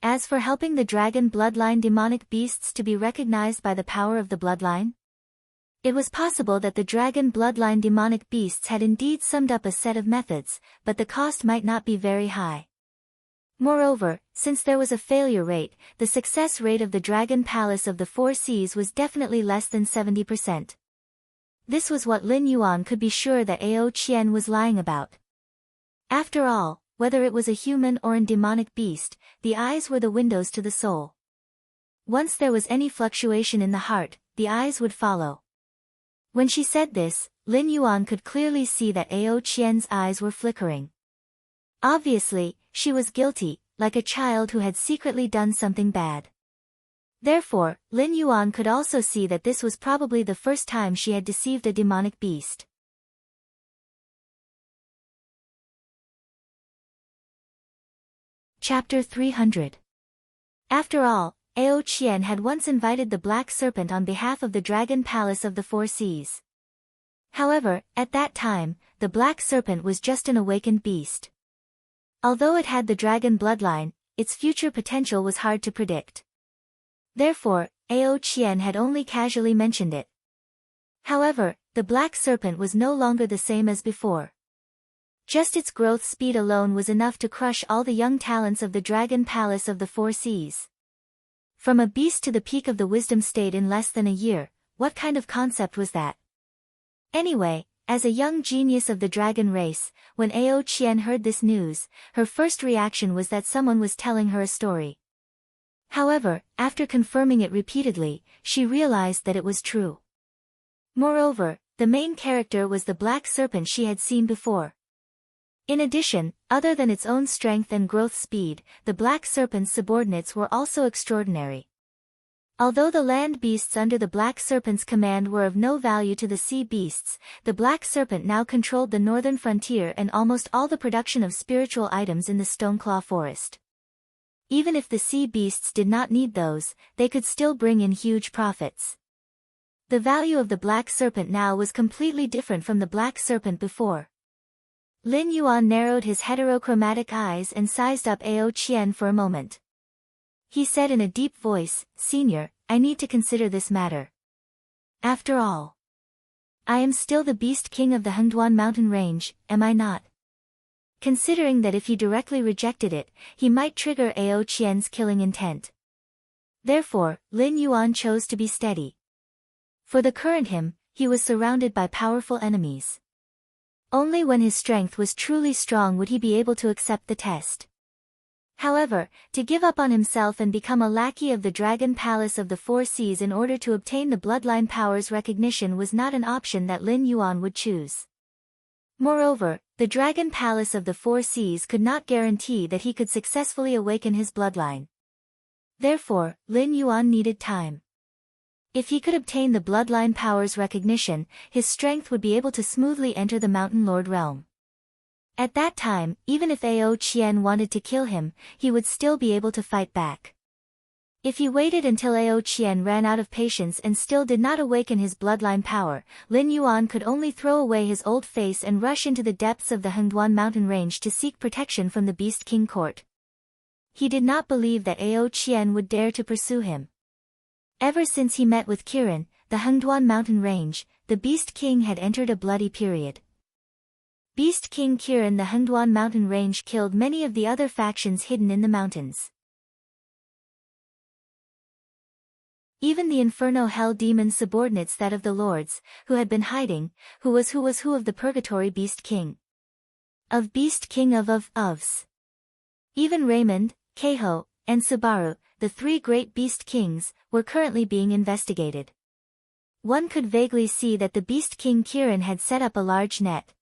As for helping the dragon bloodline demonic beasts to be recognized by the power of the bloodline, it was possible that the dragon bloodline demonic beasts had indeed summed up a set of methods, but the cost might not be very high. Moreover, since there was a failure rate, the success rate of the Dragon Palace of the Four Seas was definitely less than 70%. This was what Lin Yuan could be sure that Ao Qian was lying about. After all, whether it was a human or a demonic beast, the eyes were the windows to the soul. Once there was any fluctuation in the heart, the eyes would follow. When she said this, Lin Yuan could clearly see that Ao Qian's eyes were flickering. Obviously, she was guilty, like a child who had secretly done something bad. Therefore, Lin Yuan could also see that this was probably the first time she had deceived a demonic beast. Chapter 300. After all, Ao Qian had once invited the Black Serpent on behalf of the Dragon Palace of the Four Seas. However, at that time, the Black Serpent was just an awakened beast. Although it had the dragon bloodline, its future potential was hard to predict. Therefore, Ao Qian had only casually mentioned it. However, the black serpent was no longer the same as before. Just its growth speed alone was enough to crush all the young talents of the dragon palace of the four seas. From a beast to the peak of the wisdom state in less than a year, what kind of concept was that? Anyway, as a young genius of the dragon race, when Ao Qian heard this news, her first reaction was that someone was telling her a story. However, after confirming it repeatedly, she realized that it was true. Moreover, the main character was the black serpent she had seen before. In addition, other than its own strength and growth speed, the black serpent's subordinates were also extraordinary. Although the land beasts under the black serpent's command were of no value to the sea beasts, the black serpent now controlled the northern frontier and almost all the production of spiritual items in the Stoneclaw forest. Even if the sea beasts did not need those, they could still bring in huge profits. The value of the black serpent now was completely different from the black serpent before. Lin Yuan narrowed his heterochromatic eyes and sized up Ao Qian for a moment. He said in a deep voice, "Senior, I need to consider this matter. After all, I am still the Beast King of the Hengduan mountain range, am I not?" Considering that if he directly rejected it, he might trigger Ao Qian's killing intent. Therefore, Lin Yuan chose to be steady. For the current him, he was surrounded by powerful enemies. Only when his strength was truly strong would he be able to accept the test. However, to give up on himself and become a lackey of the Dragon Palace of the Four Seas in order to obtain the bloodline powers recognition was not an option that Lin Yuan would choose. Moreover, the Dragon Palace of the Four Seas could not guarantee that he could successfully awaken his bloodline. Therefore, Lin Yuan needed time. If he could obtain the bloodline powers recognition, his strength would be able to smoothly enter the Mountain Lord realm. At that time, even if Ao Qian wanted to kill him, he would still be able to fight back. If he waited until Ao Qian ran out of patience and still did not awaken his bloodline power, Lin Yuan could only throw away his old face and rush into the depths of the Hengduan mountain range to seek protection from the Beast King court. He did not believe that Ao Qian would dare to pursue him. Ever since he met with Kirin, the Hengduan mountain range, the Beast King had entered a bloody period. Beast King Kirin the Hengduan mountain range killed many of the other factions hidden in the mountains. Even the Inferno Hell demon subordinates that of the lords, who had been hiding, who was who of the Purgatory Beast King. Of Beast King ofs. Even Raymond, Keiho, and Subaru, the three great Beast Kings, were currently being investigated. One could vaguely see that the Beast King Kirin had set up a large net.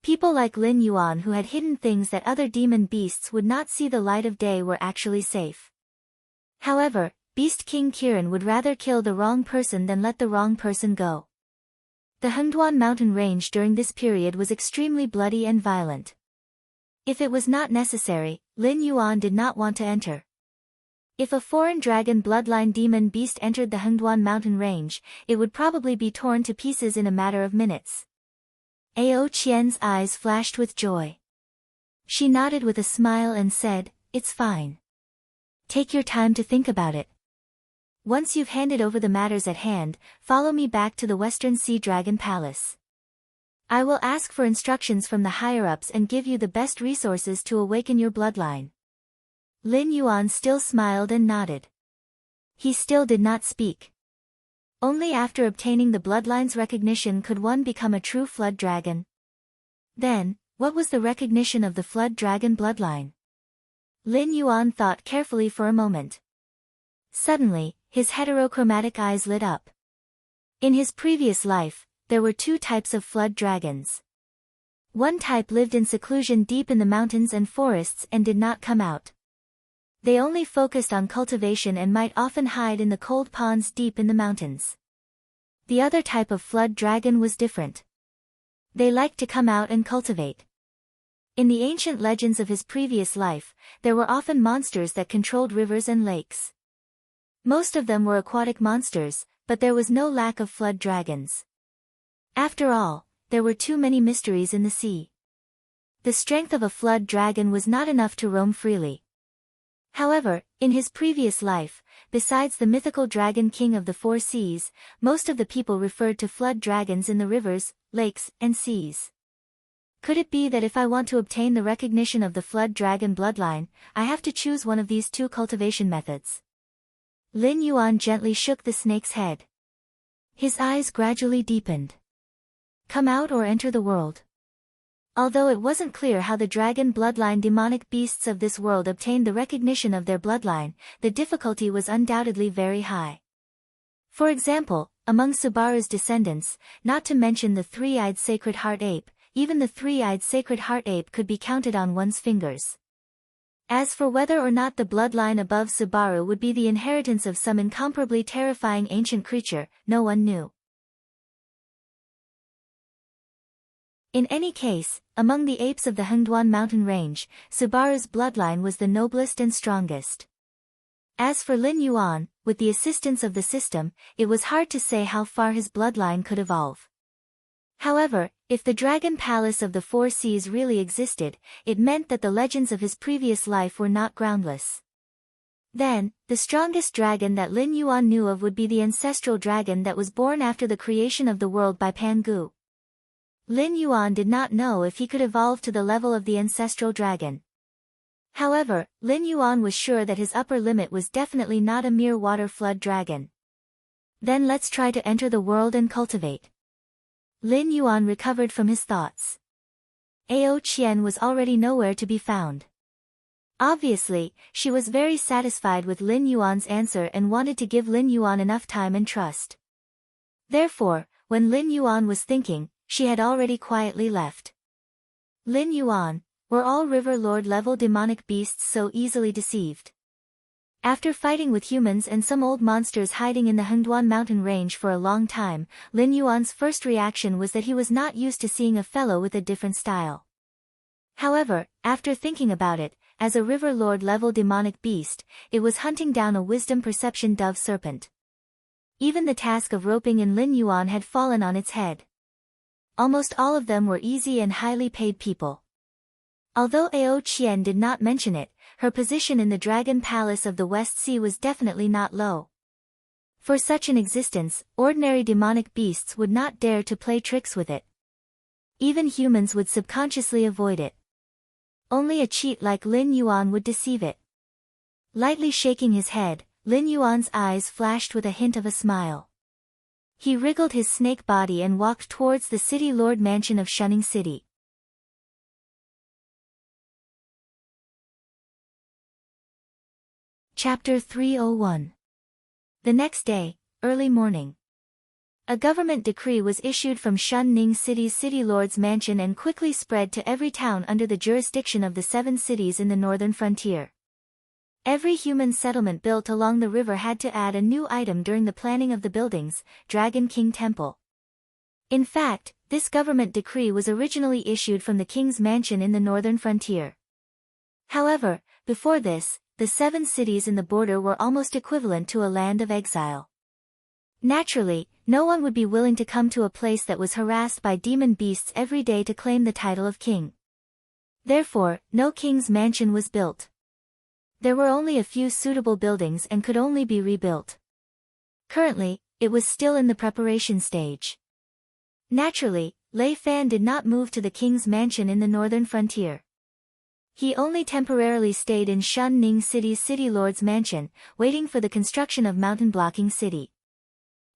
People like Lin Yuan who had hidden things that other demon beasts would not see the light of day were actually safe. However, Beast King Kirin would rather kill the wrong person than let the wrong person go. The Hengduan mountain range during this period was extremely bloody and violent. If it was not necessary, Lin Yuan did not want to enter. If a foreign dragon bloodline demon beast entered the Hengduan mountain range, it would probably be torn to pieces in a matter of minutes. Ao Qian's eyes flashed with joy. She nodded with a smile and said, "It's fine. Take your time to think about it. Once you've handed over the matters at hand, follow me back to the Western Sea Dragon Palace. I will ask for instructions from the higher-ups and give you the best resources to awaken your bloodline." Lin Yuan still smiled and nodded. He still did not speak. Only after obtaining the bloodline's recognition could one become a true flood dragon. Then, what was the recognition of the flood dragon bloodline? Lin Yuan thought carefully for a moment. Suddenly, his heterochromatic eyes lit up. In his previous life, there were two types of flood dragons. One type lived in seclusion deep in the mountains and forests and did not come out. They only focused on cultivation and might often hide in the cold ponds deep in the mountains. The other type of flood dragon was different. They liked to come out and cultivate. In the ancient legends of his previous life, there were often monsters that controlled rivers and lakes. Most of them were aquatic monsters, but there was no lack of flood dragons. After all, there were too many mysteries in the sea. The strength of a flood dragon was not enough to roam freely. However, in his previous life, besides the mythical dragon king of the four seas, most of the people referred to flood dragons in the rivers, lakes, and seas. Could it be that if I want to obtain the recognition of the flood dragon bloodline, I have to choose one of these two cultivation methods? Lin Yuan gently shook the snake's head. His eyes gradually deepened. Come out or enter the world. Although it wasn't clear how the dragon bloodline demonic beasts of this world obtained the recognition of their bloodline, the difficulty was undoubtedly very high. For example, among Subaru's descendants, not to mention the three-eyed sacred heart ape, even the three-eyed sacred heart ape could be counted on one's fingers. As for whether or not the bloodline above Subaru would be the inheritance of some incomparably terrifying ancient creature, no one knew. In any case, among the apes of the Hengduan mountain range, Subaru's bloodline was the noblest and strongest. As for Lin Yuan, with the assistance of the system, it was hard to say how far his bloodline could evolve. However, if the Dragon Palace of the Four Seas really existed, it meant that the legends of his previous life were not groundless. Then, the strongest dragon that Lin Yuan knew of would be the ancestral dragon that was born after the creation of the world by Pangu. Lin Yuan did not know if he could evolve to the level of the ancestral dragon. However, Lin Yuan was sure that his upper limit was definitely not a mere water flood dragon. Then let's try to enter the world and cultivate. Lin Yuan recovered from his thoughts. Ao Qian was already nowhere to be found. Obviously, she was very satisfied with Lin Yuan's answer and wanted to give Lin Yuan enough time and trust. Therefore, when Lin Yuan was thinking, she had already quietly left. Lin Yuan, were all River Lord level demonic beasts so easily deceived? After fighting with humans and some old monsters hiding in the Hengduan mountain range for a long time, Lin Yuan's first reaction was that he was not used to seeing a fellow with a different style. However, after thinking about it, as a River Lord level demonic beast, it was hunting down a wisdom perception dove serpent. Even the task of roping in Lin Yuan had fallen on its head. Almost all of them were easy and highly paid people. Although Ao Qian did not mention it, her position in the Dragon Palace of the West Sea was definitely not low. For such an existence, ordinary demonic beasts would not dare to play tricks with it. Even humans would subconsciously avoid it. Only a cheat like Lin Yuan would deceive it. Lightly shaking his head, Lin Yuan's eyes flashed with a hint of a smile. He wriggled his snake body and walked towards the City Lord Mansion of Shunning City. Chapter 301. The next day, early morning. A government decree was issued from Shunning City's City Lord's Mansion and quickly spread to every town under the jurisdiction of the 7 cities in the northern frontier. Every human settlement built along the river had to add a new item during the planning of the buildings, Dragon King Temple. In fact, this government decree was originally issued from the king's mansion in the northern frontier. However, before this, the 7 cities in the border were almost equivalent to a land of exile. Naturally, no one would be willing to come to a place that was harassed by demon beasts every day to claim the title of king. Therefore, no king's mansion was built. There were only a few suitable buildings and could only be rebuilt. Currently, it was still in the preparation stage. Naturally, Lei Fan did not move to the king's mansion in the northern frontier. He only temporarily stayed in Shunning City's City Lord's Mansion, waiting for the construction of mountain-blocking city.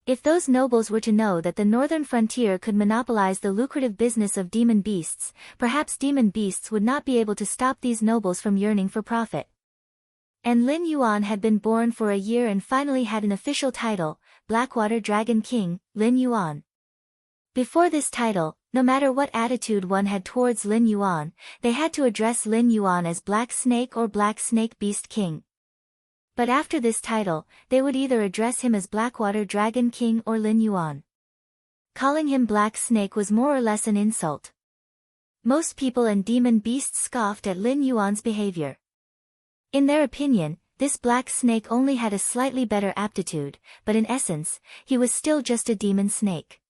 If those nobles were to know that the northern frontier could monopolize the lucrative business of demon beasts, perhaps demon beasts would not be able to stop these nobles from yearning for profit. And Lin Yuan had been born for a year and finally had an official title, Blackwater Dragon King, Lin Yuan. Before this title, no matter what attitude one had towards Lin Yuan, they had to address Lin Yuan as Black Snake or Black Snake Beast King. But after this title, they would either address him as Blackwater Dragon King or Lin Yuan. Calling him Black Snake was more or less an insult. Most people and demon beasts scoffed at Lin Yuan's behavior. In their opinion, this Black Snake only had a slightly better aptitude, but in essence, he was still just a demon snake.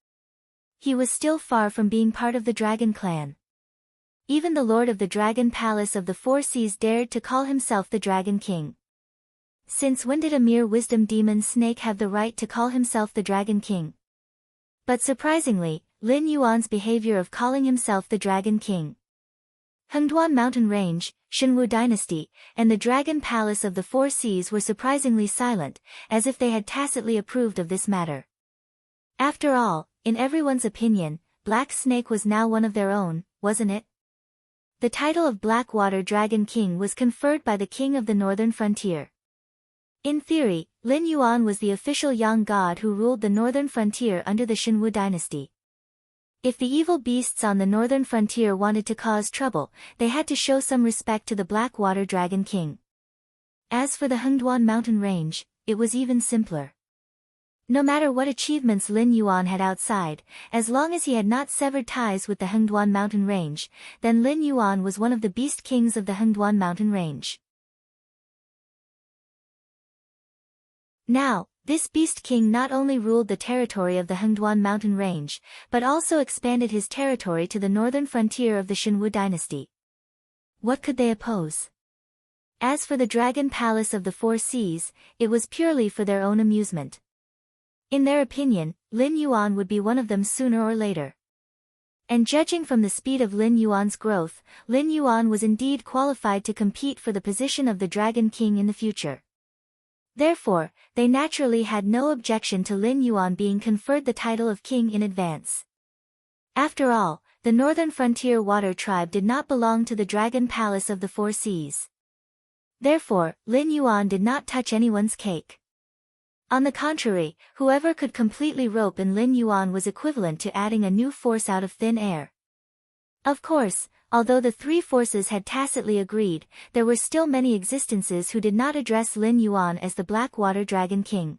He was still far from being part of the Dragon Clan. Even the Lord of the Dragon Palace of the Four Seas dared to call himself the Dragon King. Since when did a mere wisdom demon snake have the right to call himself the Dragon King? But surprisingly, Lin Yuan's behavior of calling himself the Dragon King, Hengduan Mountain Range, Shenwu Dynasty, and the Dragon Palace of the Four Seas were surprisingly silent, as if they had tacitly approved of this matter. After all, in everyone's opinion, Black Snake was now one of their own, wasn't it? The title of Blackwater Dragon King was conferred by the king of the northern frontier. In theory, Lin Yuan was the official young god who ruled the northern frontier under the Shenwu dynasty. If the evil beasts on the northern frontier wanted to cause trouble, they had to show some respect to the Blackwater Dragon King. As for the Hengduan Mountain Range, it was even simpler. No matter what achievements Lin Yuan had outside, as long as he had not severed ties with the Hengduan Mountain Range, then Lin Yuan was one of the beast kings of the Hengduan Mountain Range. Now, this beast king not only ruled the territory of the Hengduan Mountain Range, but also expanded his territory to the northern frontier of the Shenwu dynasty. What could they oppose? As for the Dragon Palace of the Four Seas, it was purely for their own amusement. In their opinion, Lin Yuan would be one of them sooner or later. And judging from the speed of Lin Yuan's growth, Lin Yuan was indeed qualified to compete for the position of the Dragon King in the future. Therefore, they naturally had no objection to Lin Yuan being conferred the title of king in advance. After all, the Northern Frontier Water Tribe did not belong to the Dragon Palace of the Four Seas. Therefore, Lin Yuan did not touch anyone's cake. On the contrary, whoever could completely rope in Lin Yuan was equivalent to adding a new force out of thin air. Of course, although the three forces had tacitly agreed, there were still many existences who did not address Lin Yuan as the Blackwater Dragon King.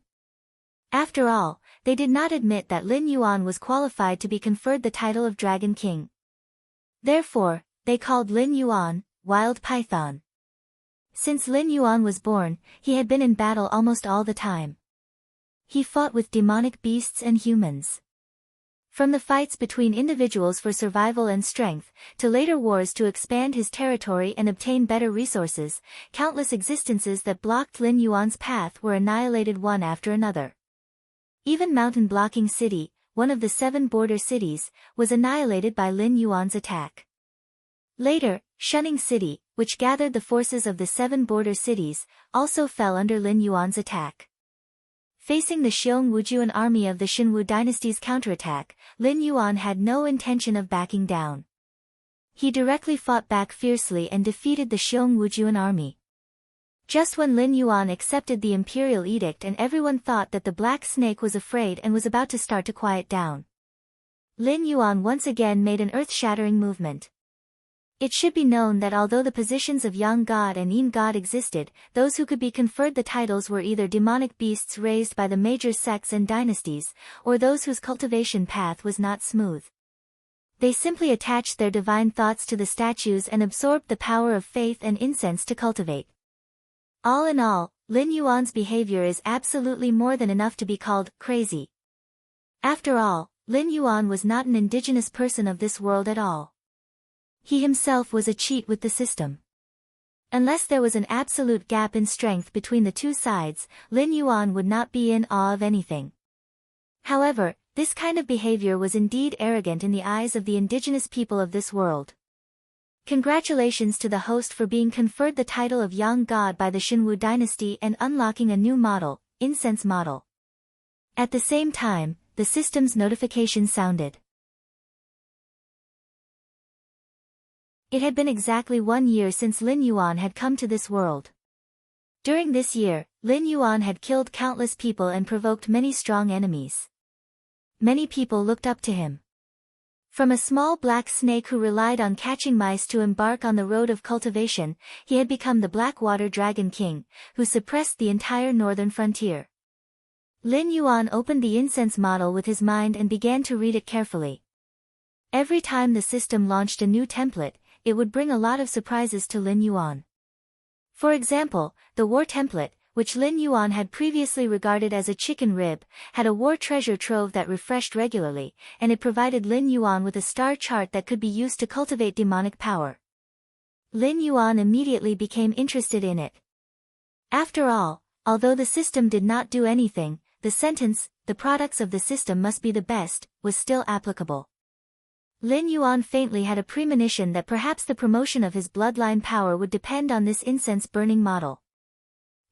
After all, they did not admit that Lin Yuan was qualified to be conferred the title of Dragon King. Therefore, they called Lin Yuan, Wild Python. Since Lin Yuan was born, he had been in battle almost all the time. He fought with demonic beasts and humans. From the fights between individuals for survival and strength, to later wars to expand his territory and obtain better resources, countless existences that blocked Lin Yuan's path were annihilated one after another. Even Mountain Blocking City, one of the 7 border cities, was annihilated by Lin Yuan's attack. Later, Shunning City, which gathered the forces of the 7 border cities, also fell under Lin Yuan's attack. Facing the Xiongwujuan army of the Shenwu dynasty's counterattack, Lin Yuan had no intention of backing down. He directly fought back fiercely and defeated the Xiongwujuan army. Just when Lin Yuan accepted the imperial edict and everyone thought that the Black Snake was afraid and was about to start to quiet down, Lin Yuan once again made an earth-shattering movement. It should be known that although the positions of Young God and Yin God existed, those who could be conferred the titles were either demonic beasts raised by the major sects and dynasties, or those whose cultivation path was not smooth. They simply attached their divine thoughts to the statues and absorbed the power of faith and incense to cultivate. All in all, Lin Yuan's behavior is absolutely more than enough to be called crazy. After all, Lin Yuan was not an indigenous person of this world at all. He himself was a cheat with the system. Unless there was an absolute gap in strength between the two sides, Lin Yuan would not be in awe of anything. However, this kind of behavior was indeed arrogant in the eyes of the indigenous people of this world. Congratulations to the host for being conferred the title of Young God by the Shenwu dynasty and unlocking a new model, incense model. At the same time, the system's notification sounded. It had been exactly 1 year since Lin Yuan had come to this world. During this year, Lin Yuan had killed countless people and provoked many strong enemies. Many people looked up to him. From a small black snake who relied on catching mice to embark on the road of cultivation, he had become the Blackwater Dragon King, who suppressed the entire northern frontier. Lin Yuan opened the incense model with his mind and began to read it carefully. Every time the system launched a new template, it would bring a lot of surprises to Lin Yuan. For example, the war template, which Lin Yuan had previously regarded as a chicken rib, had a war treasure trove that refreshed regularly, and it provided Lin Yuan with a star chart that could be used to cultivate demonic power. Lin Yuan immediately became interested in it. After all, Although the system did not do anything, the sentence, "the products of the system must be the best," was still applicable. Lin Yuan faintly had a premonition that perhaps the promotion of his bloodline power would depend on this incense-burning model.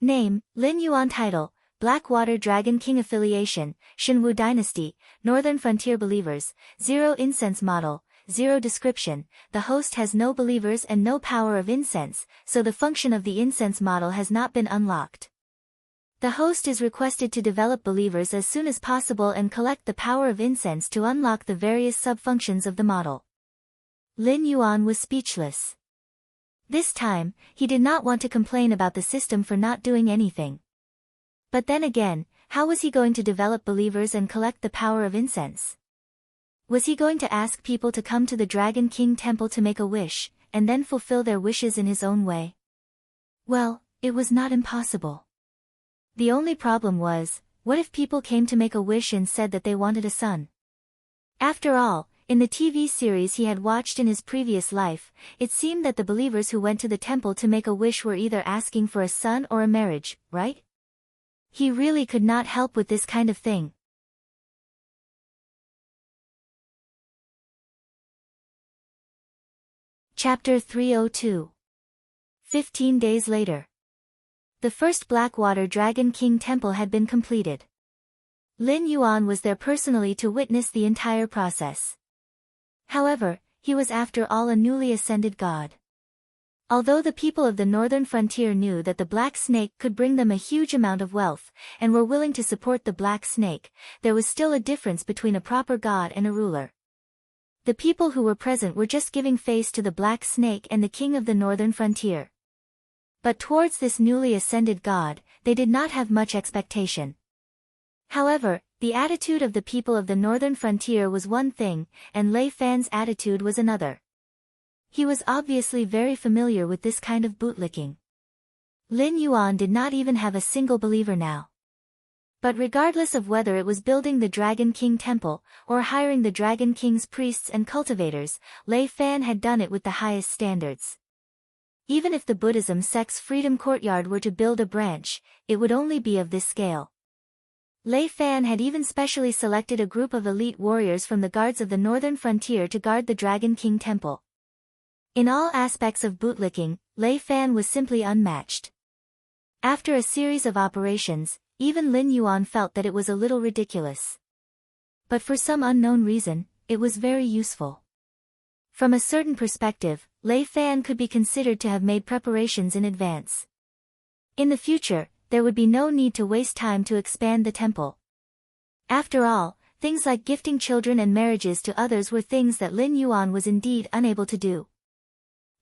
Name, Lin Yuan. Title, Blackwater Dragon King. Affiliation, Shenwu Dynasty, Northern Frontier Believers, 0 Incense Model, 0 Description. The host has no believers and no power of incense, so the function of the incense model has not been unlocked. The host is requested to develop believers as soon as possible and collect the power of incense to unlock the various sub-functions of the model. Lin Yuan was speechless. This time, he did not want to complain about the system for not doing anything. But then again, how was he going to develop believers and collect the power of incense? Was he going to ask people to come to the Dragon King Temple to make a wish, and then fulfill their wishes in his own way? Well, it was not impossible. The only problem was, what if people came to make a wish and said that they wanted a son? After all, in the TV series he had watched in his previous life, it seemed that the believers who went to the temple to make a wish were either asking for a son or a marriage, right? He really could not help with this kind of thing. Chapter 302. 15 days later. The first Blackwater Dragon King Temple had been completed. Lin Yuan was there personally to witness the entire process. However, he was after all a newly ascended god. Although the people of the northern frontier knew that the Black Snake could bring them a huge amount of wealth, and were willing to support the Black Snake, there was still a difference between a proper god and a ruler. The people who were present were just giving face to the Black Snake and the king of the northern frontier. But towards this newly ascended god, they did not have much expectation. However, the attitude of the people of the northern frontier was one thing, and Lei Fan's attitude was another. He was obviously very familiar with this kind of bootlicking. Lin Yuan did not even have a single believer now. But regardless of whether it was building the Dragon King Temple, or hiring the Dragon King's priests and cultivators, Lei Fan had done it with the highest standards. Even if the Buddhism sect's Freedom Courtyard were to build a branch, it would only be of this scale. Lei Fan had even specially selected a group of elite warriors from the guards of the northern frontier to guard the Dragon King Temple. In all aspects of bootlicking, Lei Fan was simply unmatched. After a series of operations, even Lin Yuan felt that it was a little ridiculous. But for some unknown reason, it was very useful. From a certain perspective, Lei Fan could be considered to have made preparations in advance. In the future, there would be no need to waste time to expand the temple. After all, things like gifting children and marriages to others were things that Lin Yuan was indeed unable to do.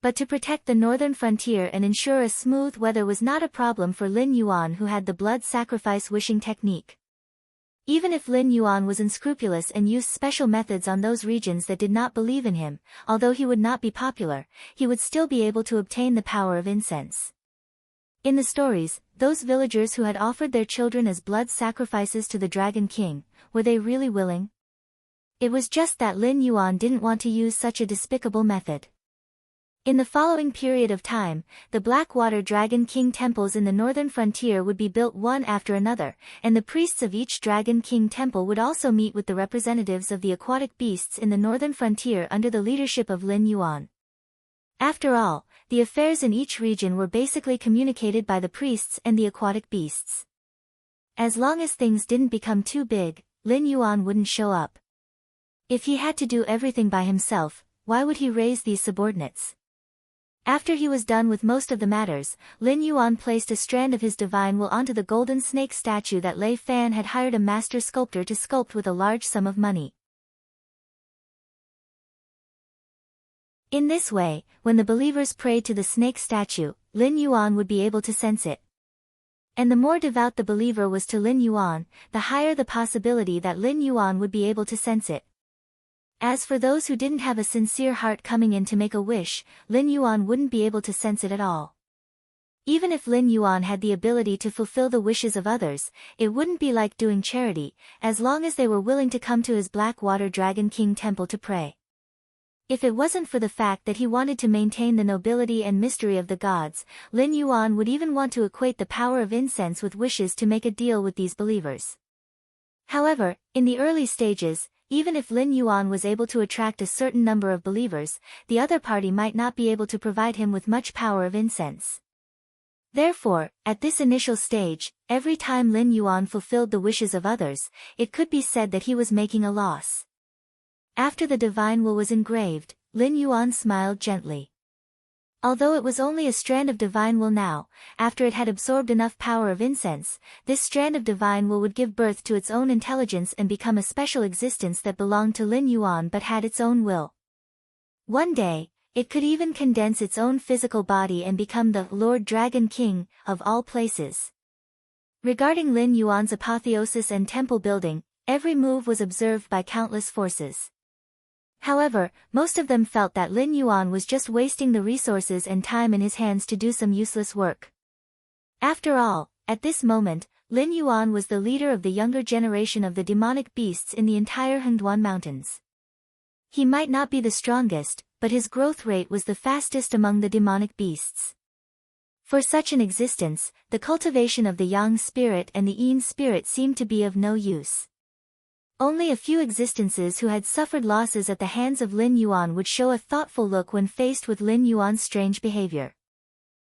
But to protect the northern frontier and ensure a smooth weather was not a problem for Lin Yuan, who had the blood sacrifice wishing technique. Even if Lin Yuan was unscrupulous and used special methods on those regions that did not believe in him, although he would not be popular, he would still be able to obtain the power of incense. In the stories, those villagers who had offered their children as blood sacrifices to the Dragon King, were they really willing? It was just that Lin Yuan didn't want to use such a despicable method. In the following period of time, the Blackwater Dragon King temples in the northern frontier would be built one after another, and the priests of each Dragon King temple would also meet with the representatives of the aquatic beasts in the northern frontier under the leadership of Lin Yuan. After all, the affairs in each region were basically communicated by the priests and the aquatic beasts. As long as things didn't become too big, Lin Yuan wouldn't show up. If he had to do everything by himself, why would he raise these subordinates? After he was done with most of the matters, Lin Yuan placed a strand of his divine will onto the golden snake statue that Lei Fan had hired a master sculptor to sculpt with a large sum of money. In this way, when the believers prayed to the snake statue, Lin Yuan would be able to sense it. And the more devout the believer was to Lin Yuan, the higher the possibility that Lin Yuan would be able to sense it. As for those who didn't have a sincere heart coming in to make a wish, Lin Yuan wouldn't be able to sense it at all. Even if Lin Yuan had the ability to fulfill the wishes of others, it wouldn't be like doing charity, as long as they were willing to come to his Blackwater Dragon King temple to pray. If it wasn't for the fact that he wanted to maintain the nobility and mystery of the gods, Lin Yuan would even want to equate the power of incense with wishes to make a deal with these believers. However, in the early stages, even if Lin Yuan was able to attract a certain number of believers, the other party might not be able to provide him with much power of incense. Therefore, at this initial stage, every time Lin Yuan fulfilled the wishes of others, it could be said that he was making a loss. After the divine will was engraved, Lin Yuan smiled gently. Although it was only a strand of divine will now, after it had absorbed enough power of incense, this strand of divine will would give birth to its own intelligence and become a special existence that belonged to Lin Yuan but had its own will. One day, it could even condense its own physical body and become the Lord Dragon King of all places. Regarding Lin Yuan's apotheosis and temple building, every move was observed by countless forces. However, most of them felt that Lin Yuan was just wasting the resources and time in his hands to do some useless work. After all, at this moment, Lin Yuan was the leader of the younger generation of the demonic beasts in the entire Hengduan Mountains. He might not be the strongest, but his growth rate was the fastest among the demonic beasts. For such an existence, the cultivation of the Yang spirit and the Yin spirit seemed to be of no use. Only a few existences who had suffered losses at the hands of Lin Yuan would show a thoughtful look when faced with Lin Yuan's strange behavior.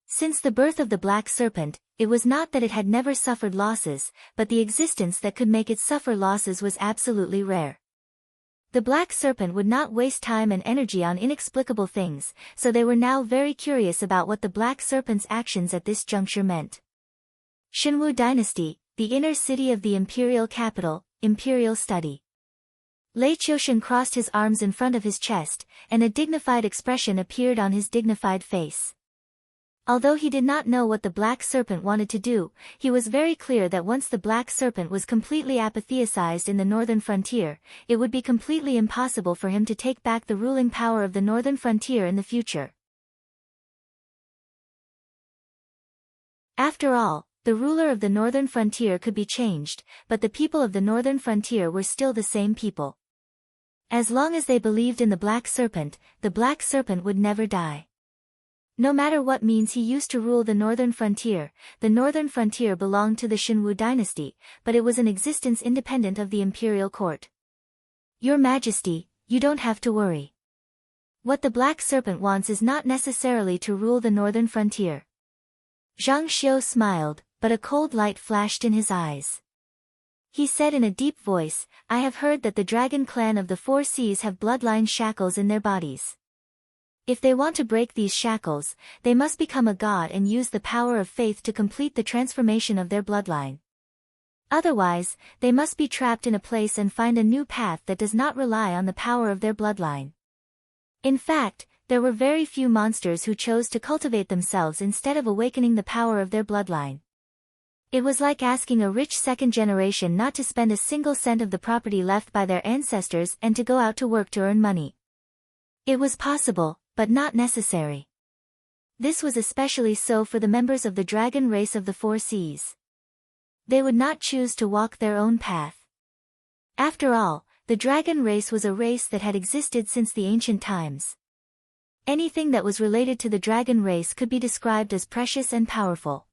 Since the birth of the Black Serpent, it was not that it had never suffered losses, but the existence that could make it suffer losses was absolutely rare. The Black Serpent would not waste time and energy on inexplicable things, so they were now very curious about what the Black Serpent's actions at this juncture meant. Shenwu Dynasty, the inner city of the imperial capital, Imperial Study. Lei Qiushan crossed his arms in front of his chest, and a dignified expression appeared on his dignified face. Although he did not know what the Black Serpent wanted to do, he was very clear that once the Black Serpent was completely apotheosized in the northern frontier, it would be completely impossible for him to take back the ruling power of the northern frontier in the future. After all, the ruler of the northern frontier could be changed, but the people of the northern frontier were still the same people. As long as they believed in the Black Serpent would never die. No matter what means he used to rule the northern frontier belonged to the Shenwu dynasty, but it was an existence independent of the imperial court. Your Majesty, you don't have to worry. What the Black Serpent wants is not necessarily to rule the northern frontier. Zhang Xiu smiled, but a cold light flashed in his eyes. He said in a deep voice, I have heard that the dragon clan of the Four Seas have bloodline shackles in their bodies. If they want to break these shackles, they must become a god and use the power of faith to complete the transformation of their bloodline. Otherwise, they must be trapped in a place and find a new path that does not rely on the power of their bloodline. In fact, there were very few monsters who chose to cultivate themselves instead of awakening the power of their bloodline. It was like asking a rich second generation not to spend a single cent of the property left by their ancestors and to go out to work to earn money. It was possible, but not necessary. This was especially so for the members of the dragon race of the Four Seas. They would not choose to walk their own path. After all, the dragon race was a race that had existed since the ancient times. Anything that was related to the dragon race could be described as precious and powerful.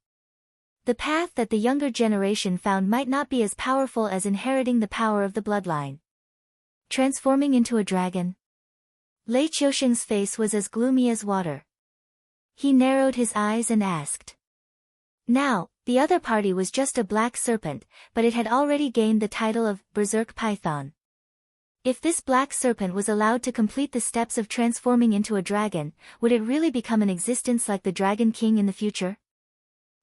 The path that the younger generation found might not be as powerful as inheriting the power of the bloodline. Transforming into a dragon? Lei Qiushan's face was as gloomy as water. He narrowed his eyes and asked. Now, the other party was just a Black Serpent, but it had already gained the title of Berserk Python. If this Black Serpent was allowed to complete the steps of transforming into a dragon, would it really become an existence like the Dragon King in the future?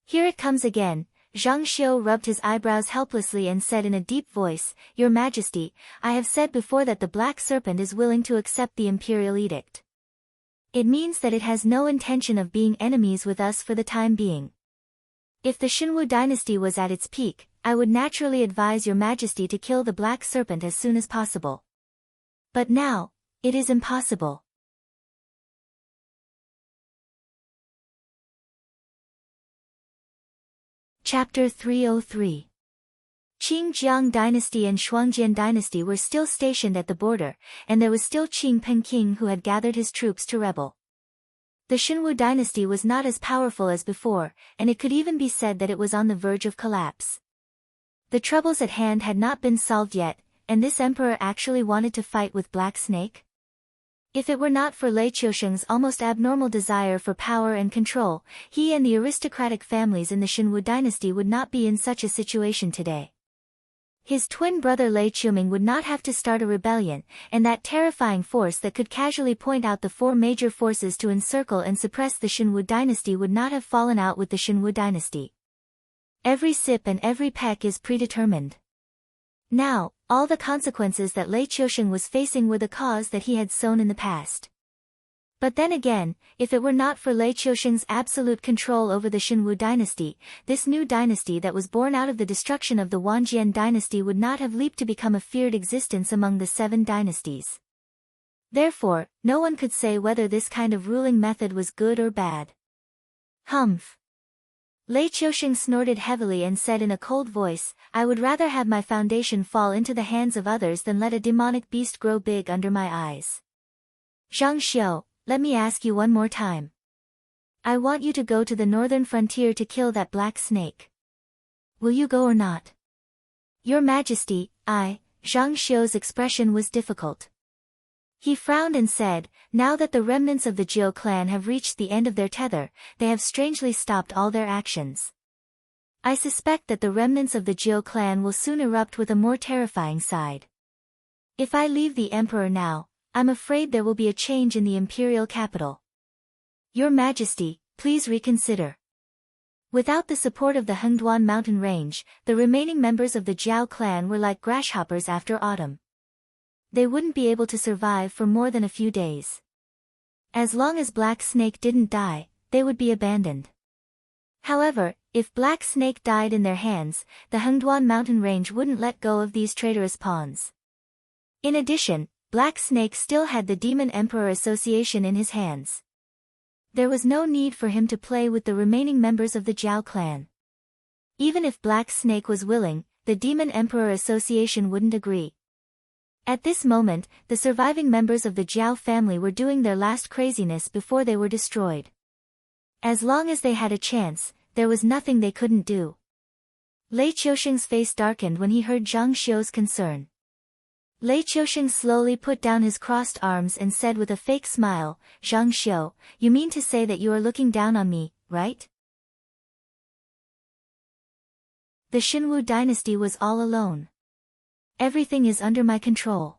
Here it comes again. Zhang Xiu rubbed his eyebrows helplessly and said in a deep voice, Your Majesty, I have said before that the Black Serpent is willing to accept the imperial edict. It means that it has no intention of being enemies with us for the time being. If the Shenwu dynasty was at its peak, I would naturally advise Your Majesty to kill the Black Serpent as soon as possible. But now, it is impossible. Chapter 303. Qing dynasty and Shuangjian dynasty were still stationed at the border, and there was still Qing Pen King who had gathered his troops to rebel. The Xinwu dynasty was not as powerful as before, and it could even be said that it was on the verge of collapse. The troubles at hand had not been solved yet, and this emperor actually wanted to fight with Black Snake? If it were not for Lei Qiusheng's almost abnormal desire for power and control, he and the aristocratic families in the Xinwu dynasty would not be in such a situation today. His twin brother Lei Qiuming would not have to start a rebellion, and that terrifying force that could casually point out the four major forces to encircle and suppress the Xinwu dynasty would not have fallen out with the Xinwu dynasty. Every sip and every peck is predetermined. Now, all the consequences that Lei Qiusheng was facing were the cause that he had sown in the past. But then again, if it were not for Lei Qiusheng's absolute control over the Xinwu dynasty, this new dynasty that was born out of the destruction of the Wanjian dynasty would not have leaped to become a feared existence among the 7 dynasties. Therefore, no one could say whether this kind of ruling method was good or bad. Humph. Lei Qiusheng snorted heavily and said in a cold voice, "I would rather have my foundation fall into the hands of others than let a demonic beast grow big under my eyes. Zhang Xiu, let me ask you one more time. I want you to go to the northern frontier to kill that Black Snake. Will you go or not?" "Your Majesty, Zhang Xiu's expression was difficult. He frowned and said, "Now that the remnants of the Jiu clan have reached the end of their tether, they have strangely stopped all their actions. I suspect that the remnants of the Jiu clan will soon erupt with a more terrifying side. If I leave the emperor now, I'm afraid there will be a change in the imperial capital. Your Majesty, please reconsider." Without the support of the Hengduan mountain range, the remaining members of the Jiao clan were like grasshoppers after autumn. They wouldn't be able to survive for more than a few days. As long as Black Snake didn't die, they would be abandoned. However, if Black Snake died in their hands, the Hengduan mountain range wouldn't let go of these traitorous pawns. In addition, Black Snake still had the Demon Emperor Association in his hands. There was no need for him to play with the remaining members of the Jiao clan. Even if Black Snake was willing, the Demon Emperor Association wouldn't agree. At this moment, the surviving members of the Jiao family were doing their last craziness before they were destroyed. As long as they had a chance, there was nothing they couldn't do. Lei Qiusheng's face darkened when he heard Zhang Xiu's concern. Lei Qiusheng slowly put down his crossed arms and said with a fake smile, "Zhang Xiu, you mean to say that you are looking down on me, right?" The Xinwu dynasty was all alone. "Everything is under my control.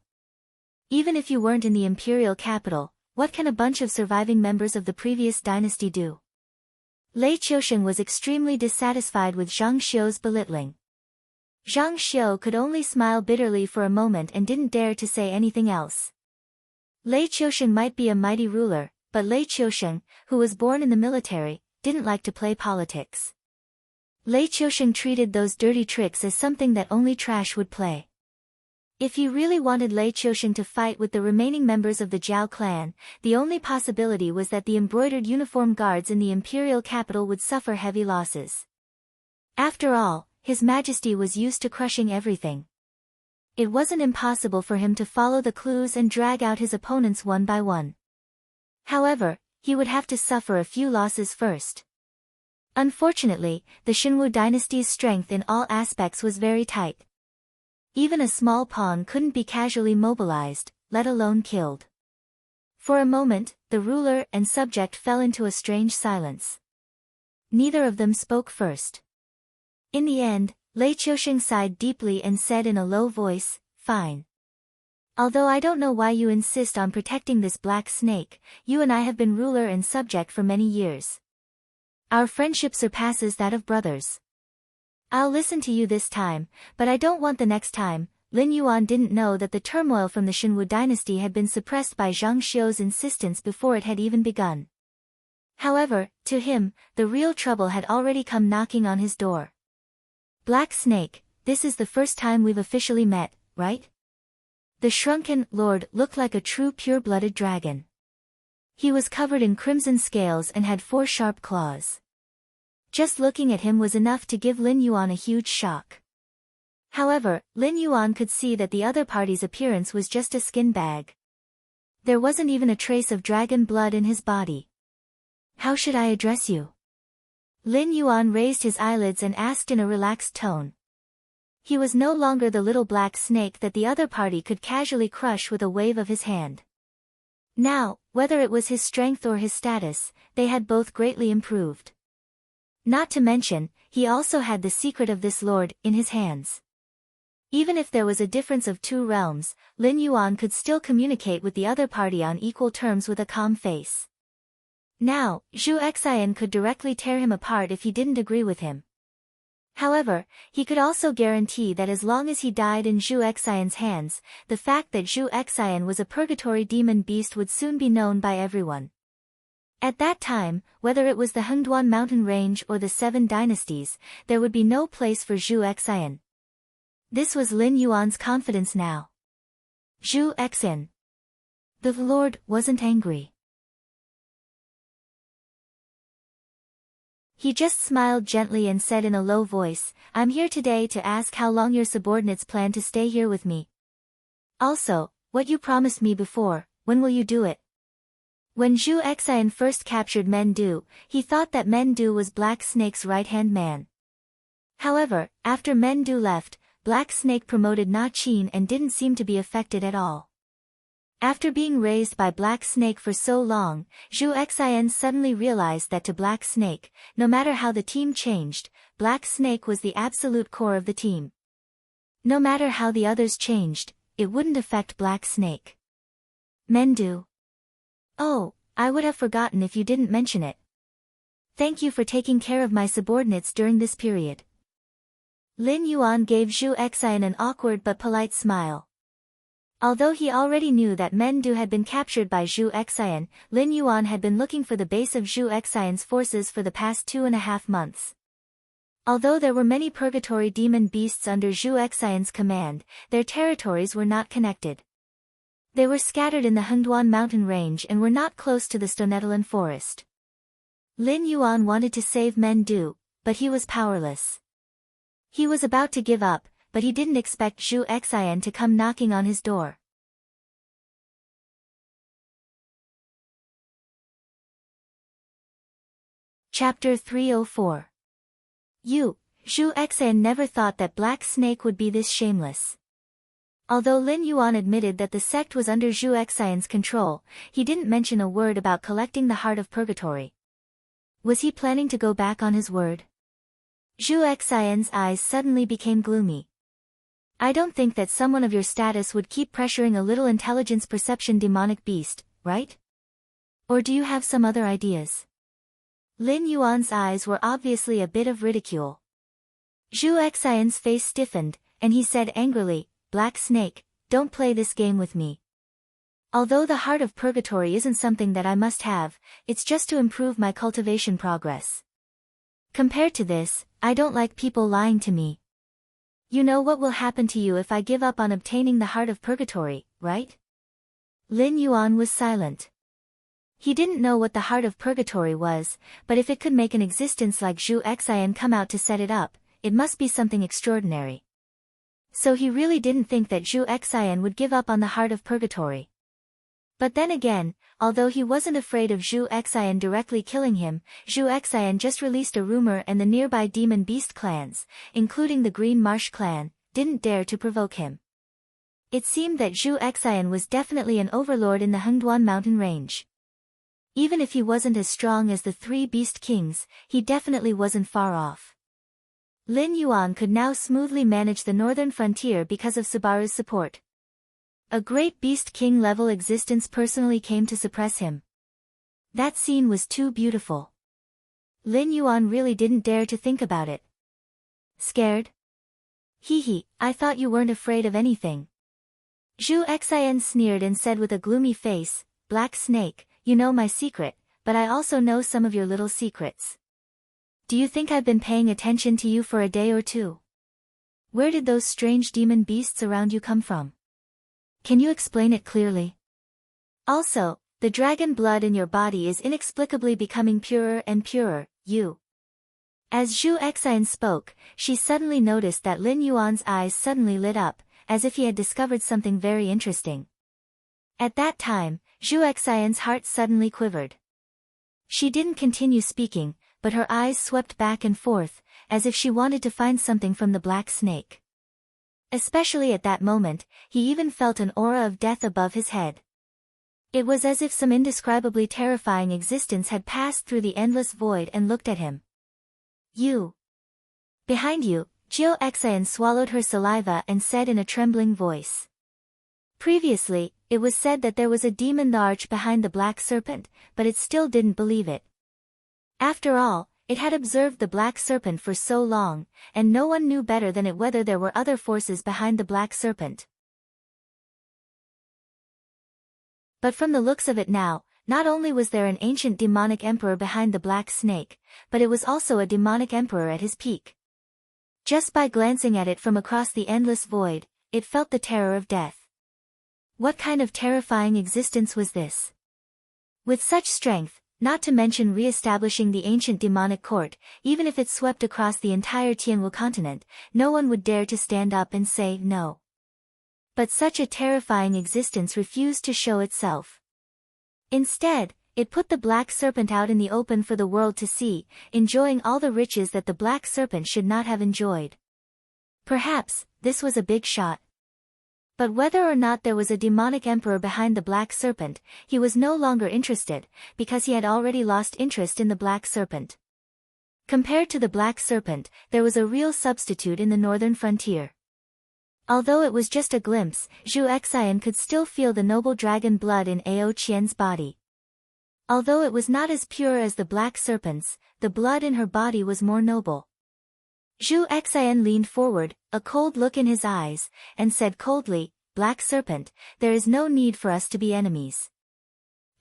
Even if you weren't in the imperial capital, what can a bunch of surviving members of the previous dynasty do?" Lei Qiusheng was extremely dissatisfied with Zhang Xiu's belittling. Zhang Xiu could only smile bitterly for a moment and didn't dare to say anything else. Lei Qiusheng might be a mighty ruler, but Lei Qiusheng, who was born in the military, didn't like to play politics. Lei Qiusheng treated those dirty tricks as something that only trash would play. If he really wanted Lei Qiusheng to fight with the remaining members of the Jiao clan, the only possibility was that the embroidered uniform guards in the imperial capital would suffer heavy losses. After all, His Majesty was used to crushing everything. It wasn't impossible for him to follow the clues and drag out his opponents one by one. However, he would have to suffer a few losses first. Unfortunately, the Xinwu dynasty's strength in all aspects was very tight. Even a small pawn couldn't be casually mobilized, let alone killed. For a moment, the ruler and subject fell into a strange silence. Neither of them spoke first. In the end, Lei Qiusheng sighed deeply and said in a low voice, "Fine. Although I don't know why you insist on protecting this Black Snake, you and I have been ruler and subject for many years. Our friendship surpasses that of brothers. I'll listen to you this time, but I don't want the next time." Lin Yuan didn't know that the turmoil from the Xinwu dynasty had been suppressed by Zhang Xiu's insistence before it had even begun. However, to him, the real trouble had already come knocking on his door. "Black Snake, this is the first time we've officially met, right?" The shrunken lord looked like a true pure-blooded dragon. He was covered in crimson scales and had 4 sharp claws. Just looking at him was enough to give Lin Yuan a huge shock. However, Lin Yuan could see that the other party's appearance was just a skin bag. There wasn't even a trace of dragon blood in his body. How should I address you? Lin Yuan raised his eyelids and asked in a relaxed tone. He was no longer the little black snake that the other party could casually crush with a wave of his hand. Now, whether it was his strength or his status, they had both greatly improved. Not to mention, he also had the secret of this lord in his hands. Even if there was a difference of 2 realms, Lin Yuan could still communicate with the other party on equal terms with a calm face. Now, Zhu Xian could directly tear him apart if he didn't agree with him. However, he could also guarantee that as long as he died in Zhu Xian's hands, the fact that Zhu Xian was a purgatory demon beast would soon be known by everyone. At that time, whether it was the Hengduan mountain range or the 7 dynasties, there would be no place for Zhu Xian. This was Lin Yuan's confidence now. Zhu Xian. The Lord wasn't angry. He just smiled gently and said in a low voice, "I'm here today to ask how long your subordinates plan to stay here with me. Also, what you promised me before, when will you do it?" When Zhu Xian first captured Mendu, he thought that Mendu was Black Snake's right-hand man. However, after Mendu left, Black Snake promoted Na Qin and didn't seem to be affected at all. After being raised by Black Snake for so long, Zhu Xian suddenly realized that to Black Snake, no matter how the team changed, Black Snake was the absolute core of the team. No matter how the others changed, it wouldn't affect Black Snake. Mendu. Oh, I would have forgotten if you didn't mention it. Thank you for taking care of my subordinates during this period. Lin Yuan gave Zhu Xian an awkward but polite smile. Although he already knew that Mendu had been captured by Zhu Xian, Lin Yuan had been looking for the base of Zhu Xian's forces for the past 2.5 months. Although there were many purgatory demon beasts under Zhu Xian's command, their territories were not connected. They were scattered in the Hengduan mountain range and were not close to the Stonetalan forest. Lin Yuan wanted to save Mendu, but he was powerless. He was about to give up, but he didn't expect Zhu Xian to come knocking on his door. Chapter 304. Zhu Xian never thought that Black Snake would be this shameless. Although Lin Yuan admitted that the sect was under Zhu Xian's control, he didn't mention a word about collecting the Heart of Purgatory. Was he planning to go back on his word? Zhu Xian's eyes suddenly became gloomy. I don't think that someone of your status would keep pressuring a little intelligence perception demonic beast, right? Or do you have some other ideas? Lin Yuan's eyes were obviously a bit of ridicule. Zhu Xian's face stiffened, and he said angrily, "Black Snake, don't play this game with me. Although the Heart of Purgatory isn't something that I must have, it's just to improve my cultivation progress. Compared to this, I don't like people lying to me. You know what will happen to you if I give up on obtaining the Heart of Purgatory, right?" Lin Yuan was silent. He didn't know what the Heart of Purgatory was, but if it could make an existence like Zhu Xian come out to set it up, it must be something extraordinary. So he really didn't think that Zhu Xian would give up on the Heart of Purgatory. But then again, although he wasn't afraid of Zhu Xian directly killing him, Zhu Xian just released a rumor and the nearby demon beast clans, including the Green Marsh clan, didn't dare to provoke him. It seemed that Zhu Xian was definitely an overlord in the Hengduan mountain range. Even if he wasn't as strong as the 3 beast kings, he definitely wasn't far off. Lin Yuan could now smoothly manage the northern frontier because of Subaru's support. A great beast king level existence personally came to suppress him. That scene was too beautiful. Lin Yuan really didn't dare to think about it. Scared? Hee, I thought you weren't afraid of anything. Zhu Xian sneered and said with a gloomy face, "Black Snake, you know my secret, but I also know some of your little secrets. Do you think I've been paying attention to you for a day or two? Where did those strange demon beasts around you come from? Can you explain it clearly? Also, the dragon blood in your body is inexplicably becoming purer and purer, Zhu As Zhu Exine spoke, she suddenly noticed that Lin Yuan's eyes suddenly lit up, as if he had discovered something very interesting. At that time, Zhu Exine's heart suddenly quivered. She didn't continue speaking, but her eyes swept back and forth, as if she wanted to find something from the black snake. Especially at that moment, he even felt an aura of death above his head. It was as if some indescribably terrifying existence had passed through the endless void and looked at him. You. Behind you, Zhu Exine swallowed her saliva and said in a trembling voice. Previously, it was said that there was a demon large behind the black serpent, but it still didn't believe it. After all, it had observed the black serpent for so long, and no one knew better than it whether there were other forces behind the black serpent. But from the looks of it now, not only was there an ancient demonic emperor behind the black snake, but it was also a demonic emperor at his peak. Just by glancing at it from across the endless void, it felt the terror of death. What kind of terrifying existence was this? With such strength, not to mention re-establishing the ancient demonic court, even if it swept across the entire Tianwu continent, no one would dare to stand up and say no. But such a terrifying existence refused to show itself. Instead, it put the black serpent out in the open for the world to see, enjoying all the riches that the black serpent should not have enjoyed. Perhaps, this was a big shot. But whether or not there was a demonic emperor behind the black serpent, he was no longer interested, because he had already lost interest in the black serpent. Compared to the black serpent, there was a real substitute in the northern frontier. Although it was just a glimpse, Zhu Exine could still feel the noble dragon blood in Ao Qian's body. Although it was not as pure as the black serpent's, the blood in her body was more noble. Zhu Exine leaned forward, a cold look in his eyes, and said coldly, "Black Serpent, there is no need for us to be enemies.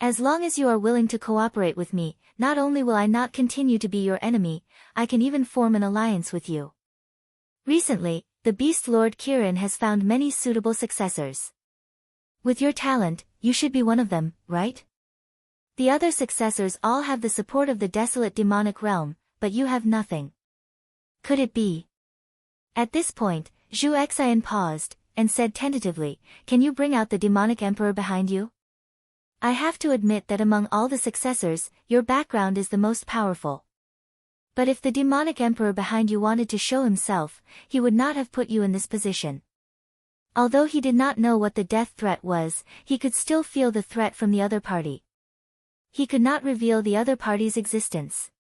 As long as you are willing to cooperate with me, not only will I not continue to be your enemy, I can even form an alliance with you." Recently, the Beast Lord Kirin has found many suitable successors. With your talent, you should be one of them, right? The other successors all have the support of the desolate demonic realm, but you have nothing. Could it be? At this point, Zhu Exine paused, and said tentatively, "Can you bring out the demonic emperor behind you? I have to admit that among all the successors, your background is the most powerful. But if the demonic emperor behind you wanted to show himself, he would not have put you in this position." Although he did not know what the death threat was, he could still feel the threat from the other party. He could not reveal the other party's existence.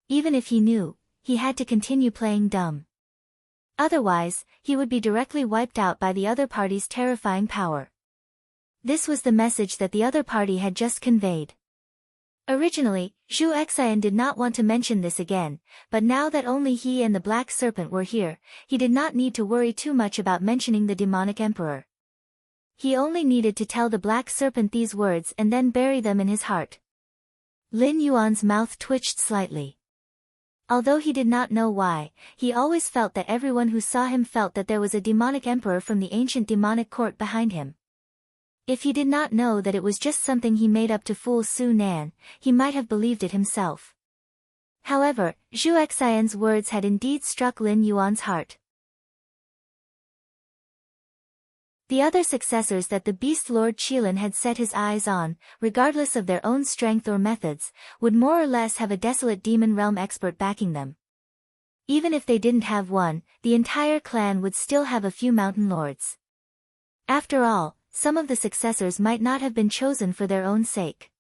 Even if he knew, he had to continue playing dumb. Otherwise, he would be directly wiped out by the other party's terrifying power. This was the message that the other party had just conveyed. Originally, Zhu Exine did not want to mention this again, but now that only he and the Black Serpent were here, he did not need to worry too much about mentioning the demonic emperor. He only needed to tell the Black Serpent these words and then bury them in his heart. Lin Yuan's mouth twitched slightly. Although he did not know why, he always felt that everyone who saw him felt that there was a demonic emperor from the ancient demonic court behind him. If he did not know that it was just something he made up to fool Su Nan, he might have believed it himself. However, Zhu Exine's words had indeed struck Lin Yuan's heart. The other successors that the Beast Lord Qilin had set his eyes on, regardless of their own strength or methods, would more or less have a desolate demon realm expert backing them. Even if they didn't have one, the entire clan would still have a few mountain lords. After all, some of the successors might not have been chosen for their own sake.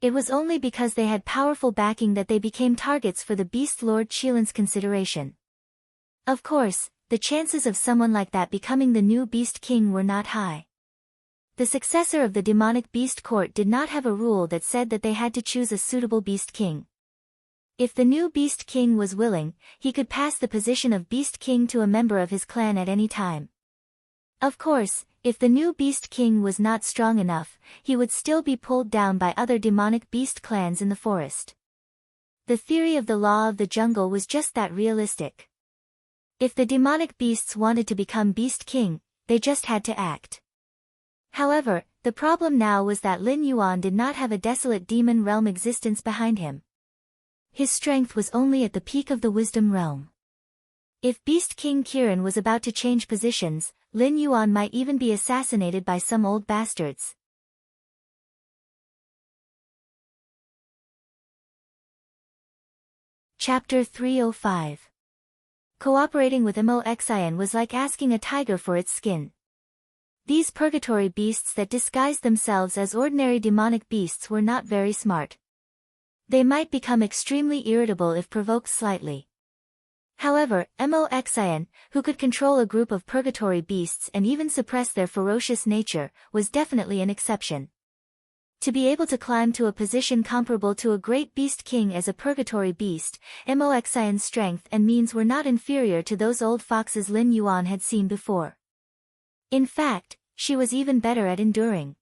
It was only because they had powerful backing that they became targets for the Beast Lord Qilin's consideration. Of course, the chances of someone like that becoming the new Beast King were not high. The successor of the demonic Beast Court did not have a rule that said that they had to choose a suitable Beast King. If the new Beast King was willing, he could pass the position of Beast King to a member of his clan at any time. Of course, if the new Beast King was not strong enough, he would still be pulled down by other demonic beast clans in the forest. The theory of the law of the jungle was just that realistic. If the demonic beasts wanted to become Beast King, they just had to act. However, the problem now was that Lin Yuan did not have a desolate demon realm existence behind him. His strength was only at the peak of the wisdom realm. If Beast King Kirin was about to change positions, Lin Yuan might even be assassinated by some old bastards. Chapter 305. Cooperating with Moxian was like asking a tiger for its skin. These purgatory beasts that disguised themselves as ordinary demonic beasts were not very smart. They might become extremely irritable if provoked slightly. However, Moxian, who could control a group of purgatory beasts and even suppress their ferocious nature, was definitely an exception. To be able to climb to a position comparable to a great beast king as a purgatory beast, Moxian's strength and means were not inferior to those old foxes Lin Yuan had seen before. In fact, she was even better at enduring.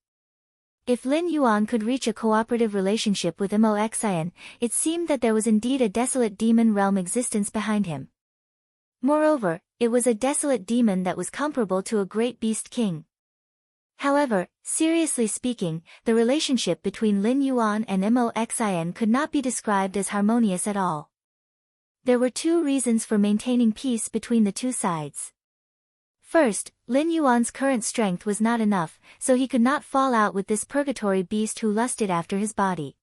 If Lin Yuan could reach a cooperative relationship with Moxian, it seemed that there was indeed a desolate demon realm existence behind him. Moreover, it was a desolate demon that was comparable to a great beast king. However, seriously speaking, the relationship between Lin Yuan and Moxian could not be described as harmonious at all. There were two reasons for maintaining peace between the two sides. First, Lin Yuan's current strength was not enough, so he could not fall out with this purgatory beast who lusted after his body.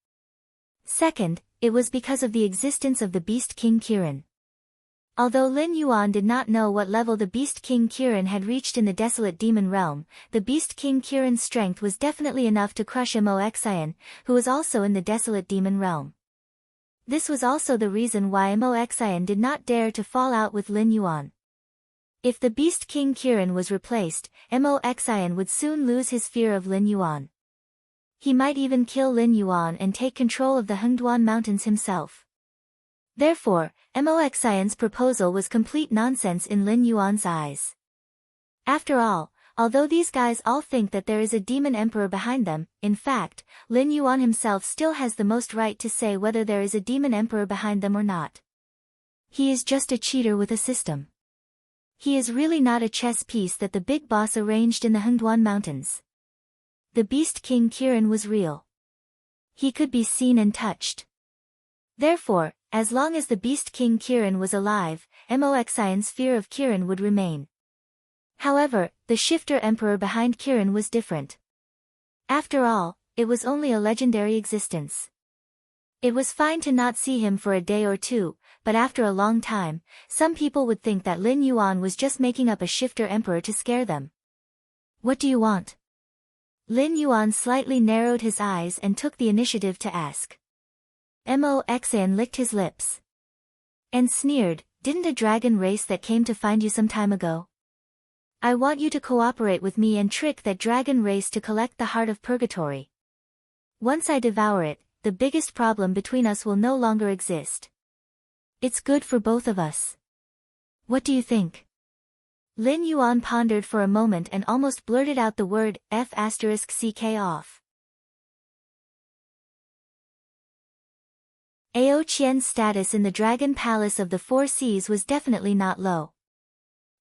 Second, it was because of the existence of the Beast King Kirin. Although Lin Yuan did not know what level the Beast King Kirin had reached in the desolate demon realm, the Beast King Kirin's strength was definitely enough to crush Moxian, who was also in the desolate demon realm. This was also the reason why Moxian did not dare to fall out with Lin Yuan. If the Beast King Kirin was replaced, Moxian would soon lose his fear of Lin Yuan. He might even kill Lin Yuan and take control of the Hengduan Mountains himself. Therefore, Moxian's proposal was complete nonsense in Lin Yuan's eyes. After all, although these guys all think that there is a demon emperor behind them, in fact, Lin Yuan himself still has the most right to say whether there is a demon emperor behind them or not. He is just a cheater with a system. He is really not a chess piece that the big boss arranged in the Hengduan Mountains. The Beast King Kirin was real. He could be seen and touched. Therefore, as long as the Beast King Kirin was alive, Moxian's fear of Kirin would remain. However, the shifter emperor behind Kirin was different. After all, it was only a legendary existence. It was fine to not see him for a day or two, but after a long time, some people would think that Lin Yuan was just making up a shifter emperor to scare them. What do you want? Lin Yuan slightly narrowed his eyes and took the initiative to ask. Moxian licked his lips and sneered, "Didn't a dragon race that came to find you some time ago? I want you to cooperate with me and trick that dragon race to collect the heart of purgatory. Once I devour it, the biggest problem between us will no longer exist. It's good for both of us. What do you think?" Lin Yuan pondered for a moment and almost blurted out the word F***ck off. Ao Qian's status in the Dragon Palace of the Four Seas was definitely not low.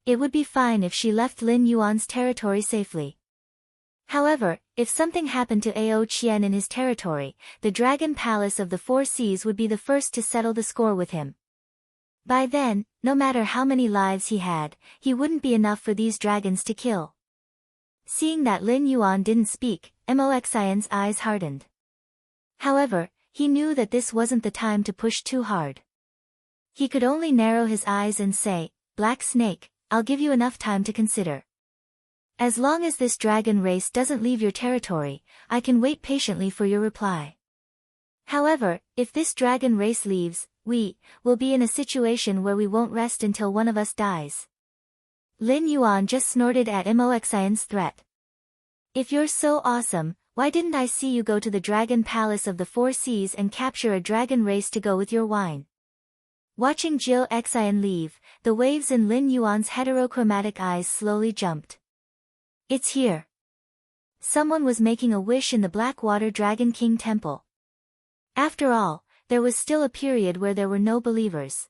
It would be fine if she left Lin Yuan's territory safely. However, if something happened to Ao Qian in his territory, the Dragon Palace of the Four Seas would be the first to settle the score with him. By then, no matter how many lives he had, he wouldn't be enough for these dragons to kill. Seeing that Lin Yuan didn't speak, Moxian's eyes hardened. However, he knew that this wasn't the time to push too hard. He could only narrow his eyes and say, "Black Snake, I'll give you enough time to consider. As long as this dragon race doesn't leave your territory, I can wait patiently for your reply. However, if this dragon race leaves, we will be in a situation where we won't rest until one of us dies." Lin Yuan just snorted at Moxian's threat. "If you're so awesome, why didn't I see you go to the Dragon Palace of the Four Seas and capture a dragon race to go with your wine?" Watching Moxian leave, the waves in Lin Yuan's heterochromatic eyes slowly jumped. "It's here." Someone was making a wish in the Blackwater Dragon King Temple. After all, there was still a period where there were no believers.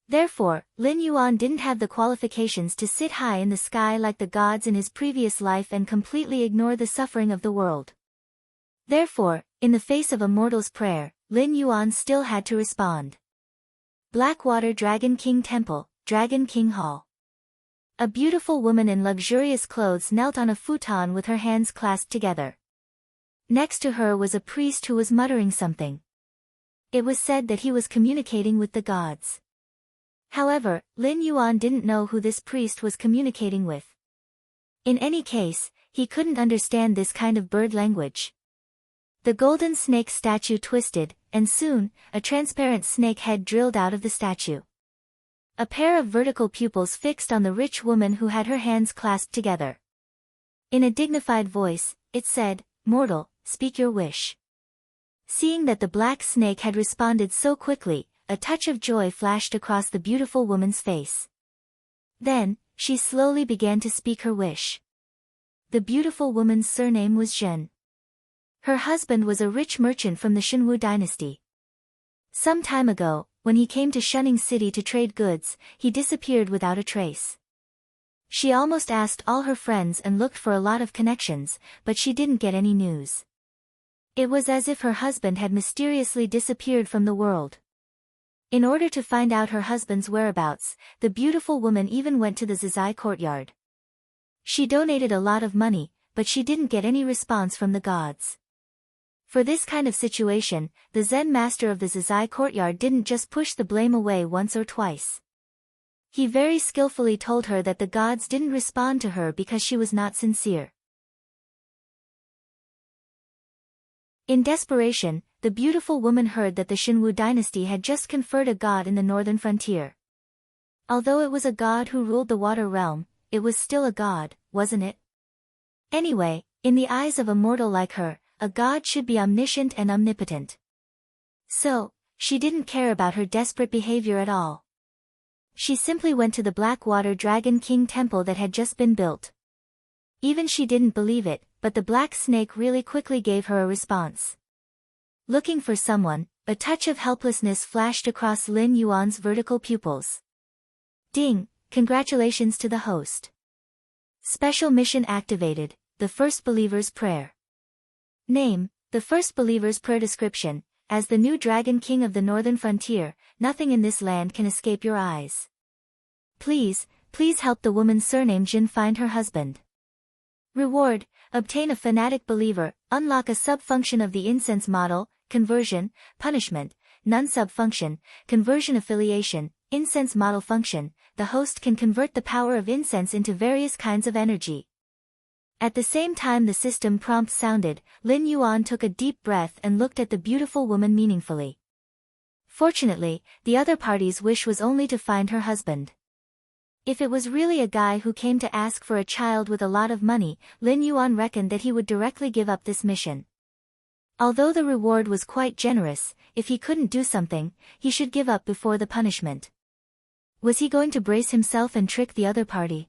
Therefore, Lin Yuan didn't have the qualifications to sit high in the sky like the gods in his previous life and completely ignore the suffering of the world. Therefore, in the face of a mortal's prayer, Lin Yuan still had to respond. Blackwater Dragon King Temple, Dragon King Hall. A beautiful woman in luxurious clothes knelt on a futon with her hands clasped together. Next to her was a priest who was muttering something. It was said that he was communicating with the gods. However, Lin Yuan didn't know who this priest was communicating with. In any case, he couldn't understand this kind of bird language. The golden snake statue twisted, and soon, a transparent snake head drilled out of the statue. A pair of vertical pupils fixed on the rich woman who had her hands clasped together. In a dignified voice, it said, "Mortal, speak your wish." Seeing that the black snake had responded so quickly, a touch of joy flashed across the beautiful woman's face. Then, she slowly began to speak her wish. The beautiful woman's surname was Zhen. Her husband was a rich merchant from the Shenwu dynasty. Some time ago, when he came to Shunning City to trade goods, he disappeared without a trace. She almost asked all her friends and looked for a lot of connections, but she didn't get any news. It was as if her husband had mysteriously disappeared from the world. In order to find out her husband's whereabouts, the beautiful woman even went to the Zizai courtyard. She donated a lot of money, but she didn't get any response from the gods. For this kind of situation, the Zen master of the Zizai courtyard didn't just push the blame away once or twice. He very skillfully told her that the gods didn't respond to her because she was not sincere. In desperation, the beautiful woman heard that the Shenwu dynasty had just conferred a god in the northern frontier. Although it was a god who ruled the water realm, it was still a god, wasn't it? Anyway, in the eyes of a mortal like her, a god should be omniscient and omnipotent. So, she didn't care about her desperate behavior at all. She simply went to the Blackwater Dragon King temple that had just been built. Even she didn't believe it, but the black snake really quickly gave her a response. Looking for someone, a touch of helplessness flashed across Lin Yuan's vertical pupils. Ding, congratulations to the host. Special mission activated, the First Believer's Prayer. Name, the First Believer's Prayer. Description, as the new Dragon King of the Northern Frontier, nothing in this land can escape your eyes. Please help the woman's surname Jin find her husband. Reward, obtain a fanatic believer, unlock a sub-function of the incense model, conversion, punishment, non-sub-function, conversion affiliation, incense model function. The host can convert the power of incense into various kinds of energy. At the same time the system prompt sounded, Lin Yuan took a deep breath and looked at the beautiful woman meaningfully. Fortunately, the other party's wish was only to find her husband. If it was really a guy who came to ask for a child with a lot of money, Lin Yuan reckoned that he would directly give up this mission. Although the reward was quite generous, if he couldn't do something, he should give up before the punishment. Was he going to brace himself and trick the other party?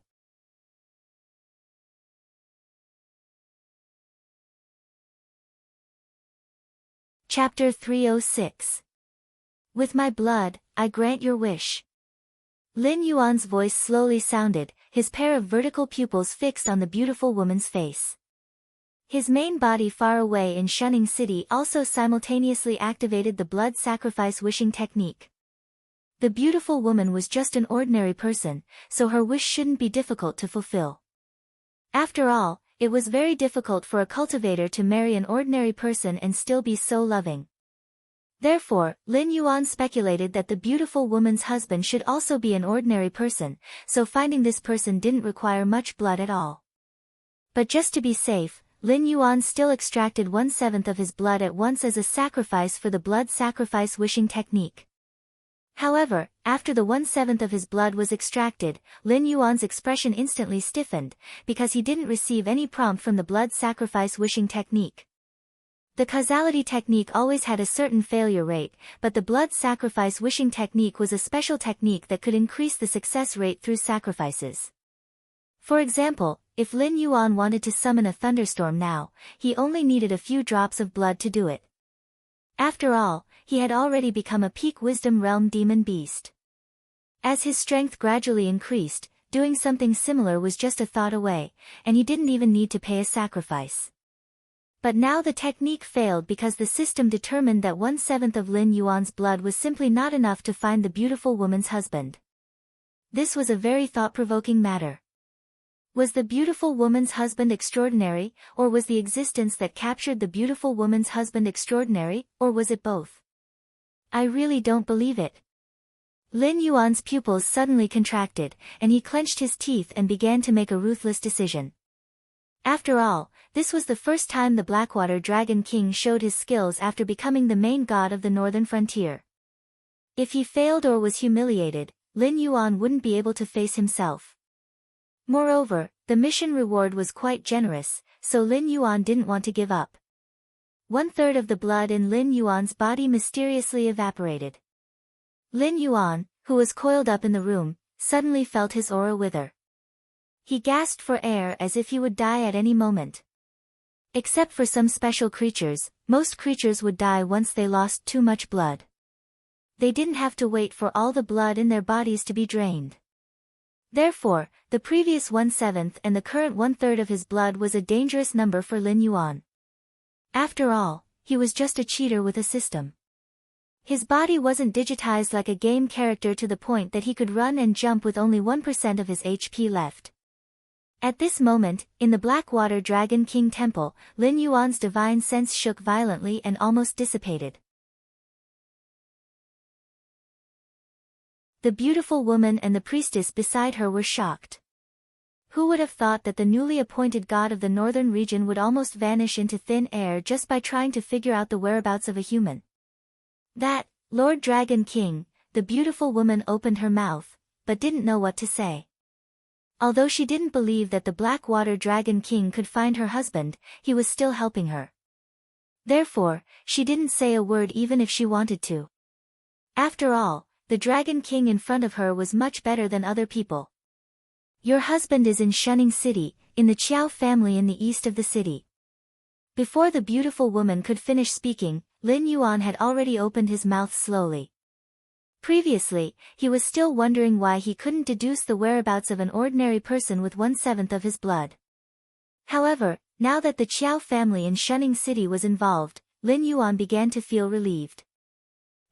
Chapter 306. With my blood, I grant your wish. Lin Yuan's voice slowly sounded, his pair of vertical pupils fixed on the beautiful woman's face. His main body far away in Shunning City also simultaneously activated the blood sacrifice wishing technique. The beautiful woman was just an ordinary person, so her wish shouldn't be difficult to fulfill. After all, it was very difficult for a cultivator to marry an ordinary person and still be so loving. Therefore, Lin Yuan speculated that the beautiful woman's husband should also be an ordinary person, so finding this person didn't require much blood at all. But just to be safe, Lin Yuan still extracted 1/7 of his blood at once as a sacrifice for the blood sacrifice wishing technique. However, after the 1/7 of his blood was extracted, Lin Yuan's expression instantly stiffened, because he didn't receive any prompt from the blood sacrifice wishing technique. The causality technique always had a certain failure rate, but the blood sacrifice wishing technique was a special technique that could increase the success rate through sacrifices. For example, if Lin Yuan wanted to summon a thunderstorm now, he only needed a few drops of blood to do it. After all, he had already become a peak wisdom realm demon beast. As his strength gradually increased, doing something similar was just a thought away, and he didn't even need to pay a sacrifice. But now the technique failed because the system determined that 1/7 of Lin Yuan's blood was simply not enough to find the beautiful woman's husband. This was a very thought-provoking matter. Was the beautiful woman's husband extraordinary, or was the existence that captured the beautiful woman's husband extraordinary, or was it both? I really don't believe it. Lin Yuan's pupils suddenly contracted, and he clenched his teeth and began to make a ruthless decision. After all, this was the first time the Blackwater Dragon King showed his skills after becoming the main god of the northern frontier. If he failed or was humiliated, Lin Yuan wouldn't be able to face himself. Moreover, the mission reward was quite generous, so Lin Yuan didn't want to give up. 1/3 of the blood in Lin Yuan's body mysteriously evaporated. Lin Yuan, who was coiled up in the room, suddenly felt his aura wither. He gasped for air as if he would die at any moment. Except for some special creatures, most creatures would die once they lost too much blood. They didn't have to wait for all the blood in their bodies to be drained. Therefore, the previous 1/7 and the current 1/3 of his blood was a dangerous number for Lin Yuan. After all, he was just a cheater with a system. His body wasn't digitized like a game character to the point that he could run and jump with only 1% of his HP left. At this moment, in the Blackwater Dragon King Temple, Lin Yuan's divine sense shook violently and almost dissipated. The beautiful woman and the priestess beside her were shocked. Who would have thought that the newly appointed god of the northern region would almost vanish into thin air just by trying to figure out the whereabouts of a human? That, Lord Dragon King, the beautiful woman opened her mouth, but didn't know what to say. Although she didn't believe that the Blackwater Dragon King could find her husband, he was still helping her. Therefore, she didn't say a word even if she wanted to. After all, the Dragon King in front of her was much better than other people. Your husband is in Shunning City, in the Qiao family in the east of the city. Before the beautiful woman could finish speaking, Lin Yuan had already opened his mouth slowly. Previously, he was still wondering why he couldn't deduce the whereabouts of an ordinary person with 1/7 of his blood. However, now that the Qiao family in Shunning City was involved, Lin Yuan began to feel relieved.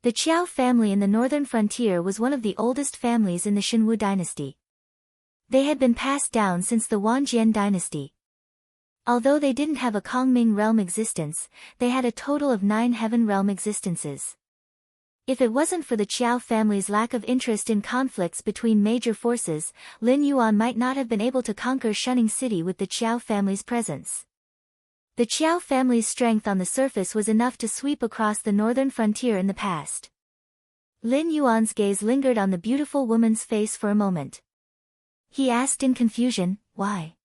The Qiao family in the northern frontier was one of the oldest families in the Xinwu dynasty. They had been passed down since the Wanjian dynasty. Although they didn't have a Kongming realm existence, they had a total of 9 heaven realm existences. If it wasn't for the Qiao family's lack of interest in conflicts between major forces, Lin Yuan might not have been able to conquer Shunning City with the Qiao family's presence. The Qiao family's strength on the surface was enough to sweep across the northern frontier in the past. Lin Yuan's gaze lingered on the beautiful woman's face for a moment. He asked in confusion, "Why?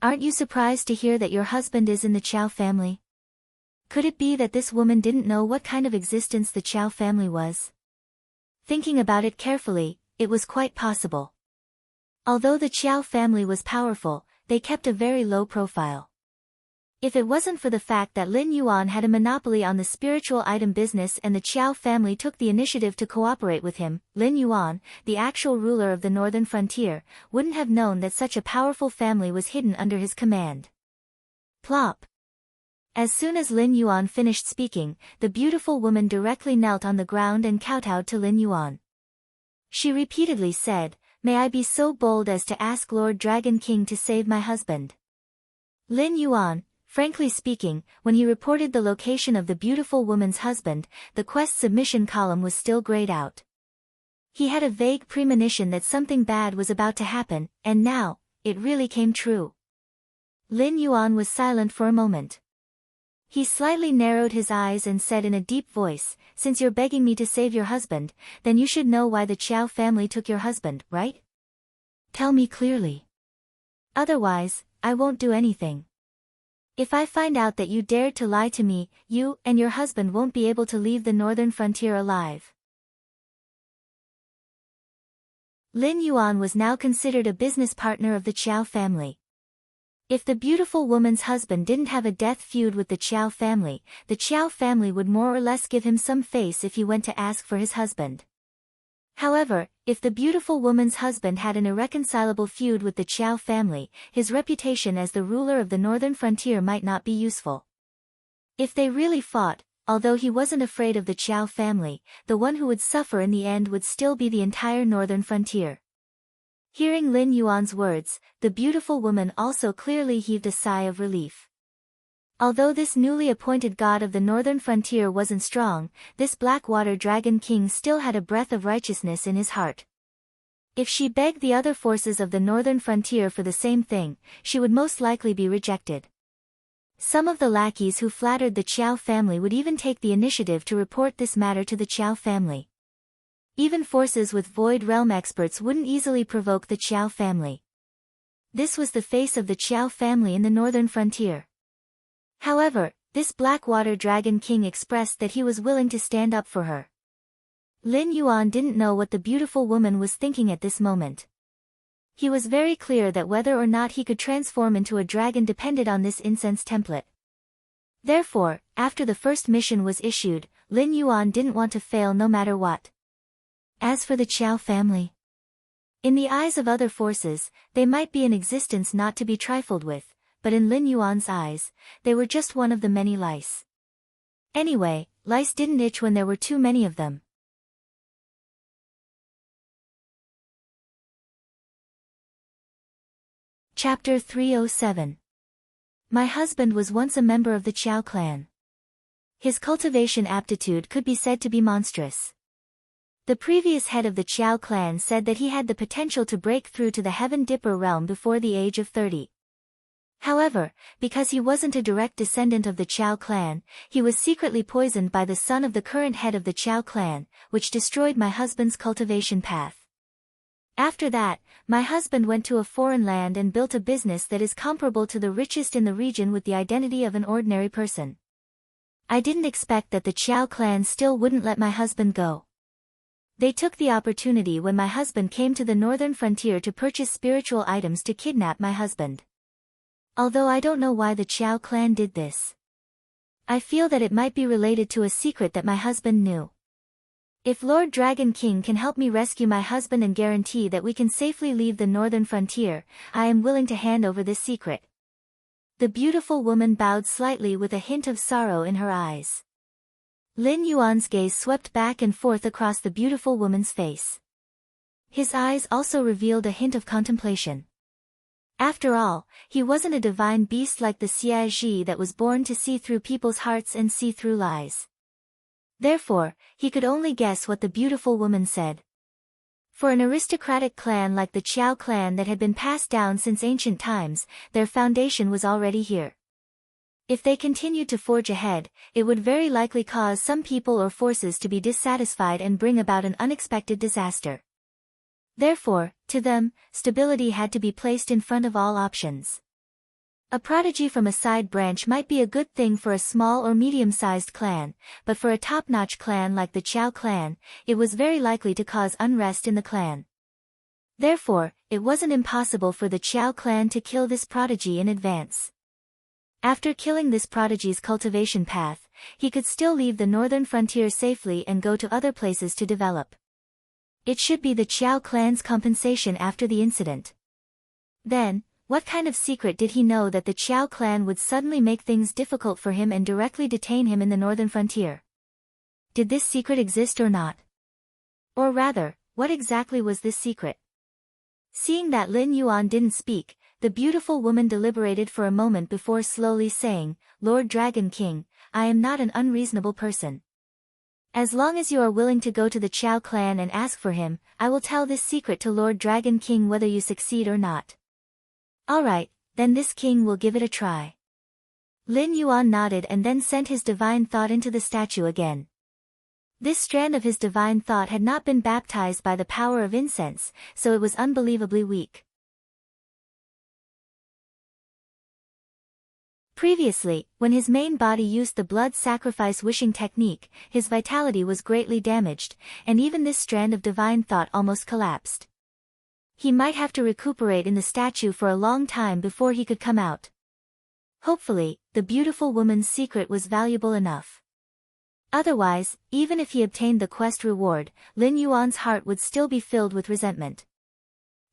Aren't you surprised to hear that your husband is in the Qiao family? Could it be that this woman didn't know what kind of existence the Qiao family was?" Thinking about it carefully, it was quite possible. Although the Qiao family was powerful, they kept a very low profile. If it wasn't for the fact that Lin Yuan had a monopoly on the spiritual item business and the Qiao family took the initiative to cooperate with him, Lin Yuan, the actual ruler of the northern frontier, wouldn't have known that such a powerful family was hidden under his command. Plop! As soon as Lin Yuan finished speaking, the beautiful woman directly knelt on the ground and kowtowed to Lin Yuan. She repeatedly said, "May I be so bold as to ask Lord Dragon King to save my husband?" Lin Yuan, frankly speaking, when he reported the location of the beautiful woman's husband, the quest submission column was still grayed out. He had a vague premonition that something bad was about to happen, and now, it really came true. Lin Yuan was silent for a moment. He slightly narrowed his eyes and said in a deep voice, "Since you're begging me to save your husband, then you should know why the Qiao family took your husband, right? Tell me clearly. Otherwise, I won't do anything. If I find out that you dared to lie to me, you and your husband won't be able to leave the northern frontier alive." Lin Yuan was now considered a business partner of the Qiao family. If the beautiful woman's husband didn't have a death feud with the Qiao family would more or less give him some face if he went to ask for his husband. However, if the beautiful woman's husband had an irreconcilable feud with the Qiao family, his reputation as the ruler of the northern frontier might not be useful. If they really fought, although he wasn't afraid of the Qiao family, the one who would suffer in the end would still be the entire northern frontier. Hearing Lin Yuan's words, the beautiful woman also clearly heaved a sigh of relief. Although this newly appointed god of the northern frontier wasn't strong, this Blackwater Dragon King still had a breath of righteousness in his heart. If she begged the other forces of the northern frontier for the same thing, she would most likely be rejected. Some of the lackeys who flattered the Qiao family would even take the initiative to report this matter to the Qiao family. Even forces with Void Realm experts wouldn't easily provoke the Qiao family. This was the face of the Qiao family in the northern frontier. However, this Blackwater Dragon King expressed that he was willing to stand up for her. Lin Yuan didn't know what the beautiful woman was thinking at this moment. He was very clear that whether or not he could transform into a dragon depended on this incense template. Therefore, after the first mission was issued, Lin Yuan didn't want to fail no matter what. As for the Qiao family, in the eyes of other forces, they might be an existence not to be trifled with, but in Lin Yuan's eyes, they were just one of the many lice. Anyway, lice didn't itch when there were too many of them. Chapter 307. My husband was once a member of the Qiao clan. His cultivation aptitude could be said to be monstrous. The previous head of the Qiao clan said that he had the potential to break through to the Heaven Dipper realm before the age of 30. However, because he wasn't a direct descendant of the Qiao clan, he was secretly poisoned by the son of the current head of the Qiao clan, which destroyed my husband's cultivation path. After that, my husband went to a foreign land and built a business that is comparable to the richest in the region with the identity of an ordinary person. I didn't expect that the Qiao clan still wouldn't let my husband go. They took the opportunity when my husband came to the northern frontier to purchase spiritual items to kidnap my husband. Although I don't know why the Qiao clan did this. I feel that it might be related to a secret that my husband knew. If Lord Dragon King can help me rescue my husband and guarantee that we can safely leave the northern frontier, I am willing to hand over this secret. The beautiful woman bowed slightly with a hint of sorrow in her eyes. Lin Yuan's gaze swept back and forth across the beautiful woman's face. His eyes also revealed a hint of contemplation. After all, he wasn't a divine beast like the Xiaozhi that was born to see through people's hearts and see through lies. Therefore, he could only guess what the beautiful woman said. For an aristocratic clan like the Qiao clan that had been passed down since ancient times, their foundation was already here. If they continued to forge ahead, it would very likely cause some people or forces to be dissatisfied and bring about an unexpected disaster. Therefore, to them, stability had to be placed in front of all options. A prodigy from a side branch might be a good thing for a small or medium-sized clan, but for a top-notch clan like the Qiao clan, it was very likely to cause unrest in the clan. Therefore, it wasn't impossible for the Qiao clan to kill this prodigy in advance. After killing this prodigy's cultivation path, he could still leave the northern frontier safely and go to other places to develop. It should be the Qiao clan's compensation after the incident. Then, what kind of secret did he know that the Qiao clan would suddenly make things difficult for him and directly detain him in the northern frontier? Did this secret exist or not? Or rather, what exactly was this secret? Seeing that Lin Yuan didn't speak, the beautiful woman deliberated for a moment before slowly saying, "Lord Dragon King, I am not an unreasonable person. As long as you are willing to go to the Qiao clan and ask for him, I will tell this secret to Lord Dragon King whether you succeed or not." "Alright, then this king will give it a try." Lin Yuan nodded and then sent his divine thought into the statue again. This strand of his divine thought had not been baptized by the power of incense, so it was unbelievably weak. Previously, when his main body used the blood sacrifice wishing technique, his vitality was greatly damaged, and even this strand of divine thought almost collapsed. He might have to recuperate in the statue for a long time before he could come out. Hopefully, the beautiful woman's secret was valuable enough. Otherwise, even if he obtained the quest reward, Lin Yuan's heart would still be filled with resentment.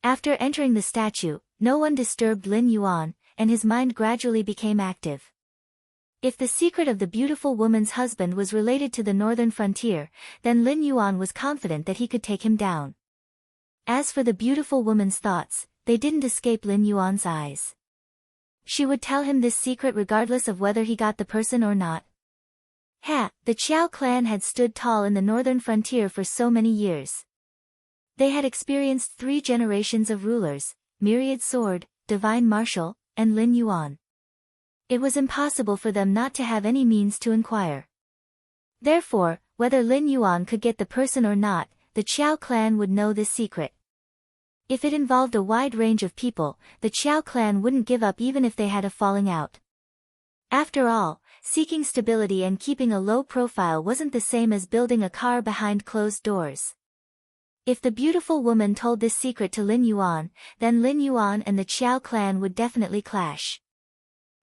After entering the statue, no one disturbed Lin Yuan, and his mind gradually became active. If the secret of the beautiful woman's husband was related to the northern frontier, then Lin Yuan was confident that he could take him down. As for the beautiful woman's thoughts, they didn't escape Lin Yuan's eyes. She would tell him this secret regardless of whether he got the person or not. The Qiao clan had stood tall in the northern frontier for so many years. They had experienced 3 generations of rulers, Myriad Sword, Divine Martial, and Lin Yuan. It was impossible for them not to have any means to inquire. Therefore, whether Lin Yuan could get the person or not, the Qiao clan would know this secret. If it involved a wide range of people, the Qiao clan wouldn't give up even if they had a falling out. After all, seeking stability and keeping a low profile wasn't the same as building a car behind closed doors. If the beautiful woman told this secret to Lin Yuan, then Lin Yuan and the Qiao clan would definitely clash.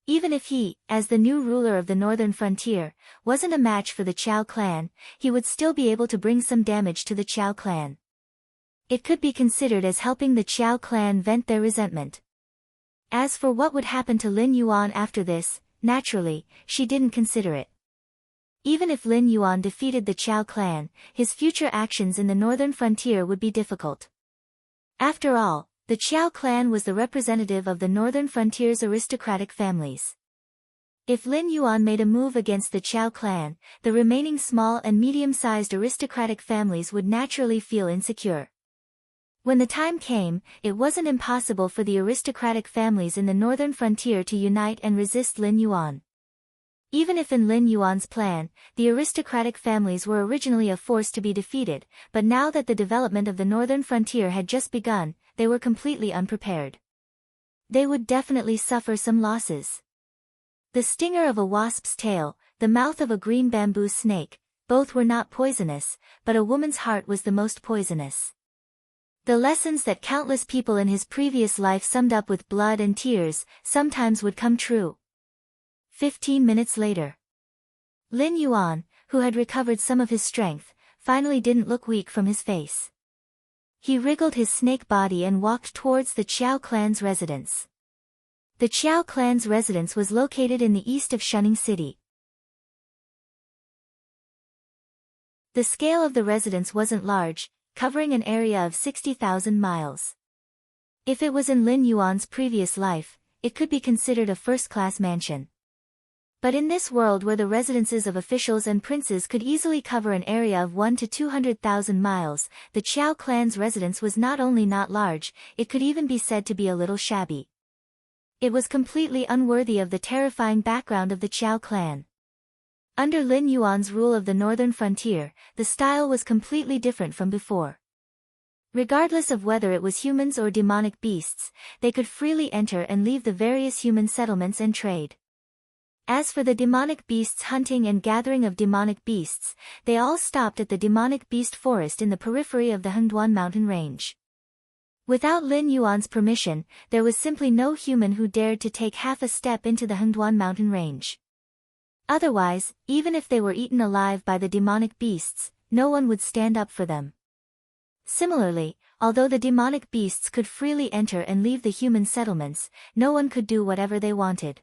Even if he, as the new ruler of the northern frontier, wasn't a match for the Qiao clan, he would still be able to bring some damage to the Qiao clan. It could be considered as helping the Qiao clan vent their resentment. As for what would happen to Lin Yuan after this, naturally, she didn't consider it. Even if Lin Yuan defeated the Qiao clan, his future actions in the northern frontier would be difficult. After all, the Qiao clan was the representative of the northern frontier's aristocratic families. If Lin Yuan made a move against the Qiao clan, the remaining small and medium-sized aristocratic families would naturally feel insecure. When the time came, it wasn't impossible for the aristocratic families in the northern frontier to unite and resist Lin Yuan. Even if in Lin Yuan's plan, the aristocratic families were originally a force to be defeated, but now that the development of the northern frontier had just begun, they were completely unprepared. They would definitely suffer some losses. The stinger of a wasp's tail, the mouth of a green bamboo snake, both were not poisonous, but a woman's heart was the most poisonous. The lessons that countless people in his previous life summed up with blood and tears sometimes would come true. 15 minutes later. Lin Yuan, who had recovered some of his strength, finally didn't look weak from his face. He wriggled his snake body and walked towards the Qiao clan's residence. The Qiao clan's residence was located in the east of Shunning City. The scale of the residence wasn't large, covering an area of 60,000 miles. If it was in Lin Yuan's previous life, it could be considered a first-class mansion. But in this world where the residences of officials and princes could easily cover an area of 1 to 200,000 miles, the Qiao clan's residence was not only not large, it could even be said to be a little shabby. It was completely unworthy of the terrifying background of the Qiao clan. Under Lin Yuan's rule of the northern frontier, the style was completely different from before. Regardless of whether it was humans or demonic beasts, they could freely enter and leave the various human settlements and trade. As for the demonic beasts hunting and gathering of demonic beasts, they all stopped at the demonic beast forest in the periphery of the Hengduan mountain range. Without Lin Yuan's permission, there was simply no human who dared to take half a step into the Hengduan mountain range. Otherwise, even if they were eaten alive by the demonic beasts, no one would stand up for them. Similarly, although the demonic beasts could freely enter and leave the human settlements, no one could do whatever they wanted.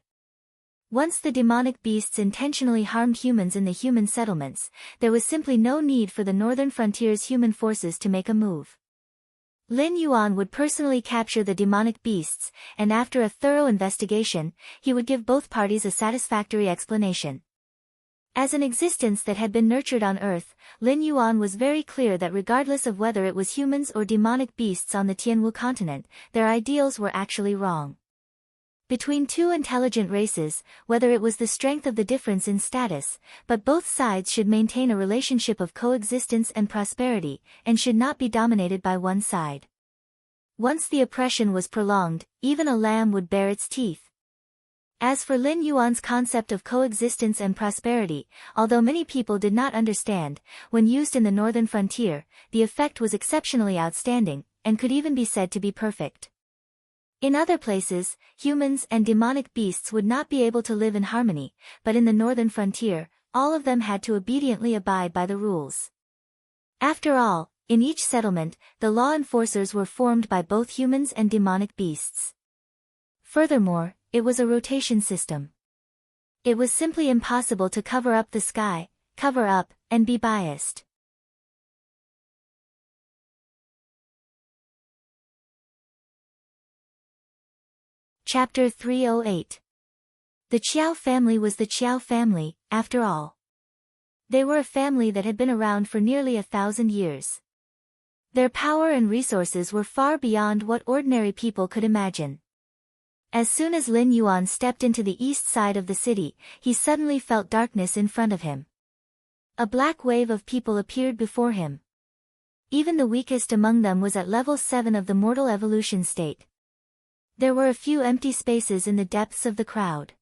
Once the demonic beasts intentionally harmed humans in the human settlements, there was simply no need for the northern frontier's human forces to make a move. Lin Yuan would personally capture the demonic beasts, and after a thorough investigation, he would give both parties a satisfactory explanation. As an existence that had been nurtured on Earth, Lin Yuan was very clear that regardless of whether it was humans or demonic beasts on the Tianwu continent, their ideals were actually wrong. Between two intelligent races, whether it was the strength of the difference in status, but both sides should maintain a relationship of coexistence and prosperity, and should not be dominated by one side. Once the oppression was prolonged, even a lamb would bare its teeth. As for Lin Yuan's concept of coexistence and prosperity, although many people did not understand, when used in the northern frontier, the effect was exceptionally outstanding, and could even be said to be perfect. In other places, humans and demonic beasts would not be able to live in harmony, but in the northern frontier, all of them had to obediently abide by the rules. After all, in each settlement, the law enforcers were formed by both humans and demonic beasts. Furthermore, it was a rotation system. It was simply impossible to cover up the sky, cover up, and be biased. Chapter 308. The Qiao family was the Qiao family, after all. They were a family that had been around for nearly 1,000 years. Their power and resources were far beyond what ordinary people could imagine. As soon as Lin Yuan stepped into the east side of the city, he suddenly felt darkness in front of him. A black wave of people appeared before him. Even the weakest among them was at level 7 of the mortal evolution state. There were a few empty spaces in the depths of the crowd.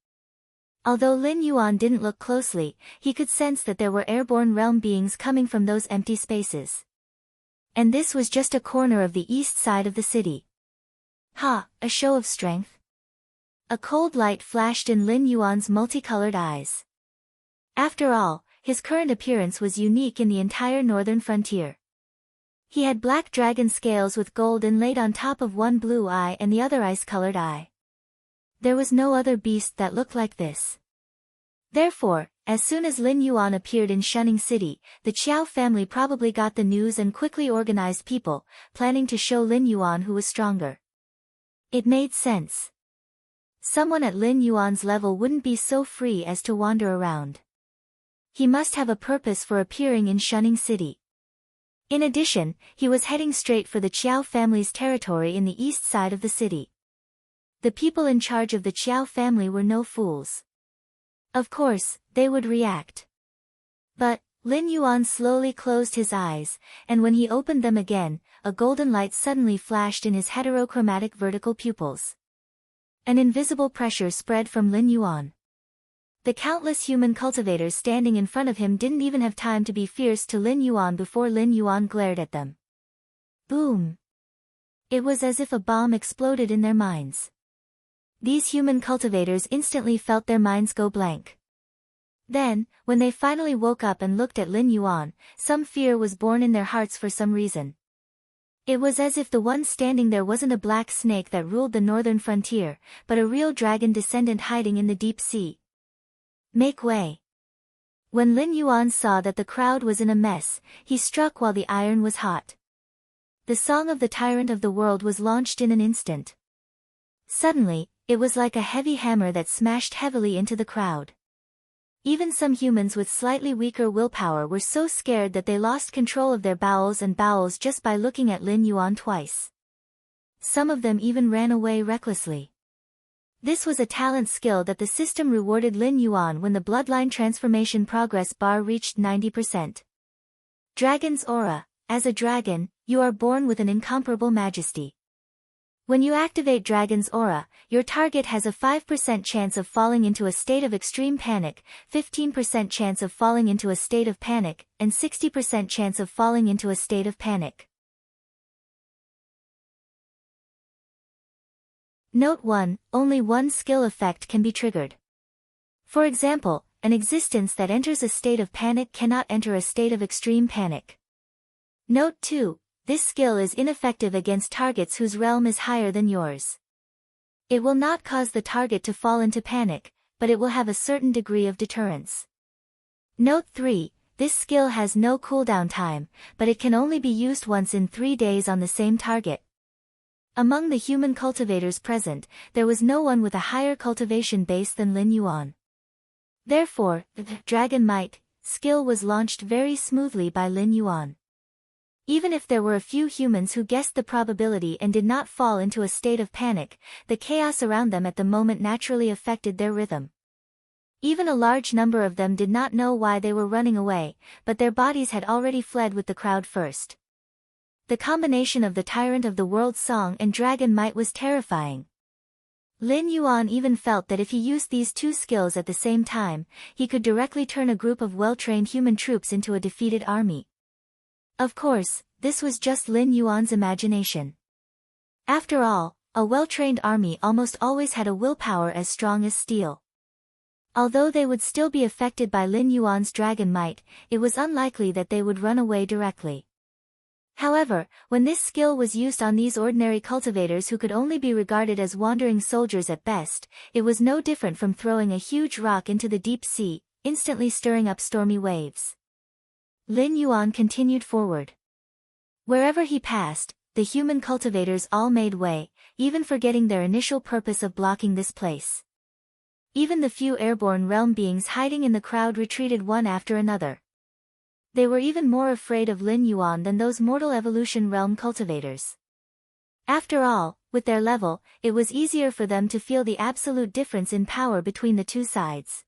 Although Lin Yuan didn't look closely, he could sense that there were airborne realm beings coming from those empty spaces. And this was just a corner of the east side of the city. Ha, a show of strength? A cold light flashed in Lin Yuan's multicolored eyes. After all, his current appearance was unique in the entire northern frontier. He had black dragon scales with gold inlaid on top of one blue eye and the other ice-colored eye. There was no other beast that looked like this. Therefore, as soon as Lin Yuan appeared in Shunning City, the Qiao family probably got the news and quickly organized people, planning to show Lin Yuan who was stronger. It made sense. Someone at Lin Yuan's level wouldn't be so free as to wander around. He must have a purpose for appearing in Shunning City. In addition, he was heading straight for the Qiao family's territory in the east side of the city. The people in charge of the Qiao family were no fools. Of course, they would react. But, Lin Yuan slowly closed his eyes, and when he opened them again, a golden light suddenly flashed in his heterochromatic vertical pupils. An invisible pressure spread from Lin Yuan. The countless human cultivators standing in front of him didn't even have time to be fierce to Lin Yuan before Lin Yuan glared at them. Boom! It was as if a bomb exploded in their minds. These human cultivators instantly felt their minds go blank. Then, when they finally woke up and looked at Lin Yuan, some fear was born in their hearts for some reason. It was as if the one standing there wasn't a black snake that ruled the northern frontier, but a real dragon descendant hiding in the deep sea. Make way. When Lin Yuan saw that the crowd was in a mess, he struck while the iron was hot. The song of the tyrant of the world was launched in an instant. Suddenly, it was like a heavy hammer that smashed heavily into the crowd. Even some humans with slightly weaker willpower were so scared that they lost control of their bowels just by looking at Lin Yuan twice. Some of them even ran away recklessly. This was a talent skill that the system rewarded Lin Yuan when the bloodline transformation progress bar reached 90%. Dragon's Aura. As a dragon, you are born with an incomparable majesty. When you activate Dragon's Aura, your target has a 5% chance of falling into a state of extreme panic, 15% chance of falling into a state of panic, and 60% chance of falling into a state of panic. Note 1. Only one skill effect can be triggered. For example, an existence that enters a state of panic cannot enter a state of extreme panic. Note 2. This skill is ineffective against targets whose realm is higher than yours. It will not cause the target to fall into panic, but it will have a certain degree of deterrence. Note 3. This skill has no cooldown time, but it can only be used once in 3 days on the same target. Among the human cultivators present, there was no one with a higher cultivation base than Lin Yuan. Therefore, the Dragon Might skill was launched very smoothly by Lin Yuan. Even if there were a few humans who guessed the probability and did not fall into a state of panic, the chaos around them at the moment naturally affected their rhythm. Even a large number of them did not know why they were running away, but their bodies had already fled with the crowd first. The combination of the Tyrant of the World's song and Dragon Might was terrifying. Lin Yuan even felt that if he used these two skills at the same time, he could directly turn a group of well-trained human troops into a defeated army. Of course, this was just Lin Yuan's imagination. After all, a well-trained army almost always had a willpower as strong as steel. Although they would still be affected by Lin Yuan's Dragon Might, it was unlikely that they would run away directly. However, when this skill was used on these ordinary cultivators who could only be regarded as wandering soldiers at best, it was no different from throwing a huge rock into the deep sea, instantly stirring up stormy waves. Lin Yuan continued forward. Wherever he passed, the human cultivators all made way, even forgetting their initial purpose of blocking this place. Even the few airborne realm beings hiding in the crowd retreated one after another. They were even more afraid of Lin Yuan than those mortal evolution realm cultivators. After all, with their level, it was easier for them to feel the absolute difference in power between the two sides.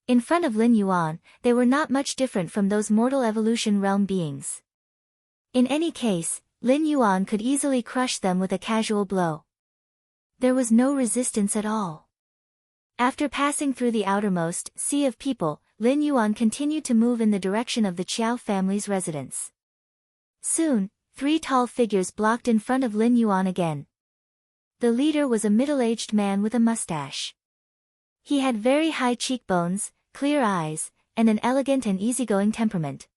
In front of Lin Yuan, they were not much different from those mortal evolution realm beings. In any case, Lin Yuan could easily crush them with a casual blow. There was no resistance at all. After passing through the outermost sea of people, Lin Yuan continued to move in the direction of the Qiao family's residence. Soon, 3 tall figures blocked in front of Lin Yuan again. The leader was a middle-aged man with a mustache. He had very high cheekbones, clear eyes, and an elegant and easygoing temperament.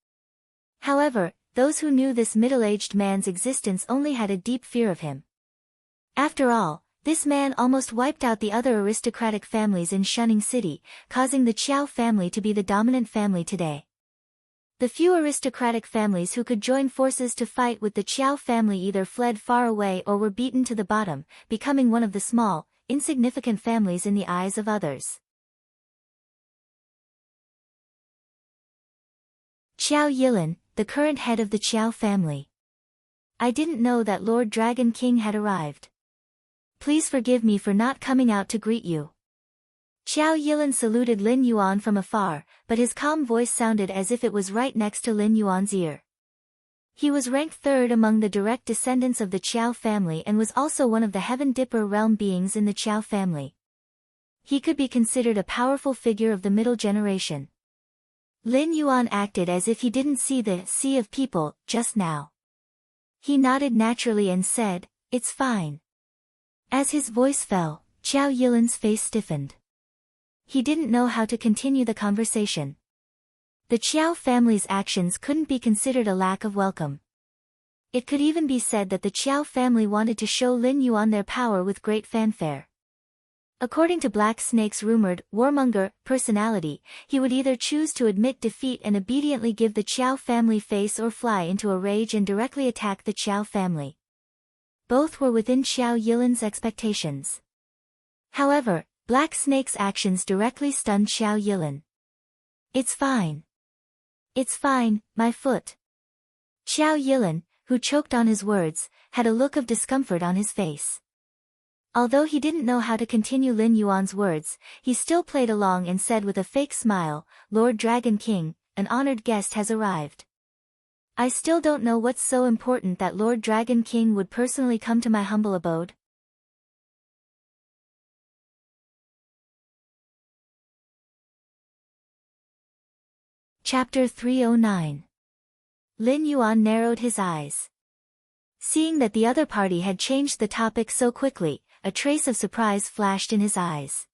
However, those who knew this middle-aged man's existence only had a deep fear of him. After all, this man almost wiped out the other aristocratic families in Shunning City, causing the Qiao family to be the dominant family today. The few aristocratic families who could join forces to fight with the Qiao family either fled far away or were beaten to the bottom, becoming one of the small, insignificant families in the eyes of others. Qiao Yilin, the current head of the Qiao family. I didn't know that Lord Dragon King had arrived. Please forgive me for not coming out to greet you. Qiao Yilin saluted Lin Yuan from afar, but his calm voice sounded as if it was right next to Lin Yuan's ear. He was ranked 3rd among the direct descendants of the Qiao family and was also one of the Heaven Dipper realm beings in the Qiao family. He could be considered a powerful figure of the middle generation. Lin Yuan acted as if he didn't see the sea of people just now. He nodded naturally and said, "It's fine." As his voice fell, Qiao Yilin's face stiffened. He didn't know how to continue the conversation. The Qiao family's actions couldn't be considered a lack of welcome. It could even be said that the Qiao family wanted to show Lin Yuan their power with great fanfare. According to Black Snake's rumored warmonger personality, he would either choose to admit defeat and obediently give the Qiao family face or fly into a rage and directly attack the Qiao family. Both were within Qiao Yilin's expectations. However, Black Snake's actions directly stunned Qiao Yilin. "It's fine. It's fine, my foot." Qiao Yilin, who choked on his words, had a look of discomfort on his face. Although he didn't know how to continue Lin Yuan's words, he still played along and said with a fake smile, "Lord Dragon King, an honored guest has arrived. I still don't know what's so important that Lord Dragon King would personally come to my humble abode." Chapter 309. Lin Yuan narrowed his eyes. Seeing that the other party had changed the topic so quickly, a trace of surprise flashed in his eyes.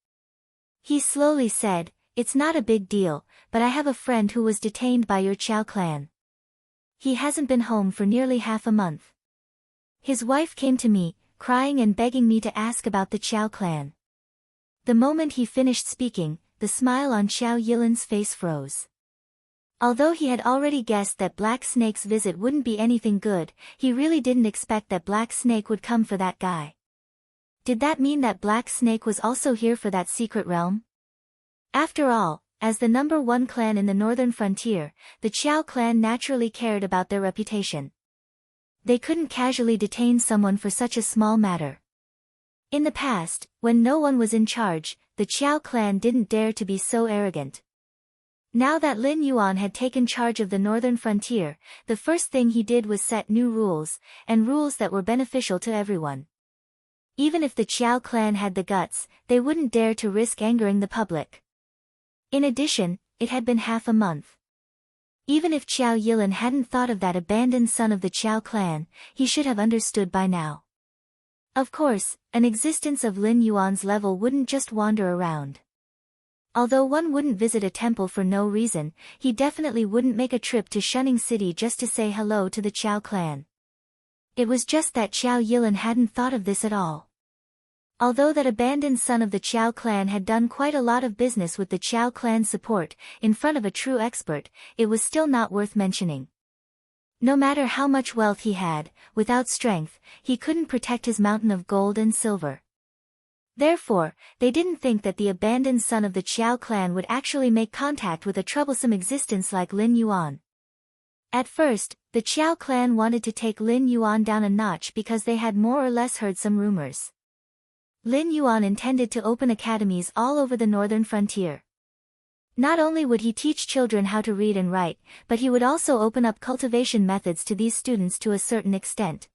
He slowly said, "It's not a big deal, but I have a friend who was detained by your Qiao clan. He hasn't been home for nearly half a month. His wife came to me, crying and begging me to ask about the Qiao clan." The moment he finished speaking, the smile on Qiao Yilin's face froze. Although he had already guessed that Black Snake's visit wouldn't be anything good, he really didn't expect that Black Snake would come for that guy. Did that mean that Black Snake was also here for that secret realm? After all, as the #1 clan in the northern frontier, the Qiao clan naturally cared about their reputation. They couldn't casually detain someone for such a small matter. In the past, when no one was in charge, the Qiao clan didn't dare to be so arrogant. Now that Lin Yuan had taken charge of the northern frontier, the first thing he did was set new rules, and rules that were beneficial to everyone. Even if the Qiao clan had the guts, they wouldn't dare to risk angering the public. In addition, it had been half a month. Even if Qiao Yilin hadn't thought of that abandoned son of the Qiao clan, he should have understood by now. Of course, an existence of Lin Yuan's level wouldn't just wander around. Although one wouldn't visit a temple for no reason, he definitely wouldn't make a trip to Shunning City just to say hello to the Qiao clan. It was just that Qiao Yilan hadn't thought of this at all. Although that abandoned son of the Qiao clan had done quite a lot of business with the Qiao clan's support, in front of a true expert, it was still not worth mentioning. No matter how much wealth he had, without strength, he couldn't protect his mountain of gold and silver. Therefore, they didn't think that the abandoned son of the Qiao clan would actually make contact with a troublesome existence like Lin Yuan. At first, the Qiao clan wanted to take Lin Yuan down a notch because they had more or less heard some rumors. Lin Yuan intended to open academies all over the northern frontier. Not only would he teach children how to read and write, but he would also open up cultivation methods to these students to a certain extent.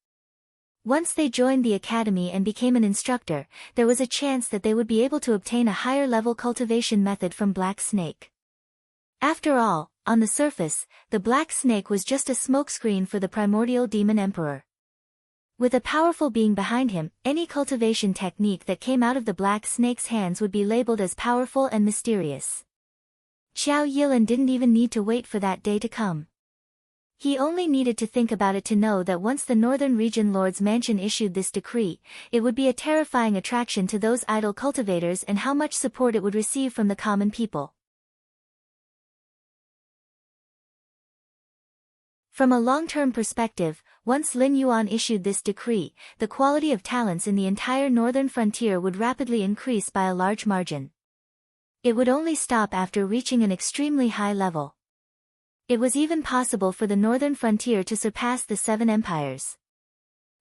Once they joined the academy and became an instructor, there was a chance that they would be able to obtain a higher-level cultivation method from Black Snake. After all, on the surface, the Black Snake was just a smokescreen for the primordial demon emperor. With a powerful being behind him, any cultivation technique that came out of the Black Snake's hands would be labeled as powerful and mysterious. Qiao Yilan didn't even need to wait for that day to come. He only needed to think about it to know that once the Northern Region Lord's mansion issued this decree, it would be a terrifying attraction to those idle cultivators and how much support it would receive from the common people. From a long-term perspective, once Lin Yuan issued this decree, the quality of talents in the entire northern frontier would rapidly increase by a large margin. It would only stop after reaching an extremely high level. It was even possible for the northern frontier to surpass the Seven Empires.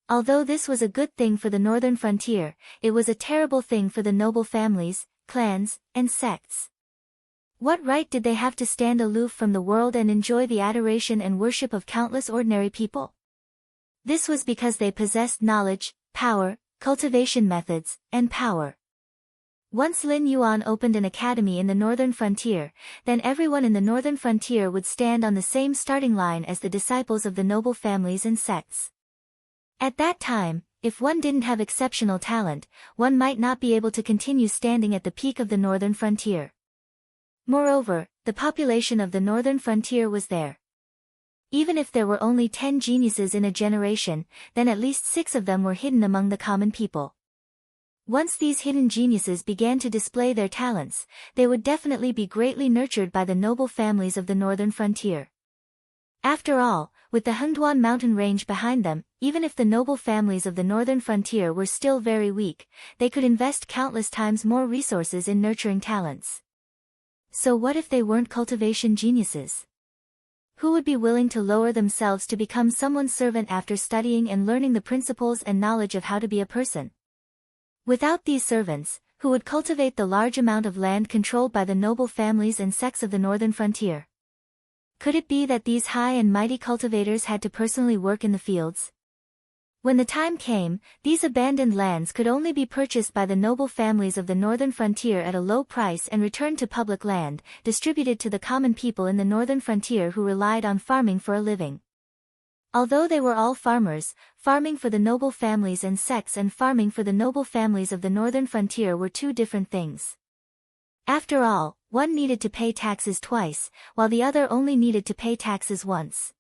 Although this was a good thing for the northern frontier, it was a terrible thing for the noble families, clans, and sects. What right did they have to stand aloof from the world and enjoy the adoration and worship of countless ordinary people? This was because they possessed knowledge, power, cultivation methods, and power. Once Lin Yuan opened an academy in the northern frontier, then everyone in the northern frontier would stand on the same starting line as the disciples of the noble families and sects. At that time, if one didn't have exceptional talent, one might not be able to continue standing at the peak of the northern frontier. Moreover, the population of the northern frontier was there. Even if there were only 10 geniuses in a generation, then at least 6 of them were hidden among the common people. Once these hidden geniuses began to display their talents, they would definitely be greatly nurtured by the noble families of the northern frontier. After all, with the Hengduan mountain range behind them, even if the noble families of the northern frontier were still very weak, they could invest countless times more resources in nurturing talents. So what if they weren't cultivation geniuses? Who would be willing to lower themselves to become someone's servant after studying and learning the principles and knowledge of how to be a person? Without these servants, who would cultivate the large amount of land controlled by the noble families and sects of the northern frontier? Could it be that these high and mighty cultivators had to personally work in the fields? When the time came, these abandoned lands could only be purchased by the noble families of the northern frontier at a low price and returned to public land, distributed to the common people in the northern frontier who relied on farming for a living. Although they were all farmers, farming for the noble families and sects and farming for the noble families of the northern frontier were two different things. After all, one needed to pay taxes twice, while the other only needed to pay taxes once.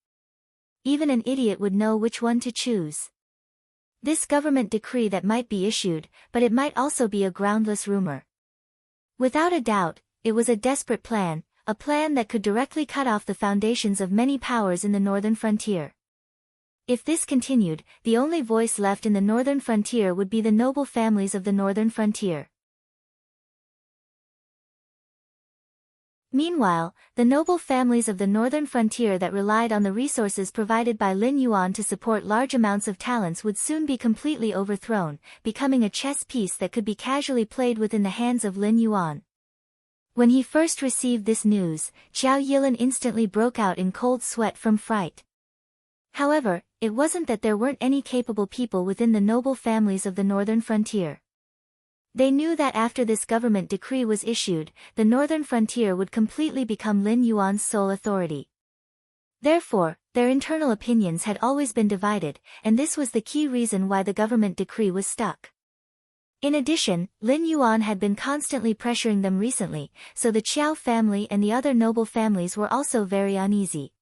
Even an idiot would know which one to choose. This government decree that might be issued, but it might also be a groundless rumor. Without a doubt, it was a desperate plan, a plan that could directly cut off the foundations of many powers in the northern frontier. If this continued, the only voice left in the northern frontier would be the noble families of the northern frontier. Meanwhile, the noble families of the northern frontier that relied on the resources provided by Lin Yuan to support large amounts of talents would soon be completely overthrown, becoming a chess piece that could be casually played within the hands of Lin Yuan. When he first received this news, Qiao Yilan instantly broke out in cold sweat from fright. However, it wasn't that there weren't any capable people within the noble families of the northern frontier. They knew that after this government decree was issued, the northern frontier would completely become Lin Yuan's sole authority. Therefore, their internal opinions had always been divided, and this was the key reason why the government decree was stuck. In addition, Lin Yuan had been constantly pressuring them recently, so the Qiao family and the other noble families were also very uneasy.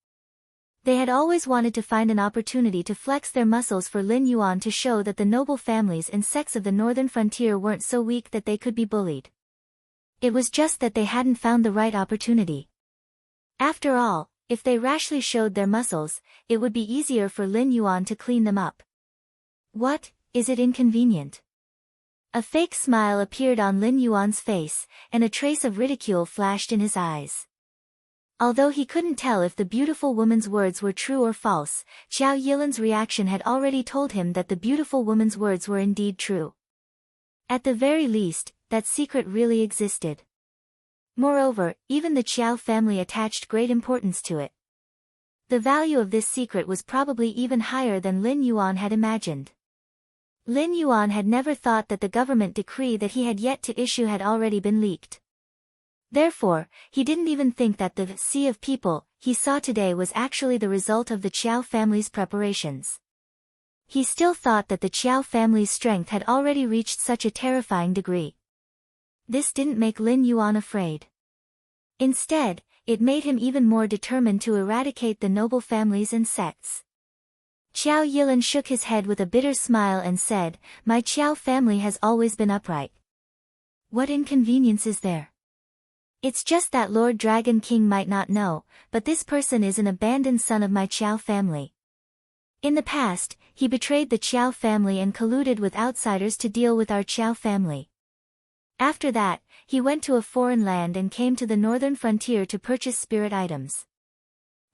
They had always wanted to find an opportunity to flex their muscles for Lin Yuan to show that the noble families and sects of the northern frontier weren't so weak that they could be bullied. It was just that they hadn't found the right opportunity. After all, if they rashly showed their muscles, it would be easier for Lin Yuan to clean them up. What, is it inconvenient? A fake smile appeared on Lin Yuan's face, and a trace of ridicule flashed in his eyes. Although he couldn't tell if the beautiful woman's words were true or false, Qiao Yilan's reaction had already told him that the beautiful woman's words were indeed true. At the very least, that secret really existed. Moreover, even the Qiao family attached great importance to it. The value of this secret was probably even higher than Lin Yuan had imagined. Lin Yuan had never thought that the government decree that he had yet to issue had already been leaked. Therefore, he didn't even think that the sea of people he saw today was actually the result of the Qiao family's preparations. He still thought that the Qiao family's strength had already reached such a terrifying degree. This didn't make Lin Yuan afraid. Instead, it made him even more determined to eradicate the noble families and sects. Qiao Yilan shook his head with a bitter smile and said, "My Qiao family has always been upright. What inconvenience is there? It's just that Lord Dragon King might not know, but this person is an abandoned son of my Qiao family. In the past, he betrayed the Qiao family and colluded with outsiders to deal with our Qiao family. After that, he went to a foreign land and came to the northern frontier to purchase spirit items.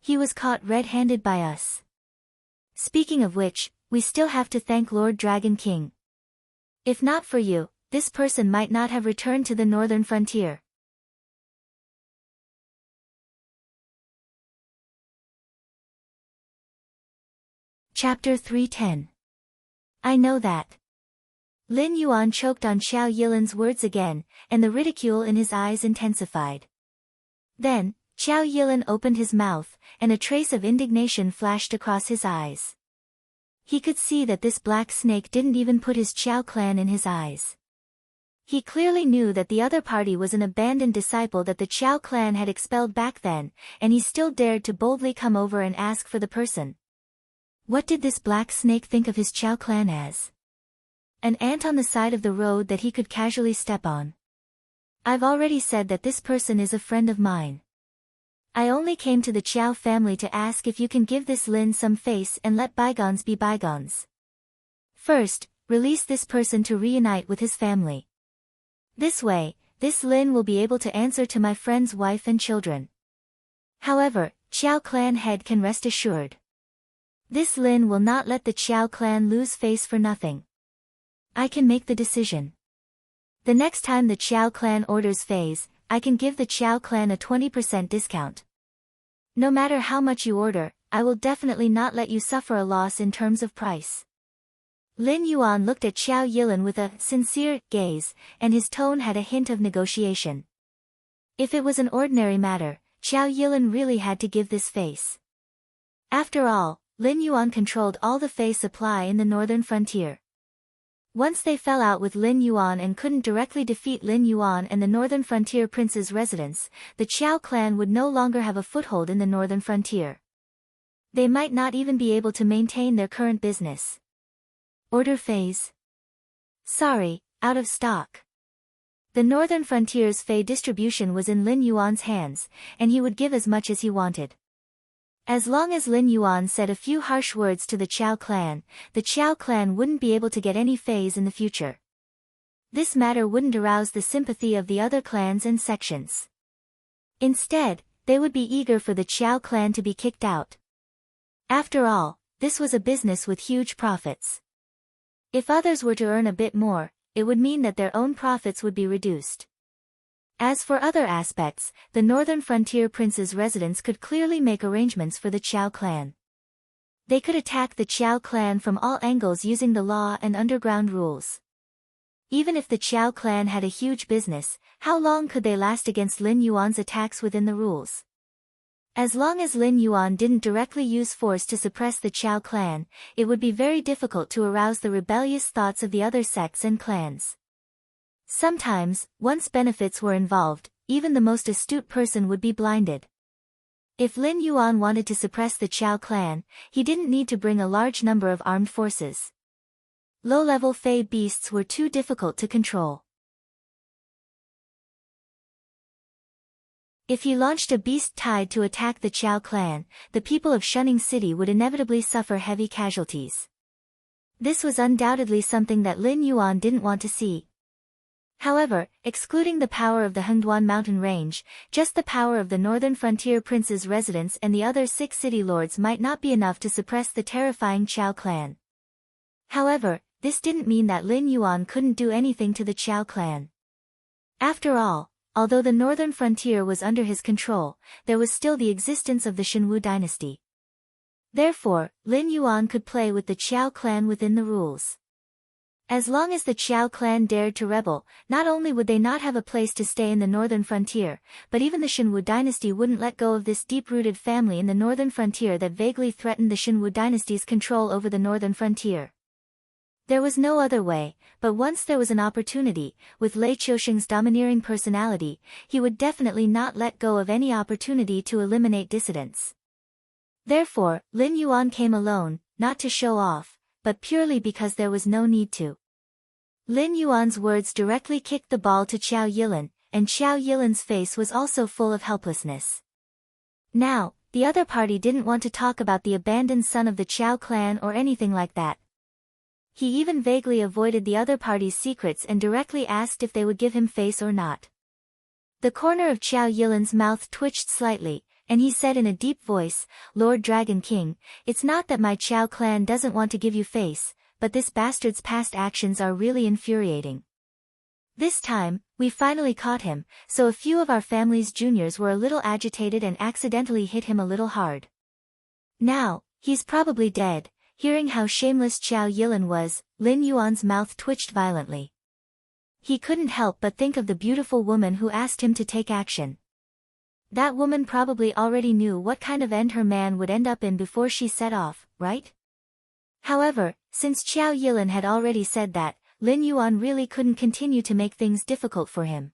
He was caught red-handed by us. Speaking of which, we still have to thank Lord Dragon King. If not for you, this person might not have returned to the northern frontier." Chapter 310. I know that. Lin Yuan choked on Qiao Yilan's words again, and the ridicule in his eyes intensified. Then, Qiao Yilan opened his mouth, and a trace of indignation flashed across his eyes. He could see that this black snake didn't even put his Qiao clan in his eyes. He clearly knew that the other party was an abandoned disciple that the Qiao clan had expelled back then, and he still dared to boldly come over and ask for the person. What did this black snake think of his Qiao clan as? An ant on the side of the road that he could casually step on. I've already said that this person is a friend of mine. I only came to the Qiao family to ask if you can give this Lin some face and let bygones be bygones. First, release this person to reunite with his family. This way, this Lin will be able to answer to my friend's wife and children. However, Qiao clan head can rest assured. This Lin will not let the Qiao clan lose face for nothing. I can make the decision. The next time the Qiao clan orders phase, I can give the Qiao clan a 20% discount. No matter how much you order, I will definitely not let you suffer a loss in terms of price. Lin Yuan looked at Qiao Yilan with a sincere gaze, and his tone had a hint of negotiation. If it was an ordinary matter, Qiao Yilan really had to give this face. After all, Lin Yuan controlled all the fei supply in the northern frontier. Once they fell out with Lin Yuan and couldn't directly defeat Lin Yuan and the northern frontier prince's residence, the Qiao clan would no longer have a foothold in the northern frontier. They might not even be able to maintain their current business. Order phase. Sorry, out of stock. The northern frontier's fei distribution was in Lin Yuan's hands, and he would give as much as he wanted. As long as Lin Yuan said a few harsh words to the Qiao clan wouldn't be able to get any feis in the future. This matter wouldn't arouse the sympathy of the other clans and sections. Instead, they would be eager for the Qiao clan to be kicked out. After all, this was a business with huge profits. If others were to earn a bit more, it would mean that their own profits would be reduced. As for other aspects, the northern frontier prince's residence could clearly make arrangements for the Qiao clan. They could attack the Qiao clan from all angles using the law and underground rules. Even if the Qiao clan had a huge business, how long could they last against Lin Yuan's attacks within the rules? As long as Lin Yuan didn't directly use force to suppress the Qiao clan, it would be very difficult to arouse the rebellious thoughts of the other sects and clans. Sometimes, once benefits were involved, even the most astute person would be blinded. If Lin Yuan wanted to suppress the Chao clan, he didn't need to bring a large number of armed forces. Low-level Fey beasts were too difficult to control. If he launched a beast tide to attack the Chao clan, the people of Shunning City would inevitably suffer heavy casualties. This was undoubtedly something that Lin Yuan didn't want to see. However, excluding the power of the Hengduan mountain range, just the power of the northern frontier prince's residence and the other 6 city lords might not be enough to suppress the terrifying Chao clan. However, this didn't mean that Lin Yuan couldn't do anything to the Chao clan. After all, although the northern frontier was under his control, there was still the existence of the Shenwu dynasty. Therefore, Lin Yuan could play with the Chao clan within the rules. As long as the Chao clan dared to rebel, not only would they not have a place to stay in the northern frontier, but even the Shenwu dynasty wouldn't let go of this deep-rooted family in the northern frontier that vaguely threatened the Shenwu dynasty's control over the northern frontier. There was no other way, but once there was an opportunity, with Lei Qiusheng's domineering personality, he would definitely not let go of any opportunity to eliminate dissidents. Therefore, Lin Yuan came alone, not to show off, but purely because there was no need to. Lin Yuan's words directly kicked the ball to Qiao Yilin, and Qiao Yilin's face was also full of helplessness. Now, the other party didn't want to talk about the abandoned son of the Chao clan or anything like that. He even vaguely avoided the other party's secrets and directly asked if they would give him face or not. The corner of Qiao Yilin's mouth twitched slightly, and he said in a deep voice, "Lord Dragon King, it's not that my Chao clan doesn't want to give you face, but this bastard's past actions are really infuriating. This time, we finally caught him, so a few of our family's juniors were a little agitated and accidentally hit him a little hard. Now, he's probably dead." Hearing how shameless Qiao Yilin was, Lin Yuan's mouth twitched violently. He couldn't help but think of the beautiful woman who asked him to take action. That woman probably already knew what kind of end her man would end up in before she set off, right? However, since Qiao Yilin had already said that, Lin Yuan really couldn't continue to make things difficult for him.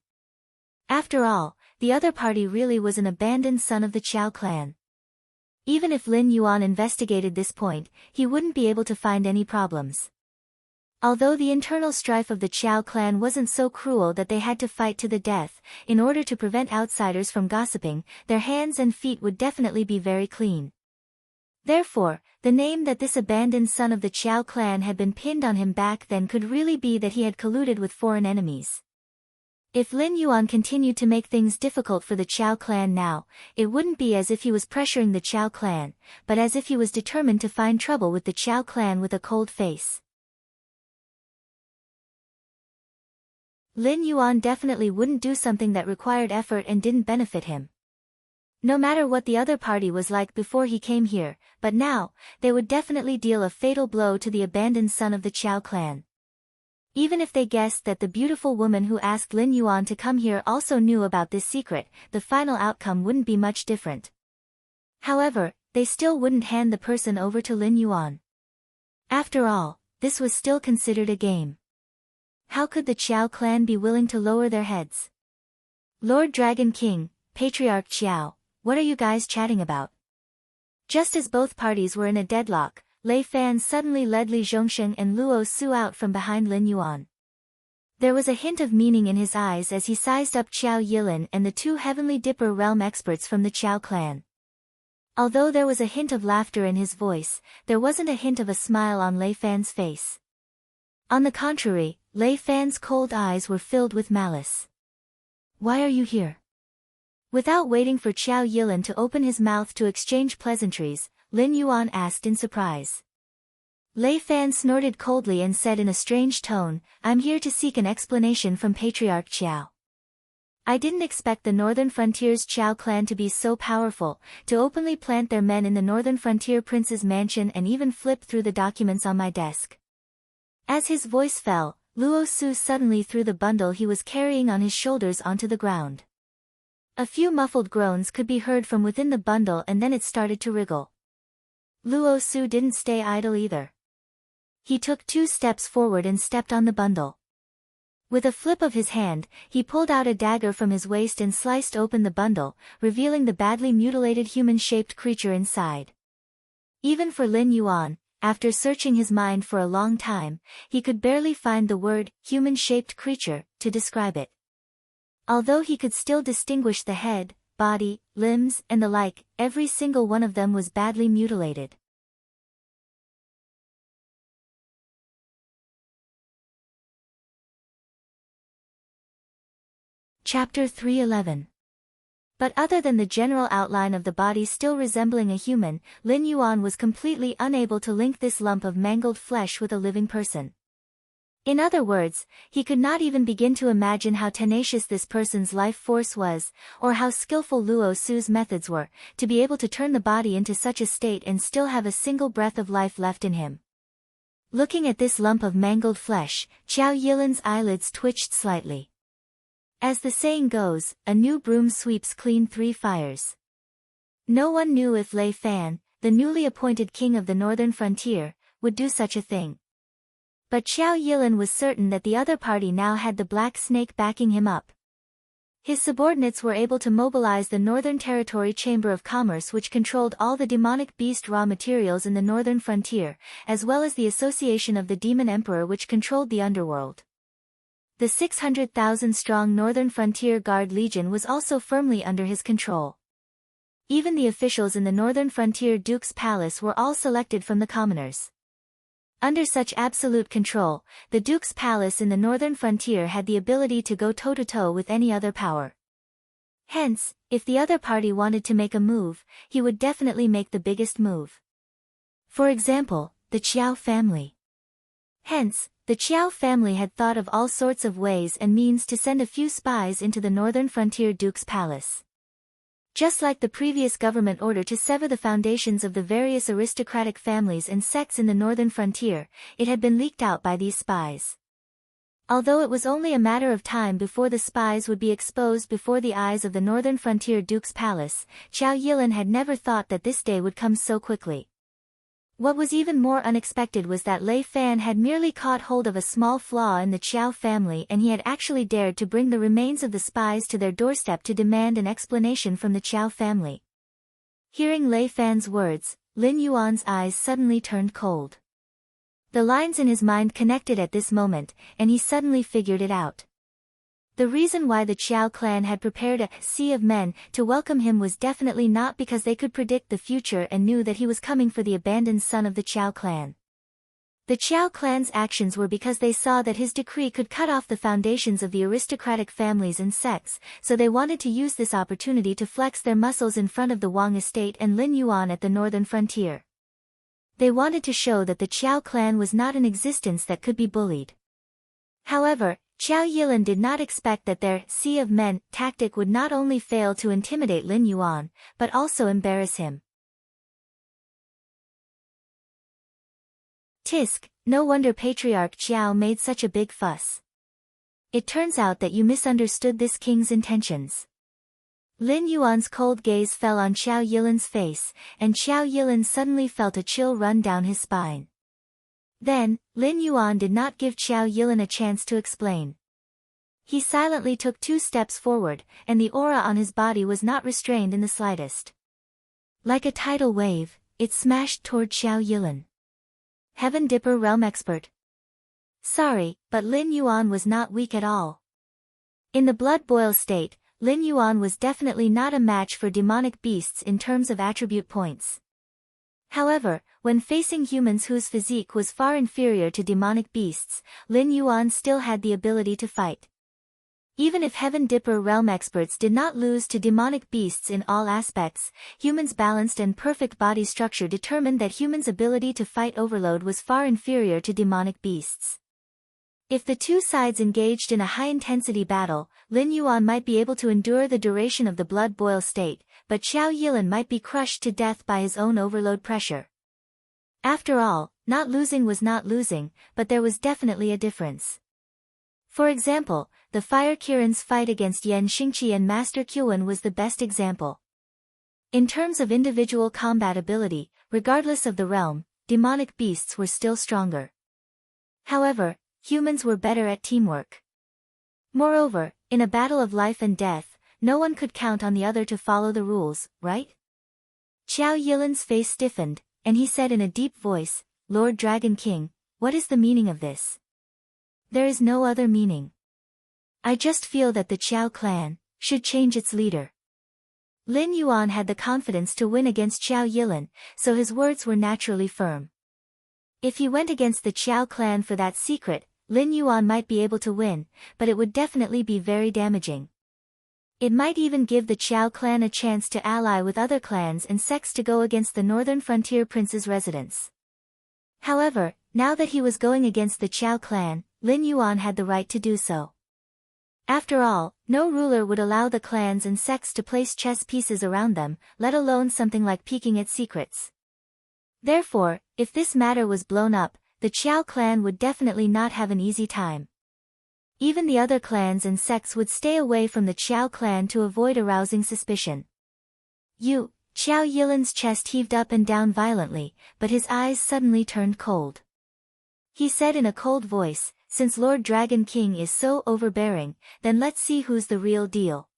After all, the other party really was an abandoned son of the Chao clan. Even if Lin Yuan investigated this point, he wouldn't be able to find any problems. Although the internal strife of the Chao clan wasn't so cruel that they had to fight to the death, in order to prevent outsiders from gossiping, their hands and feet would definitely be very clean. Therefore, the name that this abandoned son of the Chao clan had been pinned on him back then could really be that he had colluded with foreign enemies. If Lin Yuan continued to make things difficult for the Chao clan now, it wouldn't be as if he was pressuring the Chao clan, but as if he was determined to find trouble with the Chao clan with a cold face. Lin Yuan definitely wouldn't do something that required effort and didn't benefit him. No matter what the other party was like before he came here, but now, they would definitely deal a fatal blow to the abandoned son of the Chao clan. Even if they guessed that the beautiful woman who asked Lin Yuan to come here also knew about this secret, the final outcome wouldn't be much different. However, they still wouldn't hand the person over to Lin Yuan. After all, this was still considered a game. How could the Chao clan be willing to lower their heads? "Lord Dragon King, Patriarch Qiao, what are you guys chatting about?" Just as both parties were in a deadlock, Lei Fan suddenly led Li Zhongsheng and Luo Su out from behind Lin Yuan. There was a hint of meaning in his eyes as he sized up Qiao Yilin and the 2 Heavenly Dipper realm experts from the Chao clan. Although there was a hint of laughter in his voice, there wasn't a hint of a smile on Lei Fan's face. On the contrary, Lei Fan's cold eyes were filled with malice. "Why are you here?" Without waiting for Qiao Yilin to open his mouth to exchange pleasantries, Lin Yuan asked in surprise. Lei Fan snorted coldly and said in a strange tone, "I'm here to seek an explanation from Patriarch Qiao. I didn't expect the Northern Frontier's Chao clan to be so powerful, to openly plant their men in the Northern Frontier Prince's mansion and even flip through the documents on my desk." As his voice fell, Luo Su suddenly threw the bundle he was carrying on his shoulders onto the ground. A few muffled groans could be heard from within the bundle and then it started to wriggle. Luo Su didn't stay idle either. He took 2 steps forward and stepped on the bundle. With a flip of his hand, he pulled out a dagger from his waist and sliced open the bundle, revealing the badly mutilated human-shaped creature inside. Even for Lin Yuan, after searching his mind for a long time, he could barely find the word, human-shaped creature, to describe it. Although he could still distinguish the head, body, limbs, and the like, every single one of them was badly mutilated. Chapter 311. But other than the general outline of the body still resembling a human, Lin Yuan was completely unable to link this lump of mangled flesh with a living person. In other words, he could not even begin to imagine how tenacious this person's life force was, or how skillful Luo Su's methods were, to be able to turn the body into such a state and still have a single breath of life left in him. Looking at this lump of mangled flesh, Qiao Yilin's eyelids twitched slightly. As the saying goes, a new broom sweeps clean 3 fires. No one knew if Lei Fan, the newly appointed king of the northern frontier, would do such a thing. But Qiao Yilin was certain that the other party now had the Black Snake backing him up. His subordinates were able to mobilize the Northern Territory Chamber of Commerce, which controlled all the demonic beast raw materials in the northern frontier, as well as the Association of the Demon Emperor, which controlled the underworld. The 600,000-strong Northern Frontier Guard Legion was also firmly under his control. Even the officials in the Northern Frontier Duke's Palace were all selected from the commoners. Under such absolute control, the Duke's Palace in the Northern Frontier had the ability to go toe-to-toe with any other power. Hence, if the other party wanted to make a move, he would definitely make the biggest move. For example, the Qiao family. Hence, the Qiao family had thought of all sorts of ways and means to send a few spies into the Northern Frontier Duke's Palace. Just like the previous government order to sever the foundations of the various aristocratic families and sects in the Northern Frontier, it had been leaked out by these spies. Although it was only a matter of time before the spies would be exposed before the eyes of the Northern Frontier Duke's Palace, Qiao Yilin had never thought that this day would come so quickly. What was even more unexpected was that Lei Fan had merely caught hold of a small flaw in the Qiao family, and he had actually dared to bring the remains of the spies to their doorstep to demand an explanation from the Qiao family. Hearing Lei Fan's words, Lin Yuan's eyes suddenly turned cold. The lines in his mind connected at this moment, and he suddenly figured it out. The reason why the Qiao clan had prepared a sea of men to welcome him was definitely not because they could predict the future and knew that he was coming for the abandoned son of the Qiao clan. The Qiao clan's actions were because they saw that his decree could cut off the foundations of the aristocratic families and sects, so they wanted to use this opportunity to flex their muscles in front of the Wang estate and Lin Yuan at the northern frontier. They wanted to show that the Qiao clan was not an existence that could be bullied. However, Qiao Yilin did not expect that their sea of men tactic would not only fail to intimidate Lin Yuan, but also embarrass him. Tisk, no wonder Patriarch Qiao made such a big fuss. It turns out that you misunderstood this king's intentions. Lin Yuan's cold gaze fell on Qiao Yilin's face, and Qiao Yilin suddenly felt a chill run down his spine. Then, Lin Yuan did not give Qiao Yilin a chance to explain. He silently took 2 steps forward, and the aura on his body was not restrained in the slightest. Like a tidal wave, it smashed toward Qiao Yilin. Heaven Dipper Realm Expert. Sorry, but Lin Yuan was not weak at all. In the blood boil state, Lin Yuan was definitely not a match for demonic beasts in terms of attribute points. However, when facing humans whose physique was far inferior to demonic beasts, Lin Yuan still had the ability to fight. Even if Heaven Dipper realm experts did not lose to demonic beasts in all aspects, humans' balanced and perfect body structure determined that humans' ability to fight overload was far inferior to demonic beasts. If the two sides engaged in a high-intensity battle, Lin Yuan might be able to endure the duration of the blood boil state, but Qiao Yilin might be crushed to death by his own overload pressure. After all, not losing was not losing, but there was definitely a difference. For example, the Fire Kirin's fight against Yan Xingqi and Master Kyuan was the best example. In terms of individual combat ability, regardless of the realm, demonic beasts were still stronger. However, humans were better at teamwork. Moreover, in a battle of life and death, no one could count on the other to follow the rules, right? Qiao Yilan's face stiffened, and he said in a deep voice, Lord Dragon King, what is the meaning of this? There is no other meaning. I just feel that the Qiao clan should change its leader. Lin Yuan had the confidence to win against Qiao Yilan, so his words were naturally firm. If he went against the Qiao clan for that secret, Lin Yuan might be able to win, but it would definitely be very damaging. It might even give the Qiao clan a chance to ally with other clans and sects to go against the northern frontier prince's residence. However, now that he was going against the Qiao clan, Lin Yuan had the right to do so. After all, no ruler would allow the clans and sects to place chess pieces around them, let alone something like peeking at secrets. Therefore, if this matter was blown up, the Qiao clan would definitely not have an easy time. Even the other clans and sects would stay away from the Qiao clan to avoid arousing suspicion. Qiao Yilan's chest heaved up and down violently, but his eyes suddenly turned cold. He said in a cold voice, since Lord Dragon King is so overbearing, then let's see who's the real deal.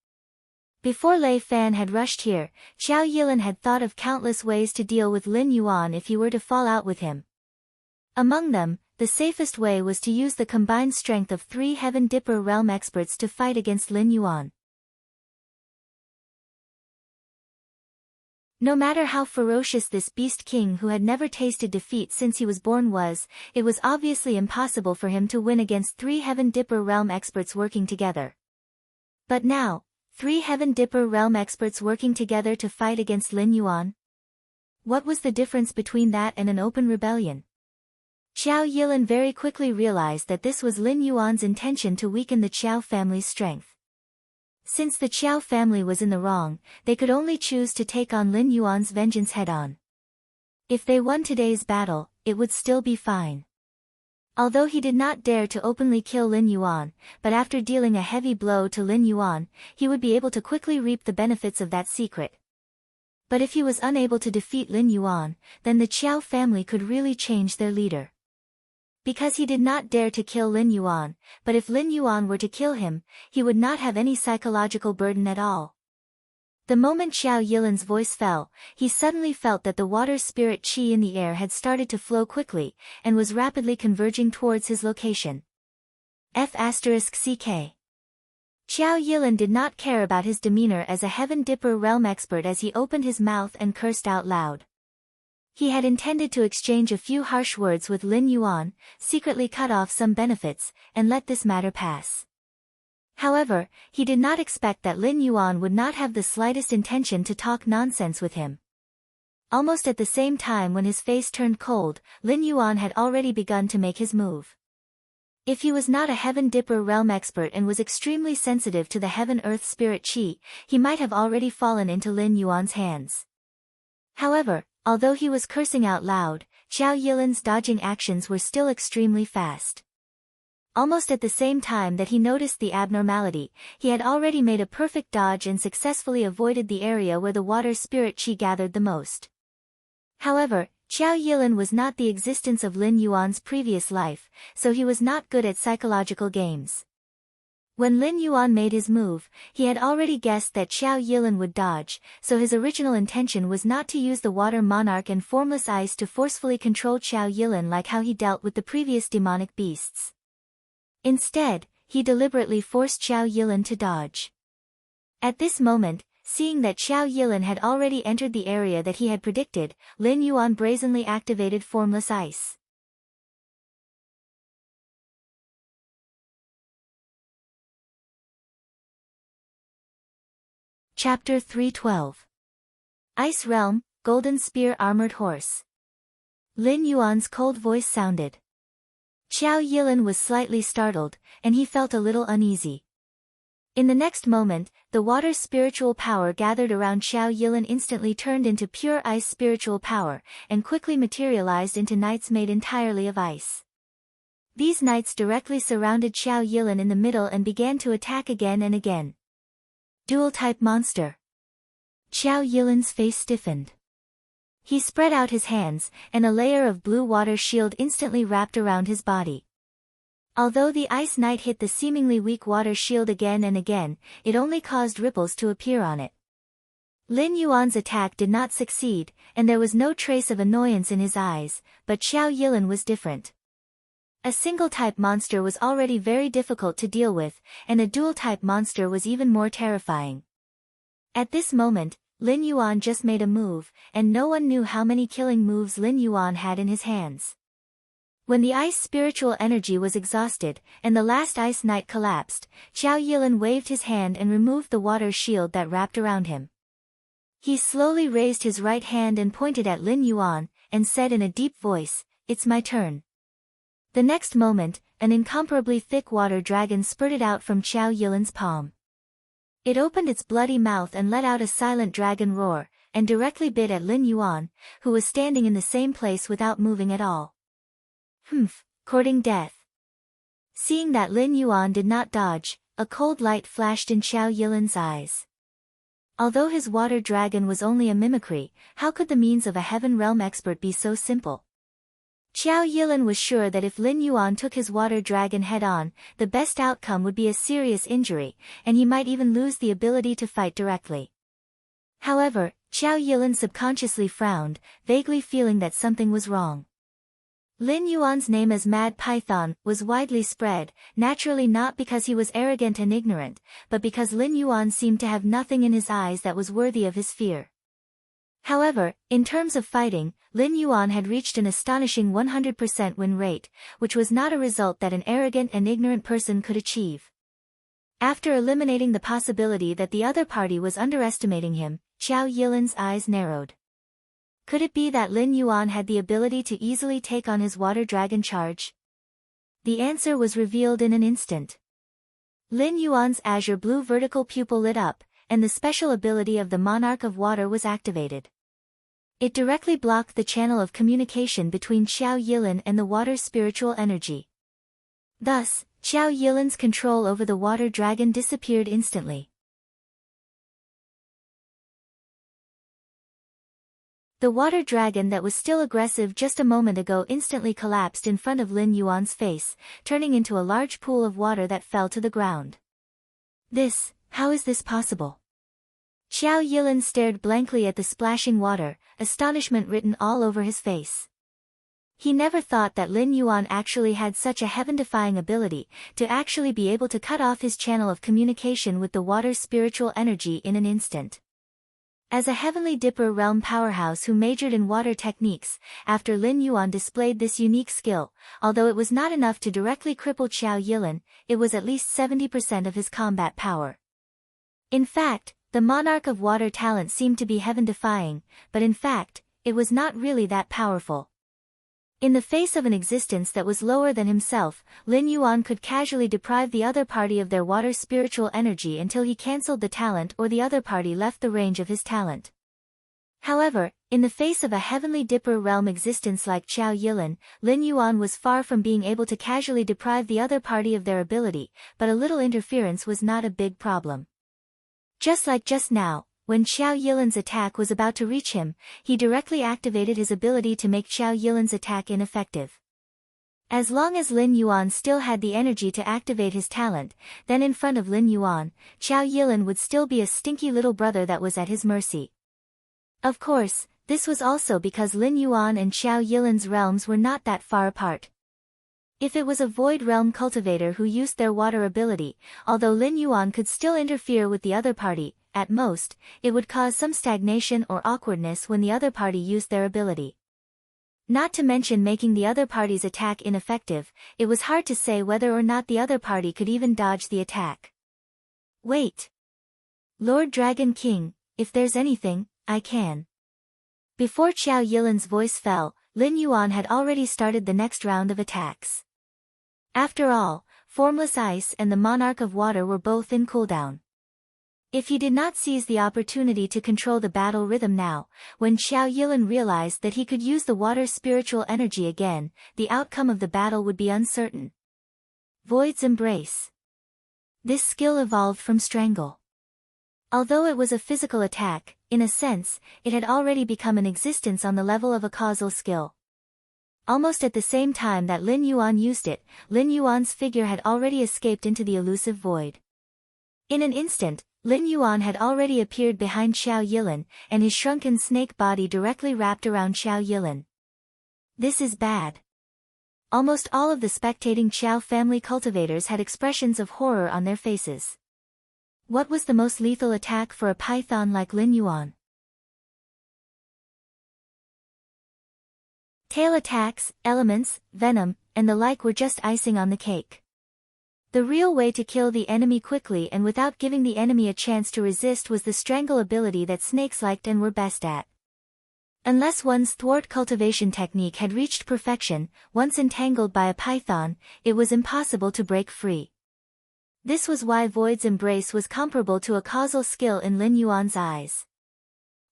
Before Lei Fan had rushed here, Qiao Yilan had thought of countless ways to deal with Lin Yuan if he were to fall out with him. Among them, the safest way was to use the combined strength of 3 Heaven Dipper realm experts to fight against Lin Yuan. No matter how ferocious this beast king who had never tasted defeat since he was born was, it was obviously impossible for him to win against 3 Heaven Dipper realm experts working together. But now, 3 Heaven Dipper realm experts working together to fight against Lin Yuan? What was the difference between that and an open rebellion? Qiao Yilan very quickly realized that this was Lin Yuan's intention to weaken the Qiao family's strength. Since the Qiao family was in the wrong, they could only choose to take on Lin Yuan's vengeance head-on. If they won today's battle, it would still be fine. Although he did not dare to openly kill Lin Yuan, but after dealing a heavy blow to Lin Yuan, he would be able to quickly reap the benefits of that secret. But if he was unable to defeat Lin Yuan, then the Qiao family could really change their leader. Because he did not dare to kill Lin Yuan, but if Lin Yuan were to kill him, he would not have any psychological burden at all. The moment Qiao Yilan's voice fell, he suddenly felt that the water spirit qi in the air had started to flow quickly, and was rapidly converging towards his location. F***CK. Qiao Yilan did not care about his demeanor as a Heaven Dipper realm expert as he opened his mouth and cursed out loud. He had intended to exchange a few harsh words with Lin Yuan, secretly cut off some benefits, and let this matter pass. However, he did not expect that Lin Yuan would not have the slightest intention to talk nonsense with him. Almost at the same time when his face turned cold, Lin Yuan had already begun to make his move. If he was not a Heaven Dipper realm expert and was extremely sensitive to the Heaven Earth Spirit Qi, he might have already fallen into Lin Yuan's hands. However, although he was cursing out loud, Qiao Yilan's dodging actions were still extremely fast. Almost at the same time that he noticed the abnormality, he had already made a perfect dodge and successfully avoided the area where the water spirit qi gathered the most. However, Qiao Yilan was not the existence of Lin Yuan's previous life, so he was not good at psychological games. When Lin Yuan made his move, he had already guessed that Qiao Yilan would dodge, so his original intention was not to use the water monarch and formless ice to forcefully control Qiao Yilan like how he dealt with the previous demonic beasts. Instead, he deliberately forced Qiao Yilan to dodge. At this moment, seeing that Qiao Yilan had already entered the area that he had predicted, Lin Yuan brazenly activated formless ice. Chapter 312. Ice Realm, Golden Spear Armored Horse. Lin Yuan's cold voice sounded. Qiao Yilan was slightly startled, and he felt a little uneasy. In the next moment, the water spiritual power gathered around Qiao Yilan instantly turned into pure ice spiritual power, and quickly materialized into knights made entirely of ice. These knights directly surrounded Qiao Yilan in the middle and began to attack again and again. Dual-type monster. Qiao Yilan's face stiffened. He spread out his hands, and a layer of blue water shield instantly wrapped around his body. Although the Ice Knight hit the seemingly weak water shield again and again, it only caused ripples to appear on it. Lin Yuan's attack did not succeed, and there was no trace of annoyance in his eyes, but Xiao Yilin was different. A single-type monster was already very difficult to deal with, and a dual-type monster was even more terrifying. At this moment, Lin Yuan just made a move, and no one knew how many killing moves Lin Yuan had in his hands. When the ice spiritual energy was exhausted, and the last Ice Knight collapsed, Xiao Yilin waved his hand and removed the water shield that wrapped around him. He slowly raised his right hand and pointed at Lin Yuan, and said in a deep voice, "It's my turn." The next moment, an incomparably thick water dragon spurted out from Xiao Yilin's palm. It opened its bloody mouth and let out a silent dragon roar, and directly bit at Lin Yuan, who was standing in the same place without moving at all. Courting death. Seeing that Lin Yuan did not dodge, a cold light flashed in Xiao Yilin's eyes. Although his water dragon was only a mimicry, how could the means of a heaven realm expert be so simple? Xiao Yilin was sure that if Lin Yuan took his water dragon head-on, the best outcome would be a serious injury, and he might even lose the ability to fight directly. However, Xiao Yilin subconsciously frowned, vaguely feeling that something was wrong. Lin Yuan's name as Mad Python was widely spread, naturally not because he was arrogant and ignorant, but because Lin Yuan seemed to have nothing in his eyes that was worthy of his fear. However, in terms of fighting, Lin Yuan had reached an astonishing 100% win rate, which was not a result that an arrogant and ignorant person could achieve. After eliminating the possibility that the other party was underestimating him, Xiao Yilin's eyes narrowed. Could it be that Lin Yuan had the ability to easily take on his water dragon charge? The answer was revealed in an instant. Lin Yuan's azure blue vertical pupil lit up, and the special ability of the Monarch of Water was activated. It directly blocked the channel of communication between Xiao Yilin and the water spiritual energy. Thus, Xiao Yilin's control over the water dragon disappeared instantly. The water dragon that was still aggressive just a moment ago instantly collapsed in front of Lin Yuan's face, turning into a large pool of water that fell to the ground. How is this possible? Xiao Yilin stared blankly at the splashing water, astonishment written all over his face. He never thought that Lin Yuan actually had such a heaven-defying ability, to actually be able to cut off his channel of communication with the water spiritual energy in an instant. As a Heavenly Dipper realm powerhouse who majored in water techniques, after Lin Yuan displayed this unique skill, although it was not enough to directly cripple Xiao Yilin, it was at least 70% of his combat power. In fact, the Monarch of Water talent seemed to be heaven-defying, but in fact, it was not really that powerful. In the face of an existence that was lower than himself, Lin Yuan could casually deprive the other party of their water spiritual energy until he cancelled the talent or the other party left the range of his talent. However, in the face of a Heavenly Dipper realm existence like Xiao Yilin, Lin Yuan was far from being able to casually deprive the other party of their ability, but a little interference was not a big problem. Just like just now, when Xiao Yilin's attack was about to reach him, he directly activated his ability to make Xiao Yilin's attack ineffective. As long as Lin Yuan still had the energy to activate his talent, then in front of Lin Yuan, Xiao Yilin would still be a stinky little brother that was at his mercy. Of course, this was also because Lin Yuan and Xiao Yilin's realms were not that far apart. If it was a Void Realm cultivator who used their water ability, although Lin Yuan could still interfere with the other party, at most, it would cause some stagnation or awkwardness when the other party used their ability. Not to mention making the other party's attack ineffective, it was hard to say whether or not the other party could even dodge the attack. Wait! Lord Dragon King, if there's anything, I can. Before Xiao Yilin's voice fell, Lin Yuan had already started the next round of attacks. After all, Formless Ice and the Monarch of Water were both in cooldown. If he did not seize the opportunity to control the battle rhythm now, when Xiao Yilin realized that he could use the water spiritual energy again, the outcome of the battle would be uncertain. Void's Embrace. This skill evolved from Strangle. Although it was a physical attack, in a sense, it had already become an existence on the level of a causal skill. Almost at the same time that Lin Yuan used it, Lin Yuan's figure had already escaped into the elusive void. In an instant, Lin Yuan had already appeared behind Xiao Yilin, and his shrunken snake body directly wrapped around Xiao Yilin. This is bad. Almost all of the spectating Xiao family cultivators had expressions of horror on their faces. What was the most lethal attack for a python like Lin Yuan? Tail attacks, elements, venom, and the like were just icing on the cake. The real way to kill the enemy quickly and without giving the enemy a chance to resist was the strangle ability that snakes liked and were best at. Unless one's thwart cultivation technique had reached perfection, once entangled by a python, it was impossible to break free. This was why Void's embrace was comparable to a causal skill in Lin Yuan's eyes.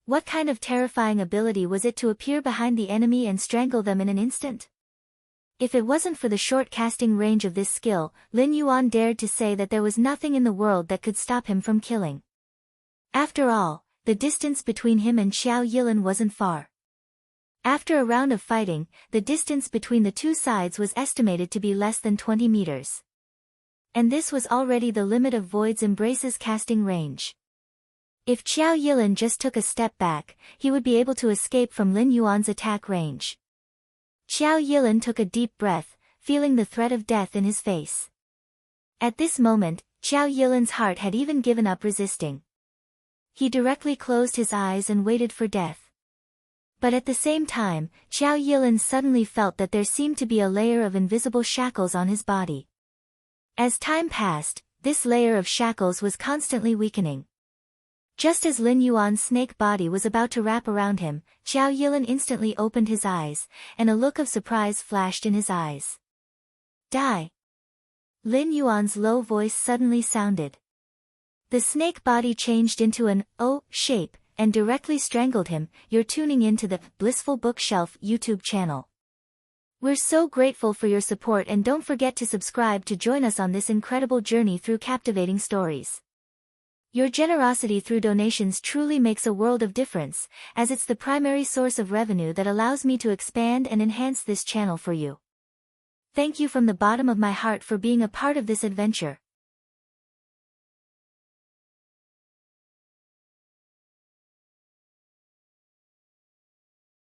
What kind of terrifying ability was it to appear behind the enemy and strangle them in an instant? If it wasn't for the short casting range of this skill, Lin Yuan dared to say that there was nothing in the world that could stop him from killing. After all, the distance between him and Xiao Yilin wasn't far. After a round of fighting, the distance between the two sides was estimated to be less than 20 meters. And this was already the limit of Void's embrace's casting range. If Xiao Yilin just took a step back, he would be able to escape from Lin Yuan's attack range. Xiao Yilin took a deep breath, feeling the threat of death in his face. At this moment, Xiao Yilin's heart had even given up resisting. He directly closed his eyes and waited for death. But at the same time, Xiao Yilin suddenly felt that there seemed to be a layer of invisible shackles on his body. As time passed, this layer of shackles was constantly weakening. Just as Lin Yuan's snake body was about to wrap around him, Xiao Yilin instantly opened his eyes, and a look of surprise flashed in his eyes. Die! Lin Yuan's low voice suddenly sounded. The snake body changed into an O shape, and directly strangled him. You're tuning in to the Blissful Bookshelf YouTube channel. We're so grateful for your support, and don't forget to subscribe to join us on this incredible journey through captivating stories. Your generosity through donations truly makes a world of difference, as it's the primary source of revenue that allows me to expand and enhance this channel for you. Thank you from the bottom of my heart for being a part of this adventure.